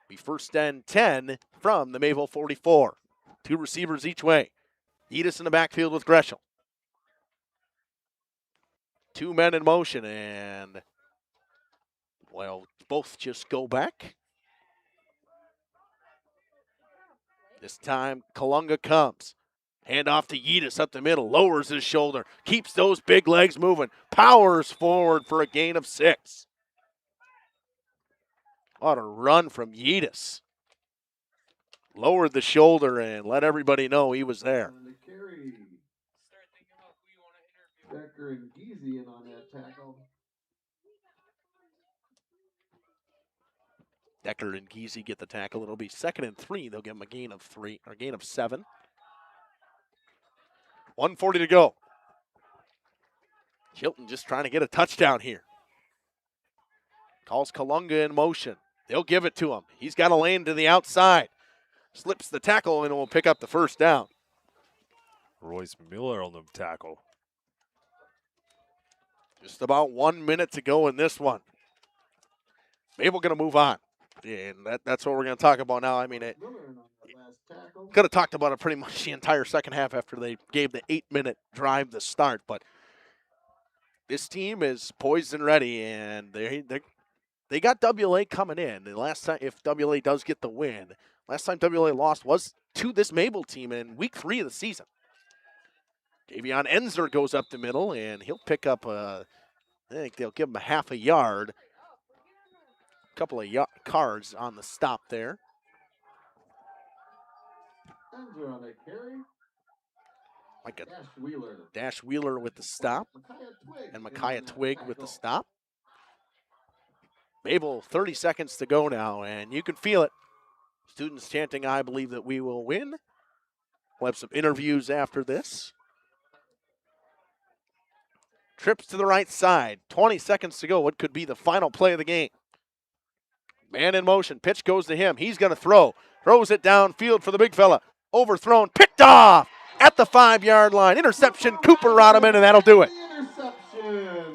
Be 1st and 10 from the Mayville 44. Two receivers each way. Yedis in the backfield with Greshel. Two men in motion, and, well, both just go back. This time, Kalunga comes. Hand off to Yedis up the middle, lowers his shoulder, keeps those big legs moving, powers forward for a gain of 6. What a run from Yetis. Lowered the shoulder and let everybody know he was there. And the carry. Decker and Geezy in on that tackle. Decker and Geezy get the tackle. It'll be 2nd and 3. They'll give him a gain of 3, or gain of 7. 1:40 to go. Chilton just trying to get a touchdown here. Calls Kalunga in motion. They'll give it to him. He's got a lane to the outside. Slips the tackle and will pick up the first down. Royce Miller on the tackle. Just about 1 minute to go in this one. Mayville going to move on. And that's what we're going to talk about now. I mean, could have talked about it pretty much the entire second half after they gave the 8-minute drive to start. But this team is poised and ready, and they got WLA coming in. And last time, if WLA does get the win, last time WLA lost was to this Mayville team in week 3 of the season. Davion Enzer goes up the middle, and he'll pick up, I think they'll give him a half a yard. A couple of cards on the stop there. Enzer on a carry. Like a Dash Wheeler with the stop. And Micaiah Twig with the stop. Mayville, 30 seconds to go now, and you can feel it. Students chanting, "I believe that we will win." We'll have some interviews after this. Trips to the right side. 20 seconds to go. What could be the final play of the game? Man in motion. Pitch goes to him. He's going to throw. Throws it downfield for the big fella. Overthrown. Picked off at the 5-yard line. Interception. Cooper Rodman, and that'll do it.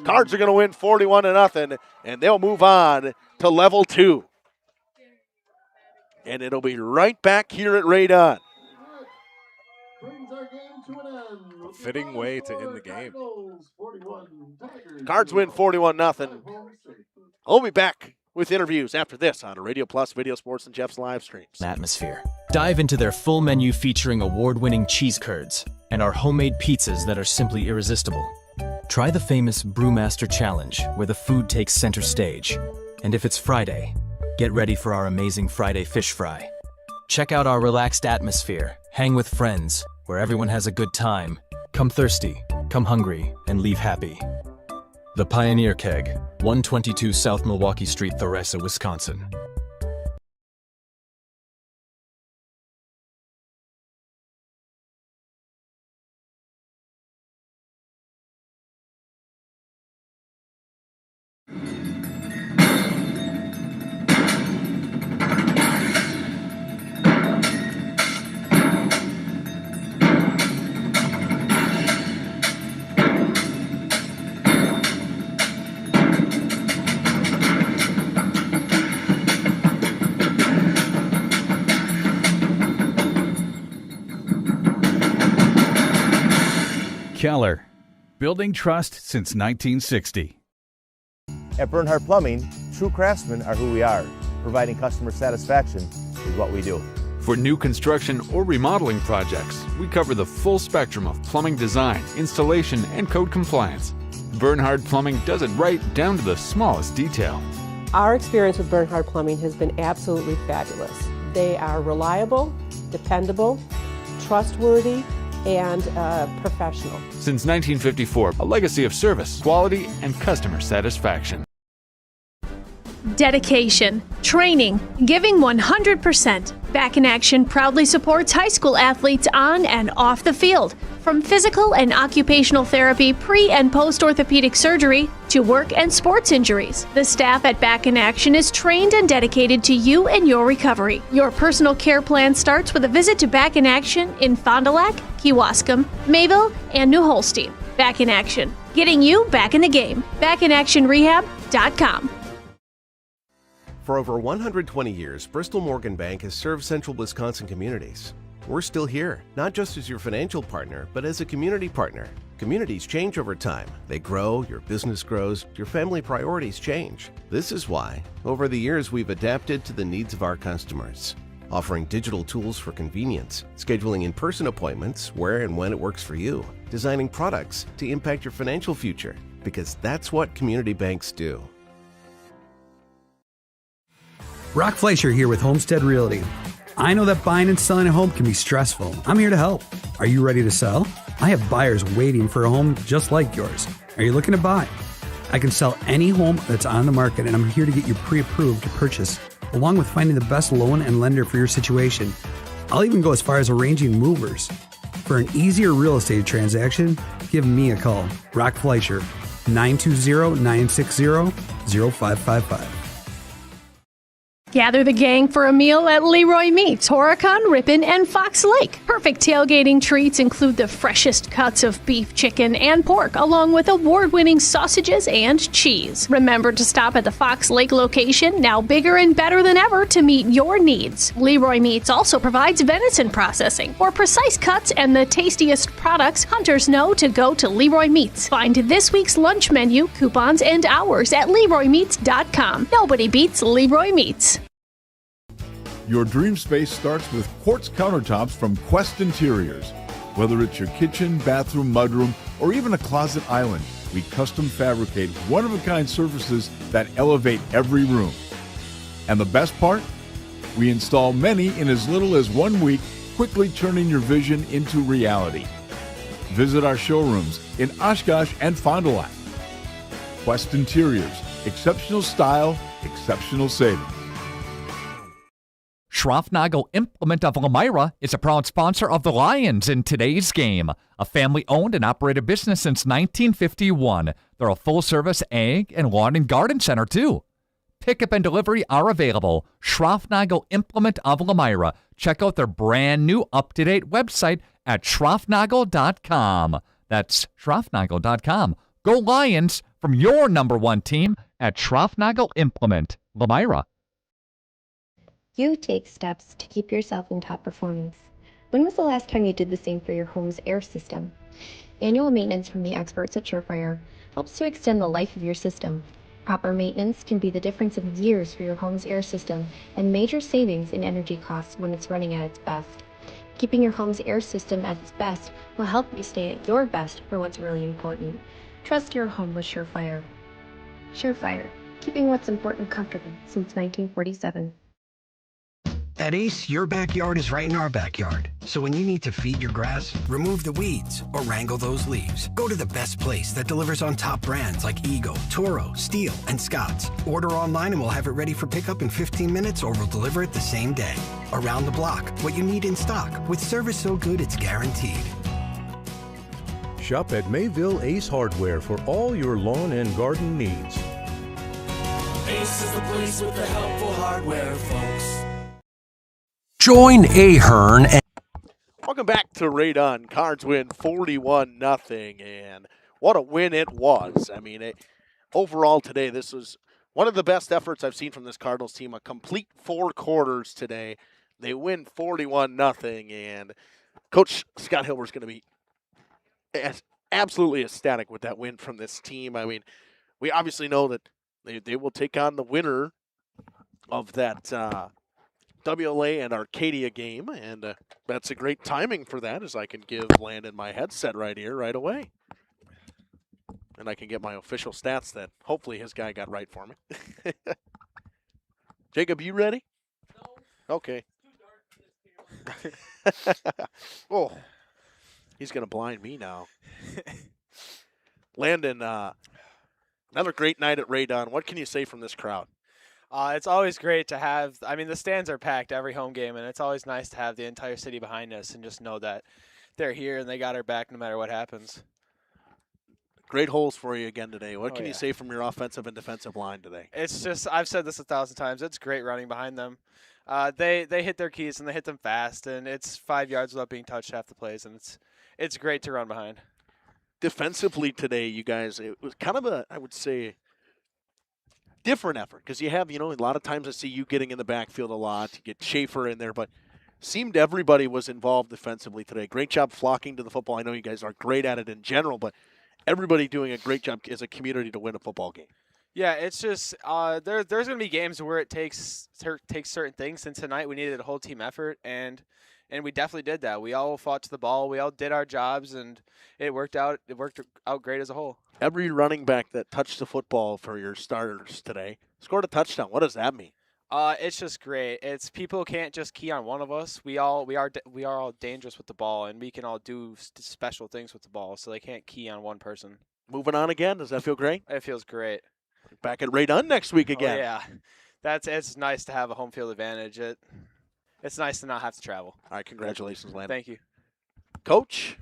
Cards are going to win 41-0, and they'll move on to level 2. And it'll be right back here at Radon. A fitting way to end the game. Cards win 41-0. We'll be back with interviews after this on Radio Plus, Video Sports, and Jeff's live streams. Atmosphere. Dive into their full menu featuring award-winning cheese curds and our homemade pizzas that are simply irresistible. Try the famous Brewmaster Challenge, where the food takes center stage. And if it's Friday, get ready for our amazing Friday fish fry. Check out our relaxed atmosphere, hang with friends, where everyone has a good time. Come thirsty, come hungry, and leave happy. The Pioneer Keg, 122 South Milwaukee Street, Theresa, Wisconsin. Keller, building trust since 1960. At Bernhardt Plumbing, true craftsmen are who we are. Providing customer satisfaction is what we do. For new construction or remodeling projects, we cover the full spectrum of plumbing design, installation, and code compliance. Bernhardt Plumbing does it right down to the smallest detail. Our experience with Bernhardt Plumbing has been absolutely fabulous. They are reliable, dependable, trustworthy, and professional. Since 1954, a legacy of service, quality, and customer satisfaction. Dedication, training, giving 100%. Back in Action proudly supports high school athletes on and off the field. From physical and occupational therapy, pre- and post-orthopedic surgery, to work and sports injuries. The staff at Back in Action is trained and dedicated to you and your recovery. Your personal care plan starts with a visit to Back in Action in Fond du Lac, Kewaskum, Mayville, and New Holstein. Back in Action, getting you back in the game. BackinActionRehab.com. For over 120 years, Bristol Morgan Bank has served central Wisconsin communities. We're still here, not just as your financial partner, but as a community partner. Communities change over time. They grow, your business grows, your family priorities change. This is why, over the years, we've adapted to the needs of our customers, offering digital tools for convenience, scheduling in-person appointments where and when it works for you, designing products to impact your financial future, because that's what community banks do. Brock Fleischer here with Homestead Realty. I know that buying and selling a home can be stressful. I'm here to help. Are you ready to sell? I have buyers waiting for a home just like yours. Are you looking to buy? I can sell any home that's on the market, and I'm here to get you pre-approved to purchase, along with finding the best loan and lender for your situation. I'll even go as far as arranging movers. For an easier real estate transaction, give me a call. Brock Fleischer, 920-960-0555. Gather the gang for a meal at Leroy Meats, Horicon, Ripon, and Fox Lake. Perfect tailgating treats include the freshest cuts of beef, chicken, and pork, along with award-winning sausages and cheese. Remember to stop at the Fox Lake location, now bigger and better than ever to meet your needs. Leroy Meats also provides venison processing. For precise cuts and the tastiest products, hunters know to go to Leroy Meats. Find this week's lunch menu, coupons, and hours at LeroyMeats.com. Nobody beats Leroy Meats. Your dream space starts with quartz countertops from Quest Interiors. Whether it's your kitchen, bathroom, mudroom, or even a closet island, we custom fabricate one-of-a-kind surfaces that elevate every room. And the best part? We install many in as little as 1 week, quickly turning your vision into reality. Visit our showrooms in Oshkosh and Fond du Lac. Quest Interiors, exceptional style, exceptional savings. Schroffnagel Implement of Elmira is a proud sponsor of the Lions in today's game. A family-owned and operated business since 1951. They're a full-service ag and lawn and garden center, too. Pickup and delivery are available. Schroffnagel Implement of Elmira. Check out their brand-new up-to-date website at schroffnagel.com. That's schroffnagel.com. Go Lions from your number one team at Schroffnagel Implement, Elmira. You take steps to keep yourself in top performance. When was the last time you did the same for your home's air system? Annual maintenance from the experts at Surefire helps to extend the life of your system. Proper maintenance can be the difference of years for your home's air system and major savings in energy costs when it's running at its best. Keeping your home's air system at its best will help you stay at your best for what's really important. Trust your home with Surefire. Surefire, keeping what's important comfortable since 1947. At Ace, your backyard is right in our backyard. So when you need to feed your grass, remove the weeds, or wrangle those leaves, go to the best place that delivers on top brands like Ego, Toro, Steel, and Scotts. Order online and we'll have it ready for pickup in 15 minutes, or we'll deliver it the same day. Around the block, what you need in stock, with service so good it's guaranteed. Shop at Mayville Ace Hardware for all your lawn and garden needs. Ace is the place with the helpful hardware, folks. Join Ahern and Welcome back to Radon. Cards win 41-0, and what a win it was. I mean, overall today, this was one of the best efforts I've seen from this Cardinals team. A complete 4 quarters today. They win 41-0, and Coach Scott Hilbert's going to be absolutely ecstatic with that win from this team. I mean, we obviously know that they will take on the winner of that WLA and Arcadia game, and that's a great timing for that, as I can give Landon my headset right here, right away. And I can get my official stats that hopefully his guy got right for me. Jacob, you ready? No. Okay. Oh, he's going to blind me now. Landon, another great night at Radon. What can you say from this crowd? It's always great to have, I mean, the stands are packed every home game, and it's always nice to have the entire city behind us and just know that they're here and they got our back no matter what happens. Great holes for you again today. What can you say from your offensive and defensive line today? It's just, I've said this 1,000 times, it's great running behind them. They hit their keys and they hit them fast, and it's 5 yards without being touched half the plays, and it's great to run behind. Defensively today, you guys, it was kind of a, I would say, different effort, because you have, a lot of times I see you getting in the backfield a lot. You get Schaefer in there, but seemed everybody was involved defensively today. Great job flocking to the football. I know you guys are great at it in general, but everybody doing a great job as a community to win a football game. Yeah, it's just there's going to be games where it takes certain things, and tonight we needed a whole team effort, and we definitely did that. We all fought to the ball. We all did our jobs, and it worked out. It worked out great as a whole. Every running back that touched the football for your starters today scored a touchdown. What does that mean? It's just great. It's people can't just key on one of us. We are all dangerous with the ball, and we can all do special things with the ball. So they can't key on one person. Moving on again. Does that feel great? It feels great. Back at Ray Dunn next week again. Oh, yeah, it's nice to have a home field advantage. It's nice to not have to travel. All right, congratulations, Landon. Thank you, Coach.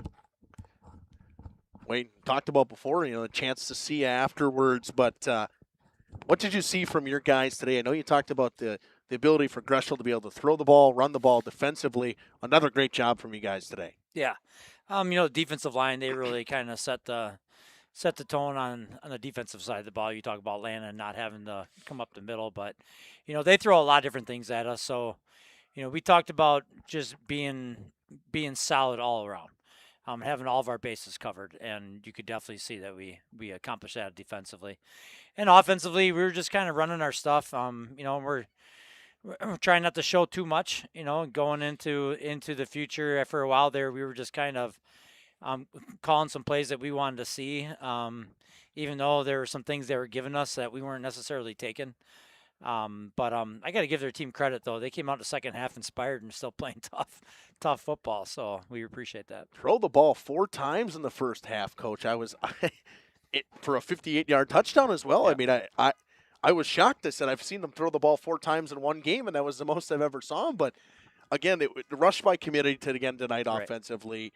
Wayne talked about before, the chance to see you afterwards, but what did you see from your guys today? I know you talked about the ability for Greshel to be able to throw the ball, run the ball defensively. Another great job from you guys today. Yeah. The defensive line, they really kind of set the tone on the defensive side of the ball. You talk about Landon not having to come up the middle, but, they throw a lot of different things at us. So, we talked about just being solid all around, having all of our bases covered, and you could definitely see that we accomplished that defensively. And offensively, we were just kind of running our stuff. We're trying not to show too much, going into the future. For a while there, we were just kind of calling some plays that we wanted to see, even though there were some things they were giving us that we weren't necessarily taking. But I got to give their team credit, though. They came out the second half inspired and still playing tough football, so we appreciate that. Throw the ball 4 times in the first half, Coach. For a 58-yard touchdown as well. Yeah. I mean, I was shocked. I said I've seen them throw the ball 4 times in one game, and that was the most I've ever saw them. But, again, it rushed by committee tonight offensively.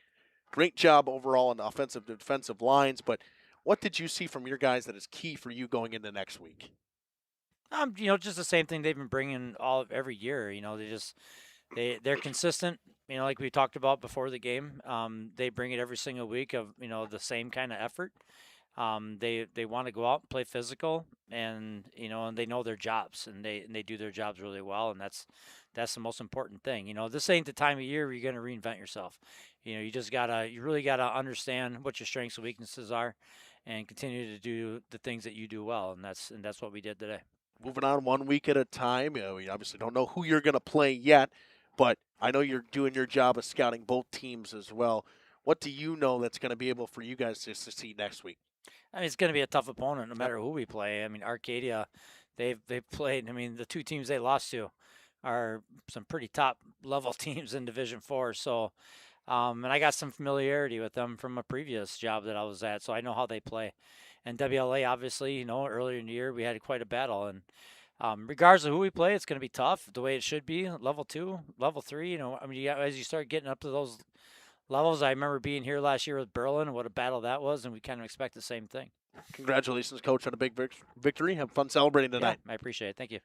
Great job overall on the offensive defensive lines. But what did you see from your guys that is key for you going into next week? Just the same thing they've been bringing every year. They're consistent. Like we talked about before the game, they bring it every single week of the same kind of effort. They want to go out and play physical, and and they know their jobs, and they do their jobs really well, and that's the most important thing. This ain't the time of year where you're going to reinvent yourself. You really gotta understand what your strengths and weaknesses are, and continue to do the things that you do well, and that's what we did today. Moving on 1 week at a time. We obviously don't know who you're going to play yet, but I know you're doing your job of scouting both teams as well. What do you know that's going to be able for you guys to succeed next week? I mean, it's going to be a tough opponent no matter who we play. I mean, Arcadia, they've played. I mean, the 2 teams they lost to are some pretty top level teams in Division 4. So, and I got some familiarity with them from a previous job that I was at, so I know how they play. And WLA, obviously, earlier in the year we had quite a battle, and regardless of who we play, it's going to be tough the way it should be. Level 2, level 3. As you start getting up to those levels, I remember being here last year with Berlin and what a battle that was, and we kind of expect the same thing. Congratulations, Coach, on a big victory. Have fun celebrating tonight. Yeah, I appreciate it. Thank you.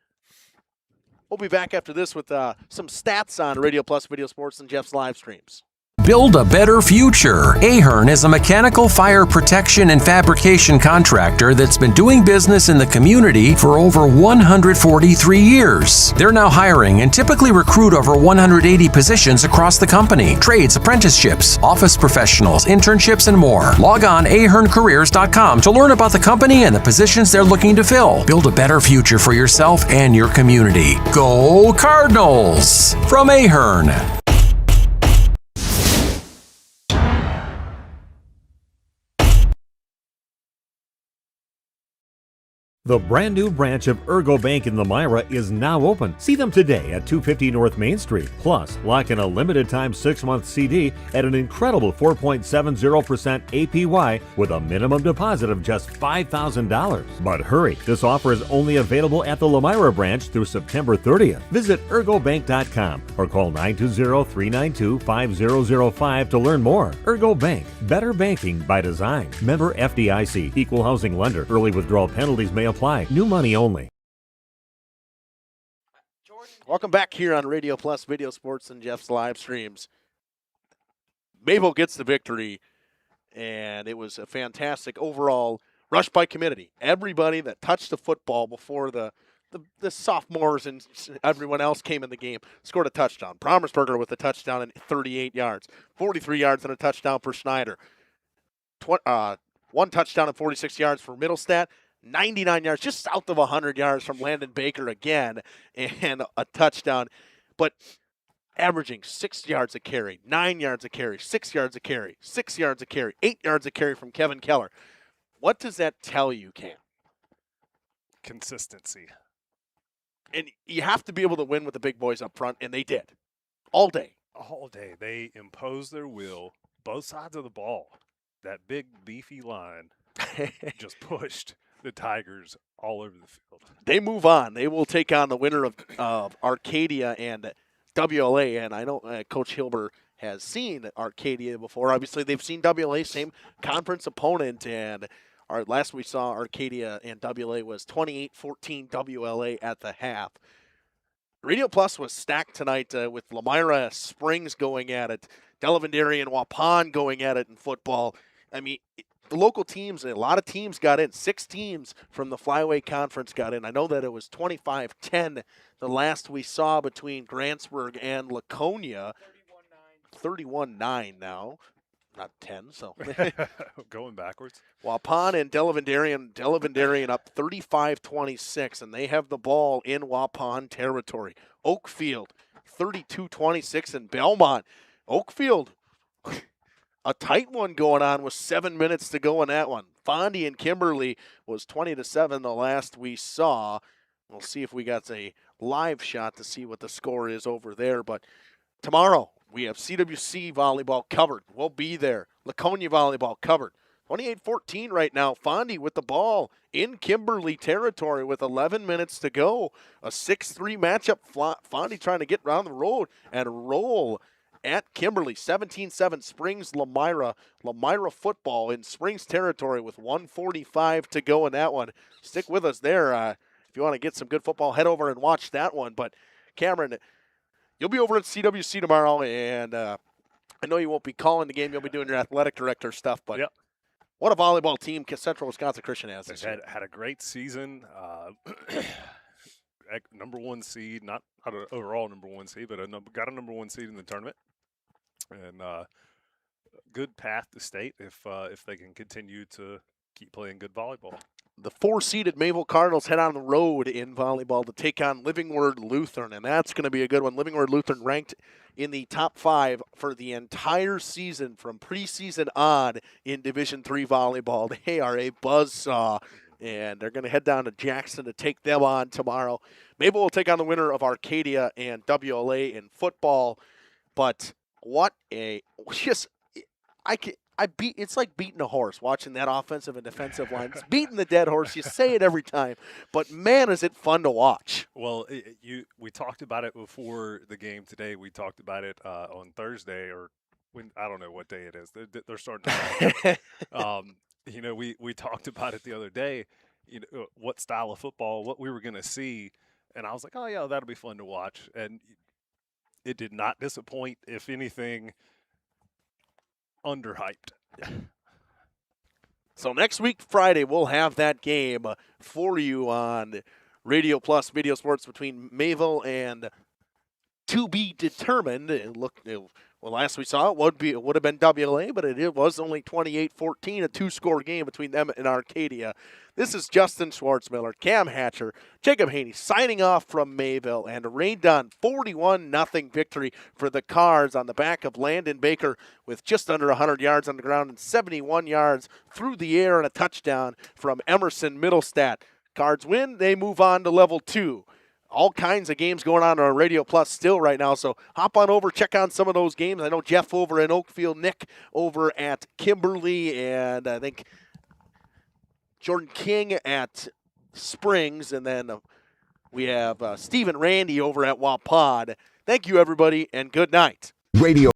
We'll be back after this with some stats on Radio Plus Video Sports and Jeff's live streams. Build a better future. Ahern is a mechanical fire protection and fabrication contractor that's been doing business in the community for over 143 years. They're now hiring and typically recruit over 180 positions across the company. Trades, apprenticeships, office professionals, internships, and more. Log on aherncareers.com to learn about the company and the positions they're looking to fill. Build a better future for yourself and your community. Go Cardinals! From Ahern. The brand new branch of Ergo Bank in the Myra is now open. See them today at 250 North Main Street. Plus, lock in a limited time 6-month CD at an incredible 4.70% APY with a minimum deposit of just $5,000. But hurry, this offer is only available at the Lamira branch through September 30th. Visit ergobank.com or call 920-392-5005 to learn more. Ergo Bank, better banking by design. Member FDIC, equal housing lender. Early withdrawal penalties may apply. New money only. Welcome back here on Radio Plus Video Sports and Jeff's live streams. Mayville gets the victory, and it was a fantastic overall rush by committee. Everybody that touched the football before the sophomores and everyone else came in the game scored a touchdown. Promersberger with a touchdown and 38 yards. 43 yards and a touchdown for Schneider. 1 touchdown and 46 yards for Middlestadt. 99 yards, just south of 100 yards from Landon Baker again, and a touchdown. But averaging 6 yards a carry, 9 yards a carry, 6 yards a carry, 6 yards a carry, 8 yards a carry from Kevin Keller. What does that tell you, Cam? Consistency. And you have to be able to win with the big boys up front, and they did. All day. All day. They imposed their will, both sides of the ball. That big, beefy line just pushed the Tigers all over the field. They move on. They will take on the winner of Arcadia and WLA. And I know Coach Hilber has seen Arcadia before. Obviously, they've seen WLA, same conference opponent. And last we saw Arcadia and WLA was 28-14 WLA at the half. Radio Plus was stacked tonight with Lamira Springs going at it, Delaware and Waupun going at it in football. I mean, the local teams, a lot of teams got in. 6 teams from the Flyway Conference got in. I know that it was 25-10 the last we saw between Grantsburg and Laconia. 31-9 now, not 10. So going backwards. Waupun and Delaware up 35-26, and they have the ball in Waupun territory. Oakfield 32-26 in Belmont. Oakfield, a tight one going on with 7 minutes to go in that one. Fondy and Kimberly was 20-7 the last we saw. We'll see if we got a live shot to see what the score is over there. But tomorrow we have CWC volleyball covered. We'll be there. Laconia volleyball covered. 28-14 right now. Fondy with the ball in Kimberly territory with 11 minutes to go. A 6-3 matchup. Fondy trying to get around the road and roll at Kimberly. 17-7 Springs Lamira. Lamira football in Springs territory with 1:45 to go in that one. Stick with us there. If you want to get some good football, head over and watch that one. But Cameron, you'll be over at CWC tomorrow, and I know you won't be calling the game. You'll be doing your athletic director stuff. But what a volleyball team Central Wisconsin Christian has this year. Had a great season. Number 1 seed, not an overall number 1 seed, but got a number 1 seed in the tournament. And good path to state if they can continue to keep playing good volleyball. The 4-seeded Mayville Cardinals head on the road in volleyball to take on Livingward Lutheran, and that's going to be a good one. Livingward Lutheran ranked in the top 5 for the entire season from preseason on in Division III volleyball. They are a buzzsaw, and they're going to head down to Jackson to take them on tomorrow. Mayville will take on the winner of Arcadia and WLA in football, but it's like beating a horse, watching that offensive and defensive line. It's beating the dead horse. You say it every time, but man, is it fun to watch. Well, we talked about it before the game today. We talked about it on Thursday, or I don't know what day it is. They're starting to we talked about it the other day, what style of football, what we were going to see, and I was like, oh, yeah, that'll be fun to watch. And it did not disappoint. If anything, underhyped. So next week, Friday, we'll have that game for you on Radio Plus Video Sports between Mayville and to be determined. Last we saw it would have been WLA, but it was only 28-14, a 2-score game between them and Arcadia. This is Justin Schwartzmiller, Cam Hatcher, Jacob Haney signing off from Mayville, and a rain-done 41-0 victory for the Cards on the back of Landon Baker with just under 100 yards on the ground and 71 yards through the air and a touchdown from Emerson Middlestat. Cards win, they move on to level 2. All kinds of games going on Radio Plus still right now, so hop on over, check on some of those games. I know Jeff over in Oakfield, Nick over at Kimberly, and I think Jordan King at Springs, and then we have Steve and Randy over at Waupun. Thank you, everybody, and good night. Radio